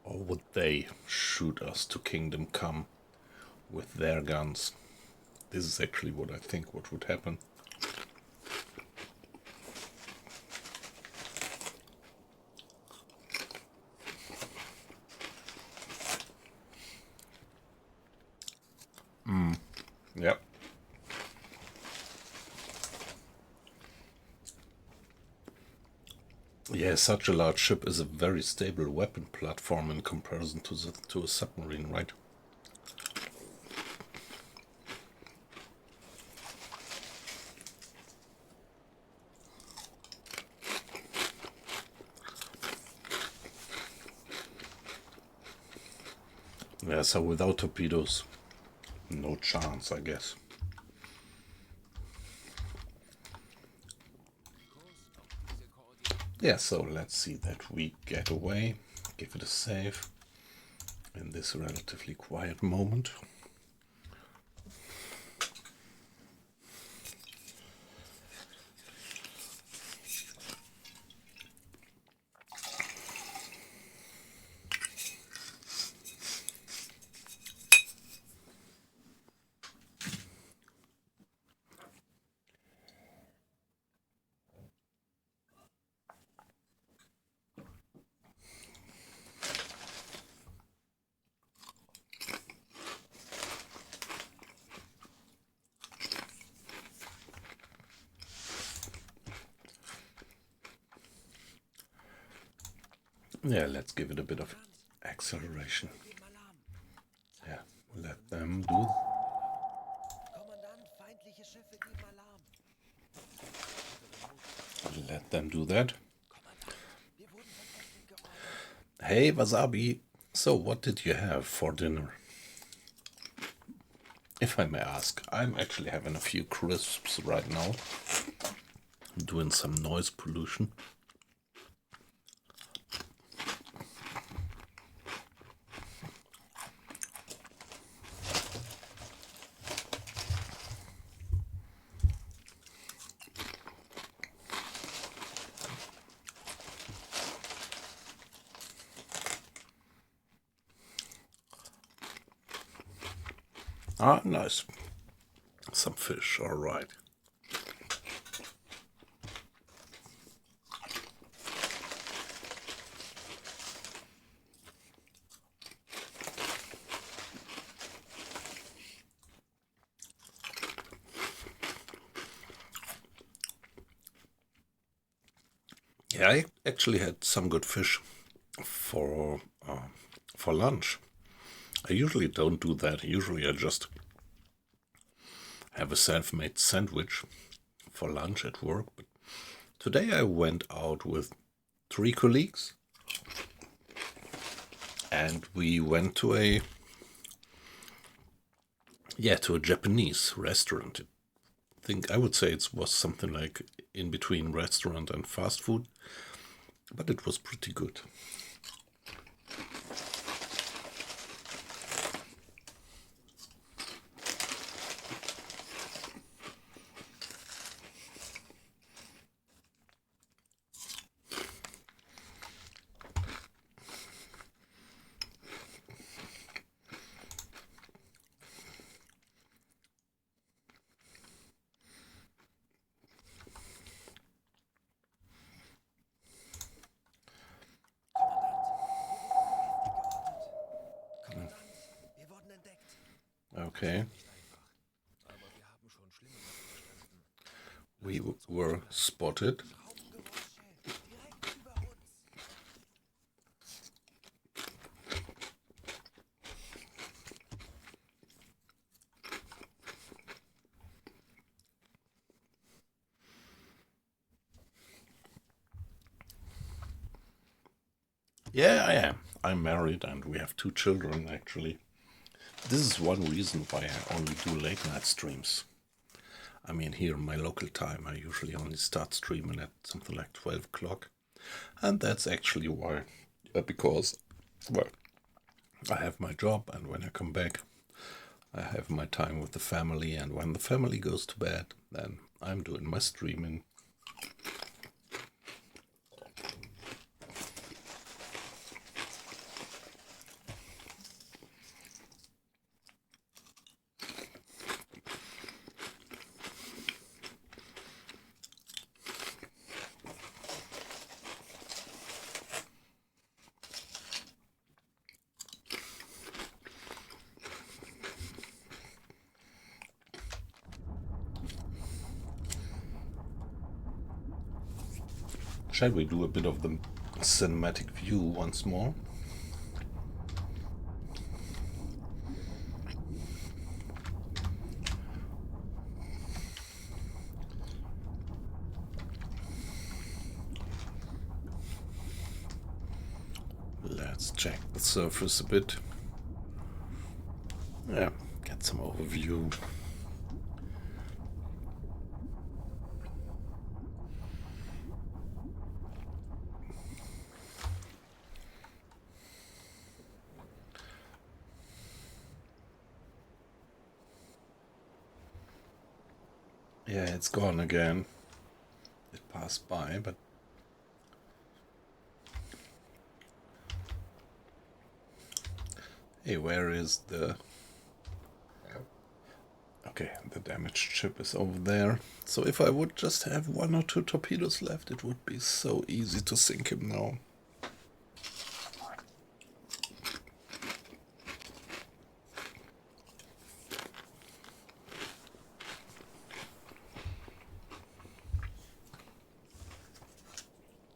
Or would they shoot us to Kingdom Come with their guns? This is actually what I think what would happen. Yep. Yeah, such a large ship is a very stable weapon platform in comparison to a submarine, right? Yeah, so without torpedoes, no chance, I guess. Yeah, so let's see that we get away, give it a save in this relatively quiet moment. Yeah, let's give it a bit of acceleration. Geben Alarm. Yeah, let them do. Kommandant, feindliche Schiffe geben Alarm. Let them do that. Kommandant, wir wurden von Estik geortet. Hey, Wasabi. So, what did you have for dinner? If I may ask, I'm actually having a few crisps right now. Doing some noise pollution. Ah, nice. Some fish, all right. Yeah, I actually had some good fish for lunch. I usually don't do that. Usually I just have a self-made sandwich for lunch at work. But today I went out with 3 colleagues and we went to a Japanese restaurant. think I would say it was something like in between restaurant and fast food, but it was pretty good. Kommandant, wir wurden entdeckt. Okay, Nicht einfach. Aber wir haben schon Schlimmeres überstanden. we were spotted. Schraubengeräusche direkt über uns. Yeah, I am. I'm married and we have 2 children actually. This is one reason why I only do late night streams. I mean, here in my local time, I usually only start streaming at something like 12 o'clock. And that's actually why, because, well, I have my job, and when I come back, I have my time with the family, and when the family goes to bed, then I'm doing my streaming. Shall we do a bit of the cinematic view once more? Let's check the surface a bit. Yeah, get some overview. Yeah, it's gone again. It passed by, but hey, where is the... Okay, the damaged ship is over there. So if I would just have 1 or 2 torpedoes left, it would be so easy to sink him now.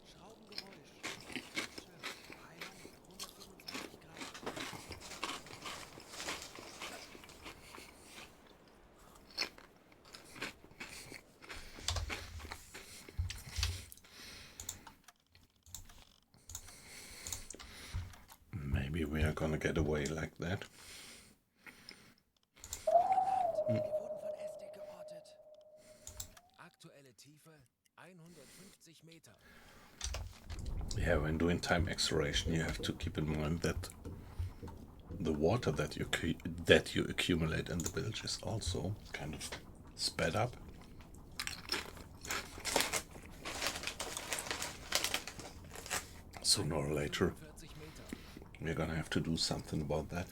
Schraubengeräusch. Schiff. Heilung 125 Grad. Maybe we are gonna get away like that. Wir wurden von Estik geortet. Aktuelle Tiefe 150 Meter. Yeah, when doing time acceleration, you have to keep in mind that the water that you accumulate in the bilge is also kind of sped up. Sooner or later, 40 Meter. we're gonna have to do something about that.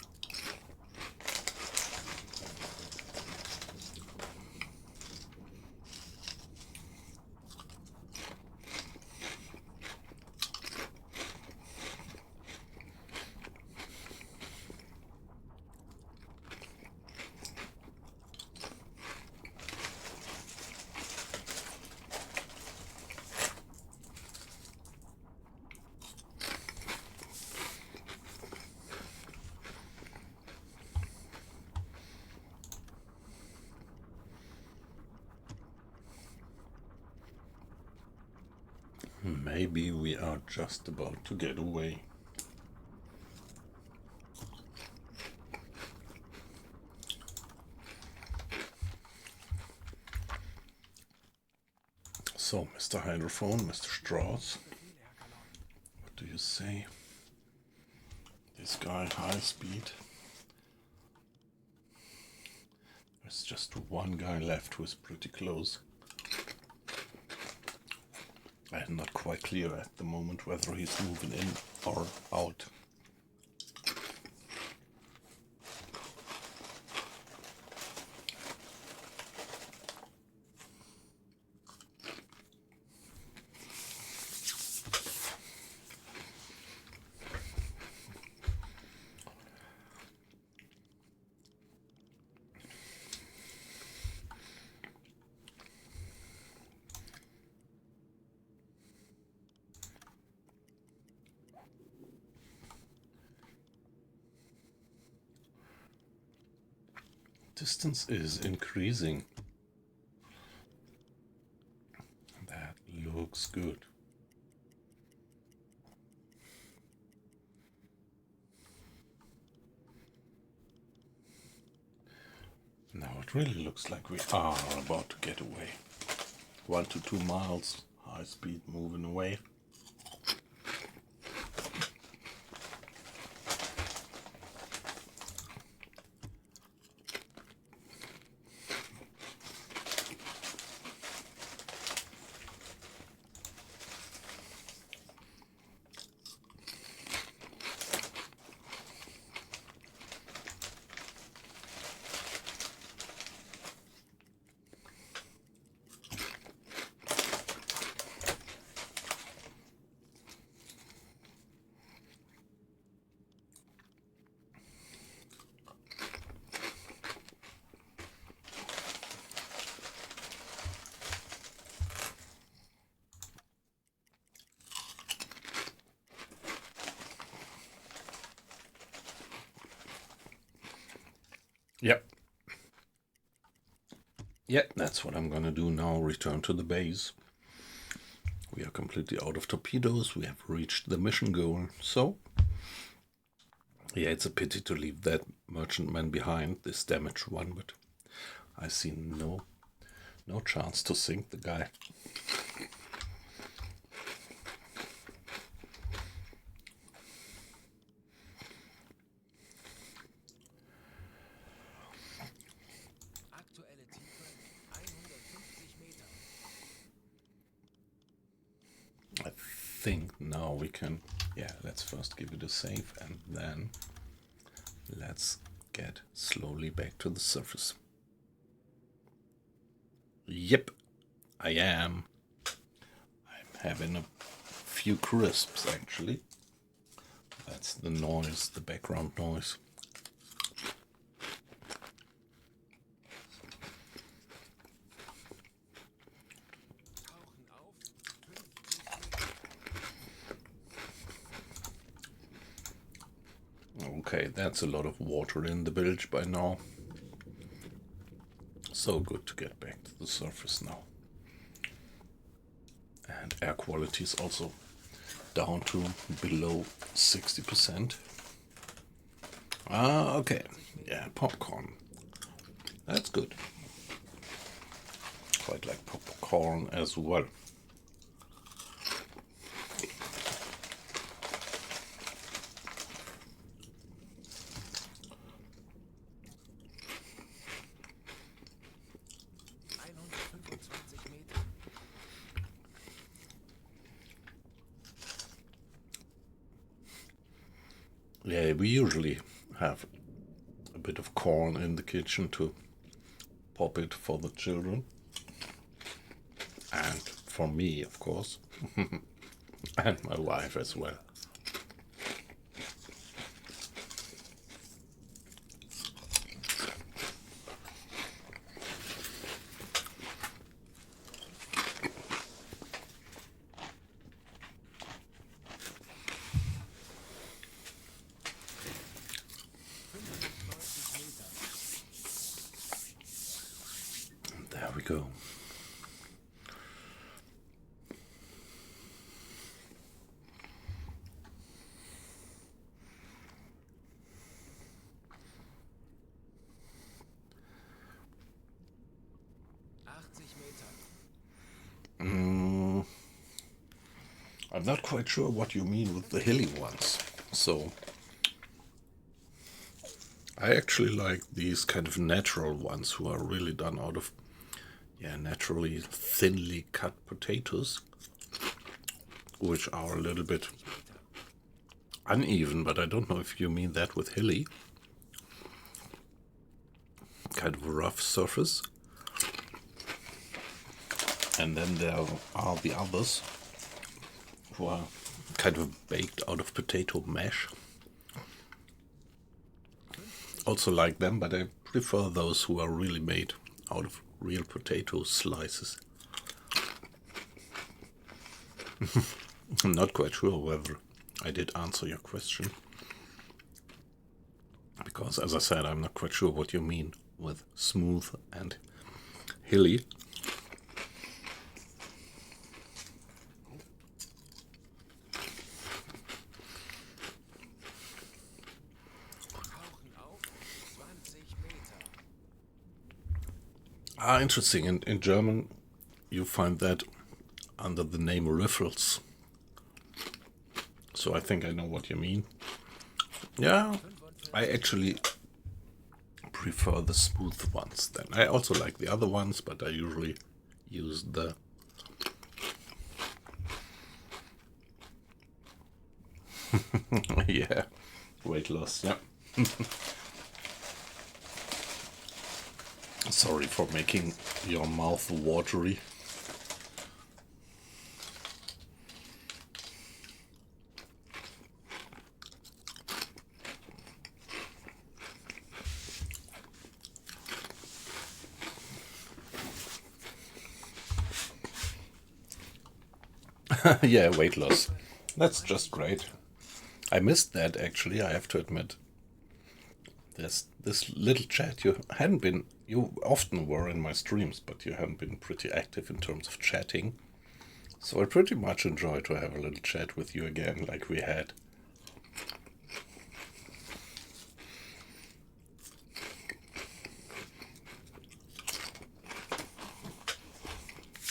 Maybe we are just about to get away. So, Mr. Hydrophone, Mr. Strauss, Befehle, Herr Kalon. what do you say? This guy, high speed. There's just one guy left who is pretty close. I'm not quite clear at the moment whether he's moving in or out. Distance is increasing. That looks good. Now it really looks like we are about to get away. 1 to 2 miles, high speed moving away. Yep. Yep, that's what I'm gonna do now. Return to the base. We are completely out of torpedoes. We have reached the mission goal. So, yeah, it's a pity to leave that merchantman behind, this damaged one, but I see no chance to sink the guy. Aktuelle Tiefe 150 Meter. I think now we can, yeah, let's first give it a save and then let's get slowly back to the surface. Yep, I am. I'm having a few crisps actually. That's the noise, the background noise. Tauchen auf 50 Meter. Okay, that's a lot of water in the bilge by now. So good to get back to the surface now. And air quality is also down to below 60%. Ah, okay. Yeah, popcorn. That's good. Quite like popcorn as well. Meter. Yeah, we usually have a bit of corn in the kitchen to pop it for the children. And for me, of course. And my wife as well. There we go. Meter. I'm not quite sure what you mean with the hilly ones. So I actually like these kind of natural ones who are really done out of naturally thinly cut potatoes, which are a little bit uneven, but I don't know if you mean that with hilly. Kind of rough surface. And then there are the others who are kind of baked out of potato mash. Also like them, but I prefer those who are really made out of real potato slices. I'm not quite sure whether I did answer your question. Because, as I said, I'm not quite sure what you mean with smooth and hilly. Ah, interesting. In German, you find that under the name riffles. So I think I know what you mean. Yeah, I actually prefer the smooth ones then. I also like the other ones, but I usually use the yeah, weight loss, yeah. Sorry for making your mouth watery. Yeah, weight loss. That's just great. I missed that actually, I have to admit. There's this little chat. You often were in my streams, but you haven't been pretty active in terms of chatting. So I pretty much enjoy to have a little chat with you again, like we had.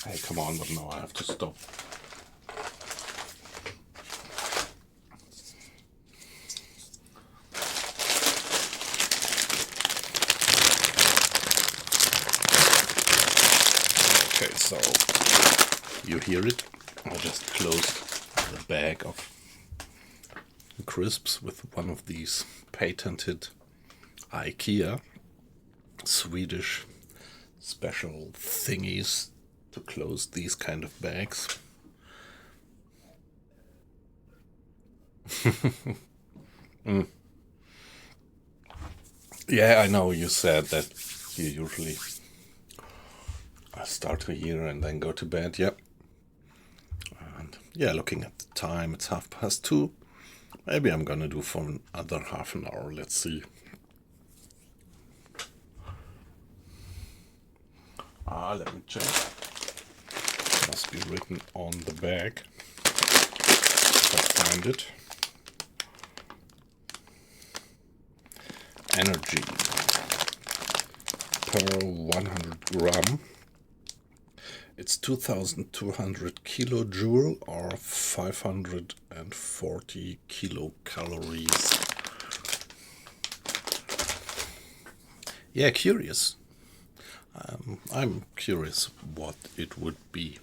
Hey, come on, but now I have to stop. Okay, so you hear it? I just closed the bag of crisps with one of these patented IKEA Swedish special thingies to close these kind of bags. Yeah, I know you said that you usually start to hear and then go to bed. Yep. And yeah, looking at the time, it's 2:30. Maybe I'm gonna do for another half an hour. Let's see. Let me check. Must be written on the bag. If I find it. Energy per 100 gram. It's 2,200 kilojoule or 540 kilocalories. Yeah, curious. I'm curious what it would be.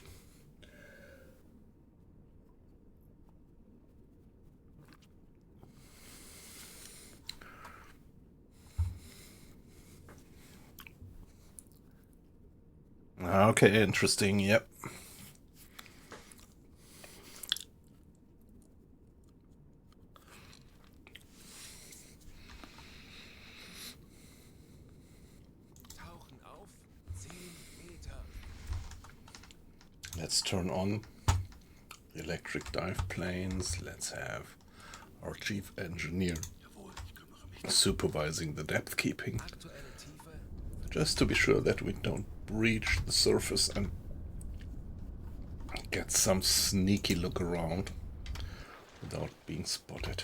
Okay, interesting, yep. Let's turn on the electric dive planes. Let's have our chief engineer supervising the depth keeping, just to be sure that we don't breach the surface and get some sneaky look around without being spotted.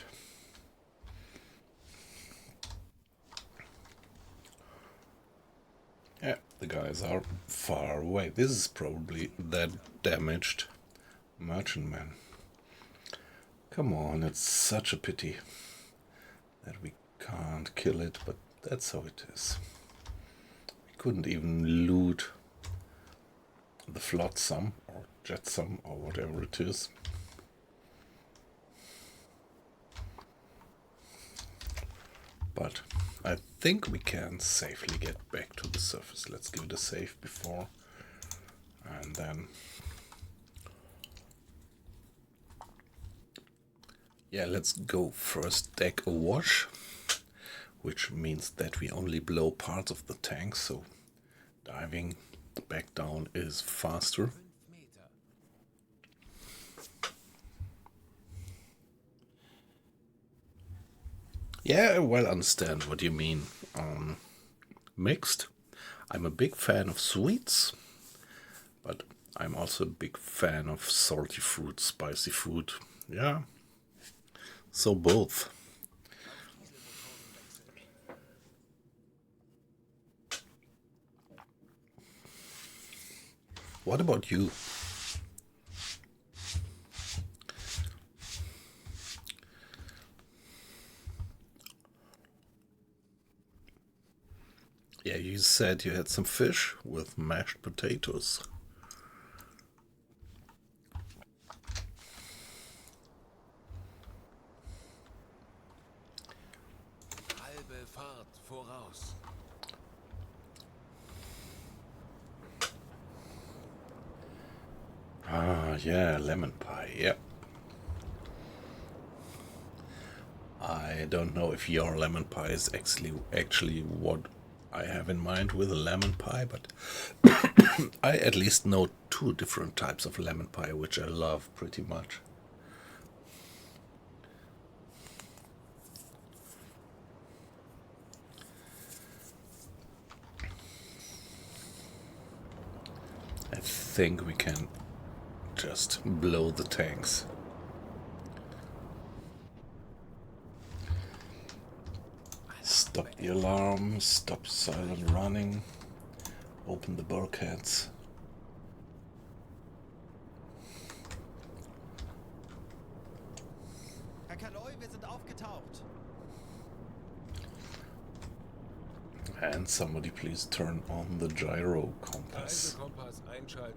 Yeah, the guys are far away. This is probably that damaged merchantman. Come on, it's such a pity that we can't kill it, but that's how it is. We couldn't even loot the flotsam or jetsam or whatever it is. But I think we can safely get back to the surface. Let's give it a save before, and then yeah, let's go first deck awash, which means that we only blow parts of the tank, so diving back down is faster. 5 Meter. Yeah, I well understand what you mean. Mixed. I'm a big fan of sweets, but I'm also a big fan of salty food, spicy food. Yeah, so both. What about you? Yeah, you said you had some fish with mashed potatoes. Halbe Fahrt voraus. Ah, yeah, lemon pie, yeah. I don't know if your lemon pie is actually what I have in mind with a lemon pie, but I at least know 2 different types of lemon pie, which I love pretty much. I think we can just blow the tanks. Stop the alarm, stop silent running, open the bulkheads. Herr Kaloy, wir sind aufgetaucht. And somebody please turn on the gyro compass. Reisekompass einschalten.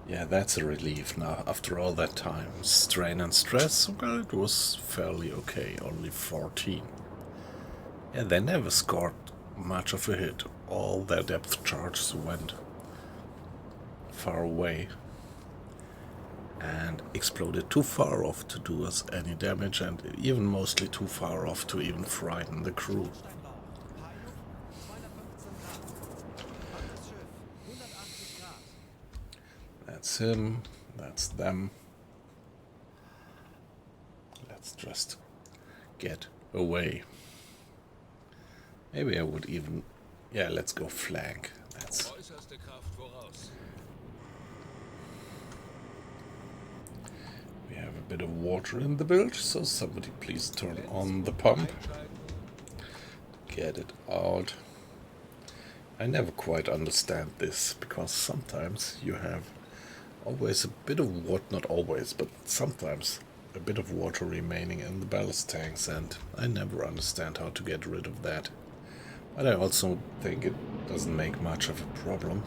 Yeah, that's a relief now. After all that time, strain and stress, well, it was fairly okay, only 14. Yeah, they never scored much of a hit. All their depth charges went far away and exploded too far off to do us any damage, and even mostly too far off to even frighten the crew. Steinbauch. Heilung 215 Grad. Hartes Schiff. 180 Grad. That's him, that's them. Let's just get away. Maybe I would even... Yeah, let's go flank. That's... Äußerste Kraft voraus. We have a bit of water in the bilge, so somebody please turn on the pump. Get it out. I never quite understand this, because sometimes you have always a bit of water, not always, but sometimes a bit of water remaining in the ballast tanks, and I never understand how to get rid of that. But I also think it doesn't make much of a problem.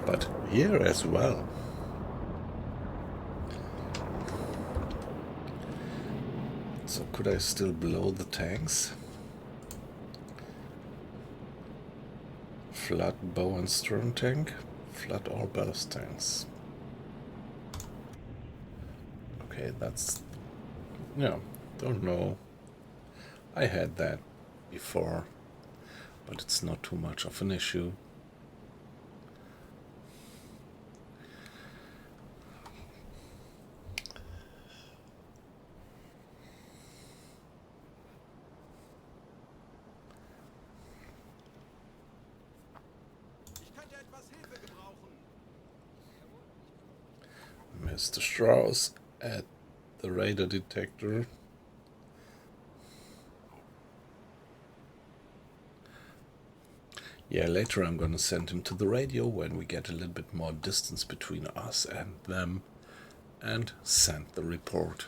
But here as well. So could I still blow the tanks? Flood bow and stern tank. Flood all ballast tanks. Okay, that's... Yeah, don't know. I had that before, but it's not too much of an issue. Ich könnte etwas Hilfe gebrauchen. Mr. Strauss at the radar detector. Yeah, later I'm gonna send him to the radio when we get a little bit more distance between us and them. and send the report.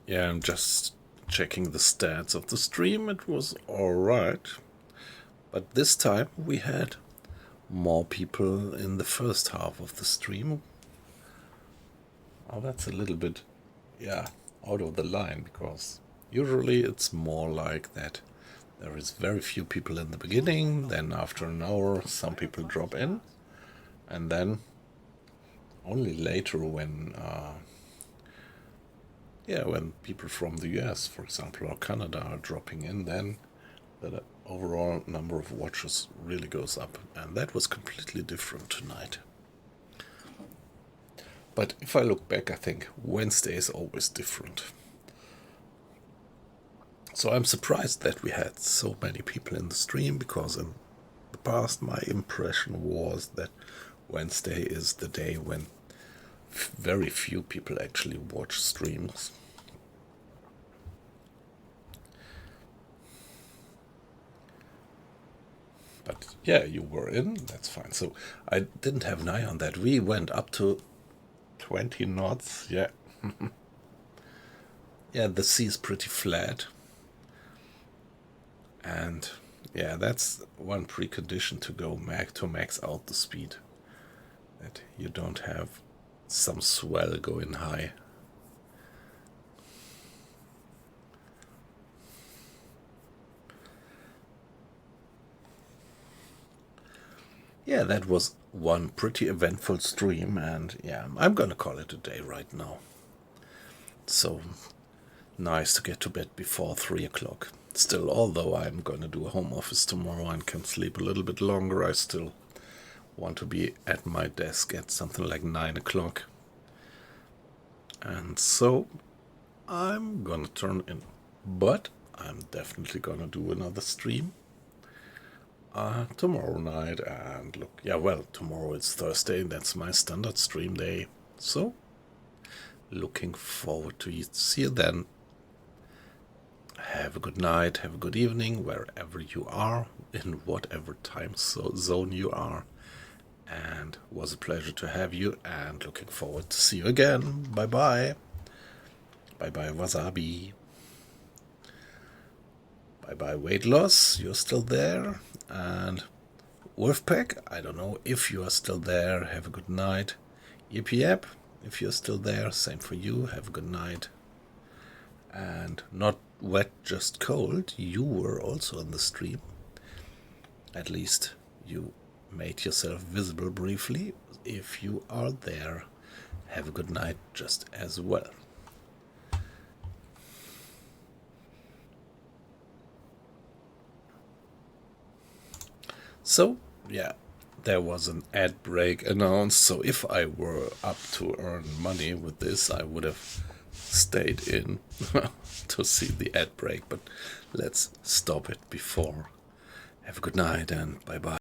Yeah, I'm just checking the stats of the stream. It was alright. But this time we had more people in the first half of the stream. Oh, that's a little bit, yeah, out of the line, because usually it's more like that. There is very few people in the beginning, then after an hour some people drop in, and then only later when when people from the US, for example, or Canada are dropping in, then the overall number of watches really goes up. And that was completely different tonight. But if I look back, I think Wednesday is always different. So I'm surprised that we had so many people in the stream, because in the past my impression was that Wednesday is the day when very few people actually watch streams. But yeah, you were in, that's fine. So I didn't have an eye on that. We went up to 20 knots, yeah. Yeah, the sea is pretty flat. And yeah, that's one precondition to go max out the speed. That you don't have some swell going high. Yeah, that was one pretty eventful stream, and yeah, I'm gonna call it a day right now. So nice to get to bed before 3 o'clock. Still, although I'm gonna do a home office tomorrow and can sleep a little bit longer, I still want to be at my desk at something like 9 o'clock. And so I'm gonna turn in. But I'm definitely gonna do another stream tomorrow night. And look, yeah, well, tomorrow it's Thursday. That's my standard stream day. So looking forward to see you then. Have a good night, have a good evening, wherever you are, in whatever time zone you are. And it was a pleasure to have you, and looking forward to see you again. Bye bye. Bye bye, Wasabi. Bye bye, Weight Loss. You're still there. And Wolfpack, I don't know if you are still there. Have a good night. Yip yip, if you're still there, same for you. Have a good night. And Not Wet, Just Cold, you were also on the stream. At least you made yourself visible briefly. If you are there, have a good night just as well. So, yeah, there was an ad break announced. So if I were up to earn money with this, I would have stayed in to see the ad break. But let's stop it before. Have a good night and bye-bye.